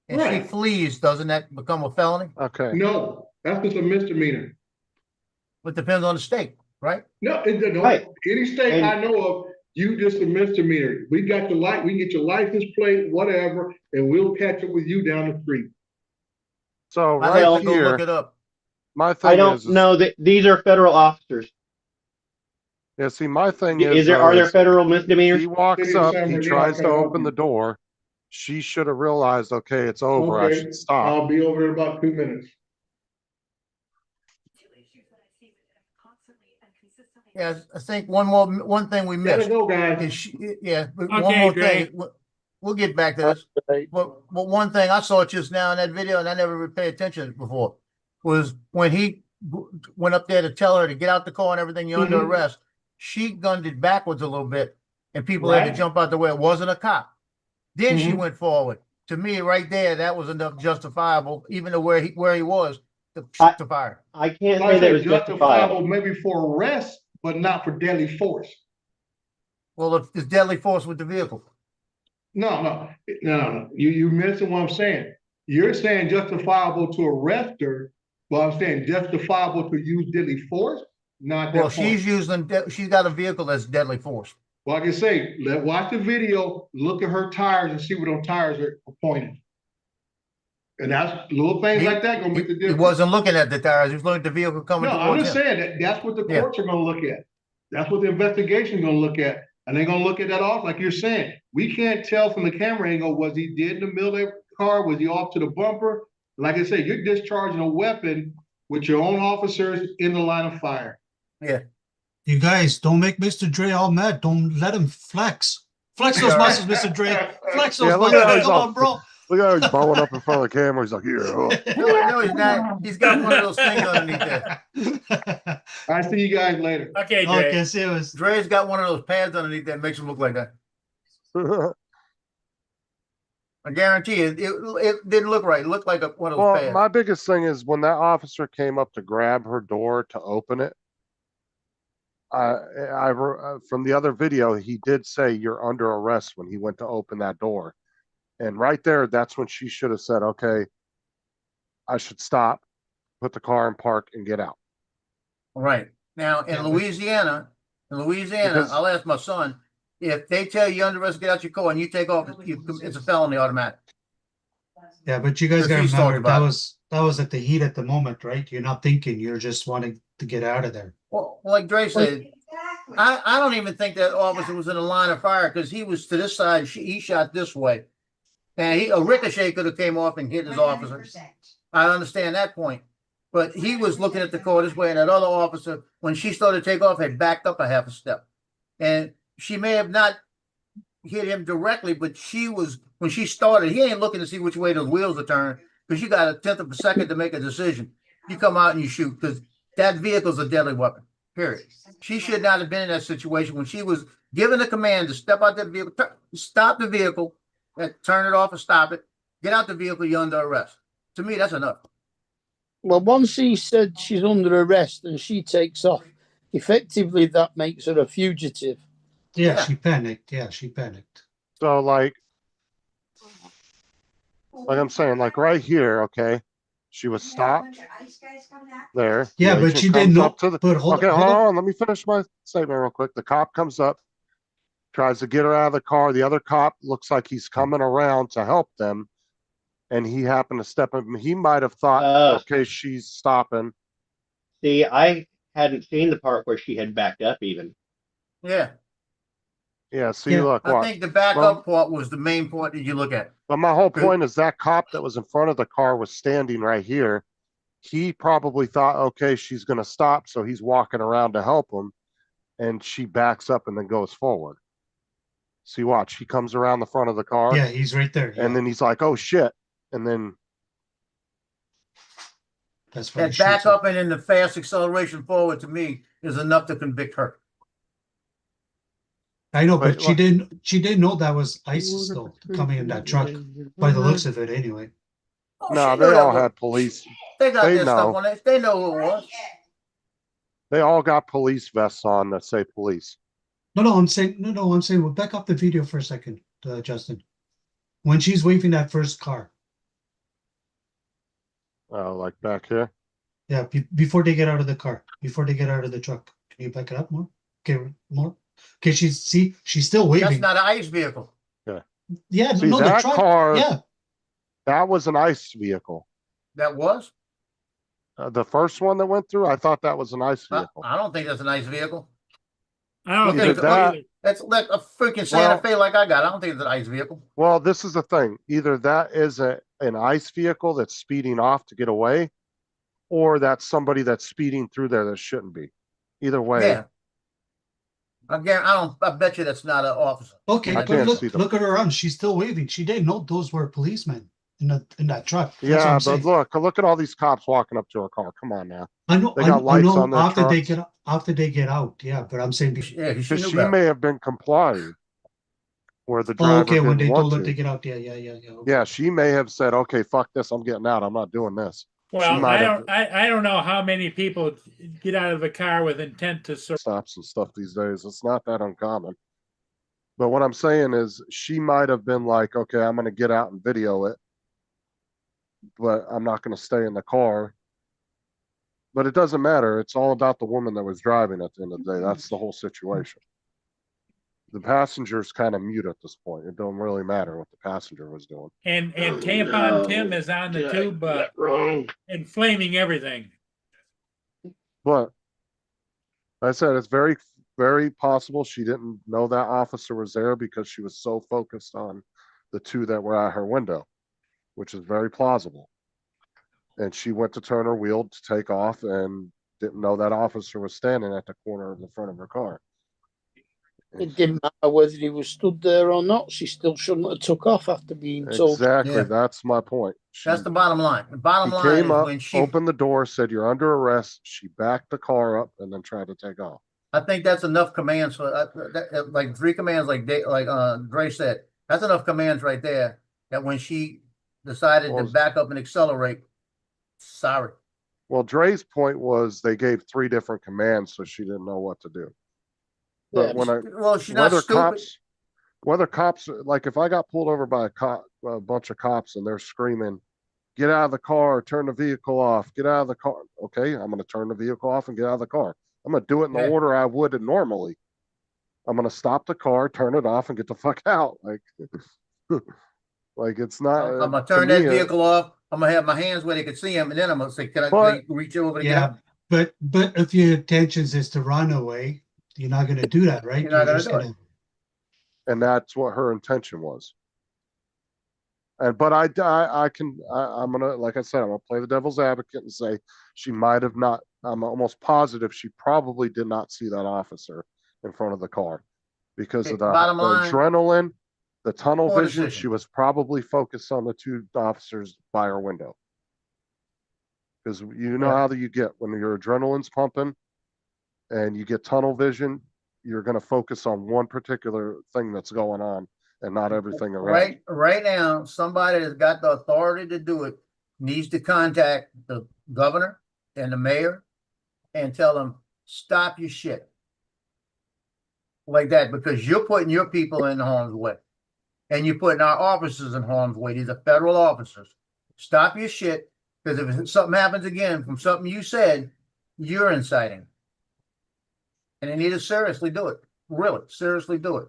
and she Right. flees, doesn't that become a felony? Okay. No, that's just a misdemeanor. It depends on the state, right? No, Right. any state And- I know of, you just a misdemeanor. We got we can get your license plate, whatever, and we'll catch up with you down the street. So I'd right have to go look here, it up. my thing I don't is, know that these are federal officers. yeah, see, my thing Are is, there federal he misdemeanors? walks City of up, San he Bernardino, tries I to can help open you. the door. She should have realized, okay, it's over. I Okay, should stop. I'll be over in about 2 minutes. Two issues that I see that have constantly and consistently. Yeah, I think one thing we Gotta missed go, guys. is but one Okay, more Dre. thing. We'll get back to this. But one thing I saw just now in that video, and I never paid attention before, was when he went up there to tell her to get out the car and everything, you're under Mhm. arrest. She gunned it backwards a little bit, and people had to Right. jump out the way. It wasn't a cop. Then she Mhm. went forward. To me, right there, that was enough justifiable, even to where he was, to fire. I can't Like I say that said, was justifiable. maybe for arrest, but not for deadly force. Well, if it's deadly force with the vehicle. No. You missing what I'm saying. You're saying justifiable to arrest her, but I'm saying justifiable to use deadly force, not that Well, point. she's got a vehicle that's deadly force. Like I say, watch the video, look at her tires and see where those tires are pointing. And that's little things like that gonna make the He difference. wasn't looking at the tires. He was looking at the vehicle coming No, I'm towards just him. saying that's what the Yeah. courts are gonna look at. That's what the investigation gonna look at. And they're gonna look at that off, like you're saying. We can't tell from the camera angle, was he dead in the middle of the car? Was he off to the bumper? Like I say, you're discharging a weapon with your own officers in the line of fire. Yeah. You guys, don't make Mr. Dre all mad. Don't let him flex. Flex those Yeah. muscles, Mr. Dre. Flex those Yeah, look at how muscles. he's Come all- on, bro. Look at how he's bowing up in front of the camera. He's like, yeah. No, he's not. He's got one of those things underneath there. I see you guys later. Okay, Dre. Okay, see you. Dre's got one of those pads underneath that makes him look like that. I guarantee it didn't look right. It looked like one of those Well, pads. my biggest thing is when that officer came up to grab her door to open it. From the other video, he did say you're under arrest when he went to open that door. And right there, that's when she should have said, okay, I should stop, put the car in park and get out. Right. Now, in Yeah, but- Louisiana, Because- I'll ask my son, if they tell you under arrest, get out your car and you take off, it's a felony automatic. Yeah, but you guys That's gotta what he's talking remember, about. that was at the heat at the moment, right? You're not thinking, you're just wanting to get out of there. Well, like Dre said, Exactly. I don't even think that officer was in the line of fire because he was to this side, he shot this way. And a ricochet could have came off and hit his officer. 100%. I understand that point. But he was looking at the car this way, and that other officer, when she started to take off, had backed up a half a step. And she may have not hit him directly, but when she started, he ain't looking to see which way those wheels are turned, because you got a tenth of a second to make a decision. You come out and you shoot, because that vehicle's a deadly weapon, period. She should not have been in that situation when she was given the command to step out that vehicle, stop the vehicle, turn it off and stop it, get out the vehicle, you're under arrest. To me, that's enough. Well, once he said she's under arrest and she takes off, effectively that makes her a fugitive. Yeah, Yeah. she panicked. Yeah, she panicked. So like I'm saying, like right here, okay, She was stopped there. the Yeah, but agent she didn't comes know. up to the, But hold okay, hold hold on. on. Let me finish my statement real quick. The cop comes up, tries to get her out of the car. The other cop looks like he's coming around to help them. And he happened to step in. He might have thought, Oh, okay, she's stopping. see, I hadn't seen the part where she had backed up even. Yeah, Yeah, see, Yeah, look, I watch. think the backup part was the main part that you look at. But my whole Good. point is that cop that was in front of the car was standing right here. He probably thought, okay, she's going to stop. So he's walking around to help him. And she backs up and then goes forward. See, watch. He comes around the front of the car. yeah, he's right there. And then he's like, oh, shit. And then, that's why That back up and then the fast acceleration forward to me is enough to convict her. I know, But but she didn't know that was ISIS though coming in that truck. By the looks of it, anyway. Oh, no, she they knew that all was- had police. They got they their stuff know. on it. They know who it was. They all got police vests on that say police. No, I'm saying we'll back up the video for a second, Justin. When she's waving that first car, Like back here. yeah, before they get out of the car, before they get out of the truck. Can you back it up more? Okay, more. Okay, she's still That's waving. not an ICE vehicle. Yeah, See, no, the that truck. car- Yeah, That was an ICE vehicle. That was? The first one that went through, I thought that was an ICE vehicle. I don't think that's an ICE vehicle. I don't Look think at so that- either. That's like a freaking Santa Well- Fe like I got. I don't think it's an ICE vehicle. Well, this is the thing. Either that is an ICE vehicle that's speeding off to get away, or that's somebody that's speeding through there that shouldn't be. Either way, Yeah. Again, I bet you that's not an officer. okay, I but can't look, see the- look at her arms. She's still waving. She didn't know those were policemen in that truck. That's what yeah, I'm but saying. look at all these cops walking up to her car. Come on now. I know, they got lights on their after they trucks. get out. Yeah, but I'm saying. Yeah, she Because knew she better. may have been complying where the Oh, driver okay, when didn't they want told her to. to get out. Yeah. Okay. Yeah, she may have said, okay, fuck this. I'm getting out. I'm not doing this. Well, might I have- don't. I don't know how many people get out of the car with intent to serve. Stops and stuff these days. It's not that uncommon. But what I'm saying is she might have been like, okay, I'm going to get out and video it, but I'm not going to stay in the car. But it doesn't matter. It's all about the woman that was driving at the end of the day. That's the whole situation. The passenger's kind of mute at this point. It don't really matter what the passenger was doing. And Tampon Tim is on the Did I tube, do that wrong? inflaming everything. But like I said, it's very, very possible she didn't know that officer was there because she was so focused on the two that were at her window, which is very plausible. And she went to turn her wheel to take off and didn't know that officer was standing at the corner of the front of her car. It didn't matter whether he was stood there or not. She still shouldn't have took off after being told. Exactly. Yeah. That's my point. That's the bottom line. The bottom He line came is up, when she. opened the door, said, "You're under arrest." She backed the car up and then tried to take off. I think that's enough commands for like 3 commands, like Dre said. That's enough commands right there. That when she decided Well, to back up and accelerate, sorry. Well, Dre's point was they gave 3 different commands, so she didn't know what to do. But Yeah, when I Well, she's not stupid. whether cops, like if I got pulled over by a bunch of cops and they're screaming, "Get out of the car, turn the vehicle off, get out of the car." Okay, I'm going to turn the vehicle off and get out of the car. I'm going to do it in the Yeah. order I would normally. I'm going to stop the car, turn it off, and get the fuck out. Like, like it's not. I'm gonna to turn me, that vehicle off. I'm gonna have my hands where they can see him, and then I'm gonna say, "Can I But- reach over to get Yeah, him?" but if your intentions is to run away, you're not gonna do that, right? You're not gonna just do it. And that's what her intention was. And but I'm gonna, like I said, I'm gonna play the devil's advocate and say she might have not. I'm almost positive she probably did not see that officer in front of the car because Okay, of the bottom line- adrenaline, the tunnel Poor vision. decision. She was probably focused on the 2 officers by her window. Because you know Yeah. how you get when your adrenaline's pumping and you get tunnel vision, you're going to focus on one particular thing that's going on and not everything around. Right now, somebody that's got the authority to do it needs to contact the governor and the mayor and tell them, stop your shit. Like that, because you're putting your people in harm's way. And you're putting our officers in harm's way. These are federal officers. Stop your shit Because if something happens again from something you said, you're inciting. And they need to seriously do it. Really, seriously do it.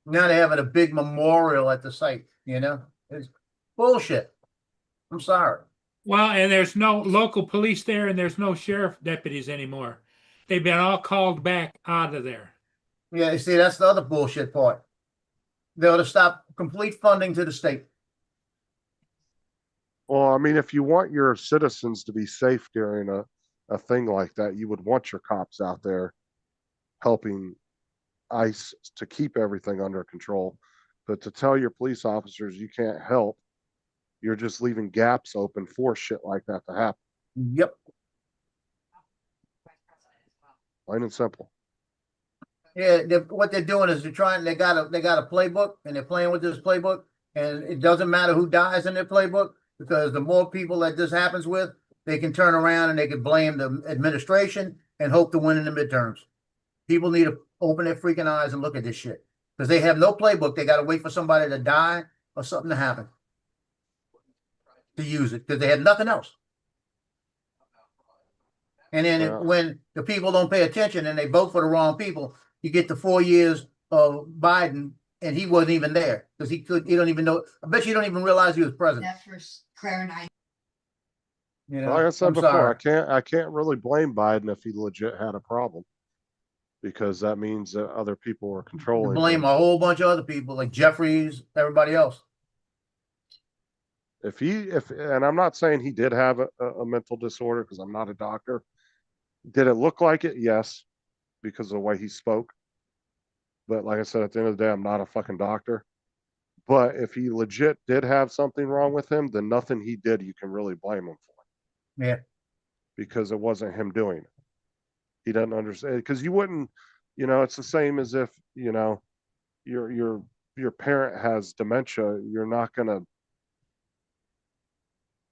Now they have a big memorial at the site, you know? It's bullshit. I'm sorry. Well, and there's no local police there, and there's no sheriff deputies anymore. They've been all called back out of there. Yeah, you see, that's the other bullshit part. They ought to stop complete funding to the state. Well, I mean, if you want your citizens to be safe during a thing like that, you would want your cops out there helping ICE to keep everything under control. But to tell your police officers you can't help, you're just leaving gaps open for shit like that to happen. Yep. Plain and simple. Yeah, what they're doing is they got a playbook, and they're playing with this playbook, and it doesn't matter who dies in their playbook, because the more people that this happens with, they can turn around and they can blame the administration and hope to win in the midterms. People need to open their freaking eyes and look at this shit, because they have no playbook. They got to wait for somebody to die or something to happen to use it, because they have nothing else. And then when the people don't pay attention and they vote for the wrong people, you get the 4 years of Biden, and he wasn't even there because he don't even know. I bet you don't even realize he was president. That's for Claire and I. You know, Like I said I'm before, sorry. I can't really blame Biden if he legit had a problem, because that means that other people are You controlling blame him. a whole bunch of other people like Jeffries, everybody else. And I'm not saying he did have a mental disorder, because I'm not a doctor. Did it look like it? Yes, because of the way he spoke. But like I said, at the end of the day, I'm not a fucking doctor. But if he legit did have something wrong with him, then nothing he did you can really blame him for. Yeah. Because it wasn't him doing it. He doesn't understand, because you wouldn't, it's the same as if, your parent has dementia. You're not gonna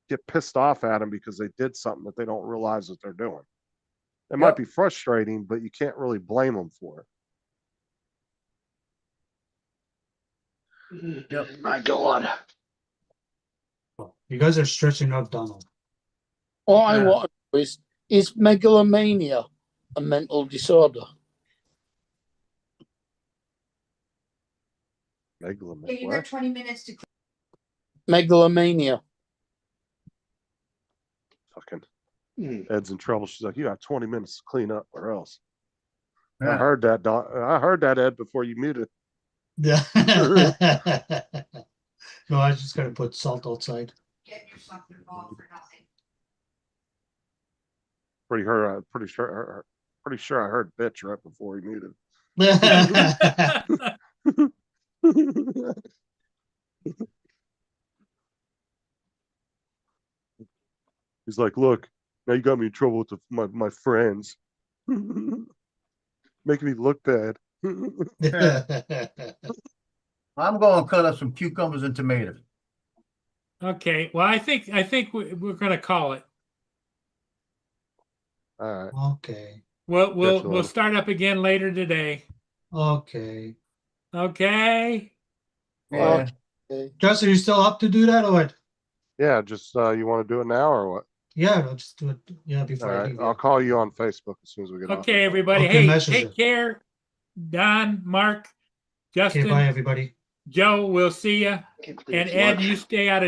get pissed off at them because they did something that they don't realize that they're doing. It might be frustrating, but you can't really blame them for it. Yep. My God. You guys are stretching out Donald. All I want to know is megalomania a mental disorder? You got 20 minutes to. Megalomania. Fucking Ed's in trouble. She's like, you got 20 minutes to clean up, or else. Yeah. I heard that, Ed, before you muted. Yeah. No, I just gotta put salt outside. Get yourself involved for nothing. Pretty sure I heard bitch right before he muted. He's like, look, now you got me in trouble with my friends. Making me look bad. I'm going to cut up some cucumbers and tomatoes. Okay. Well, I think we're going to call it. All right. Okay. We'll start up again later today. Okay. Okay. Yeah. Okay. Justin, you still up to do that or what? Yeah, just you want to do it now or what? Yeah, I'll just do it. Yeah, All before I right, leave. I'll call you on Facebook as soon as we get off. Okay, everybody. Okay, Hey, message take it. care. Don, Mark, Okay, Justin, bye everybody. Joe, we'll see you. Can't believe And it's Ed, March. you stay out of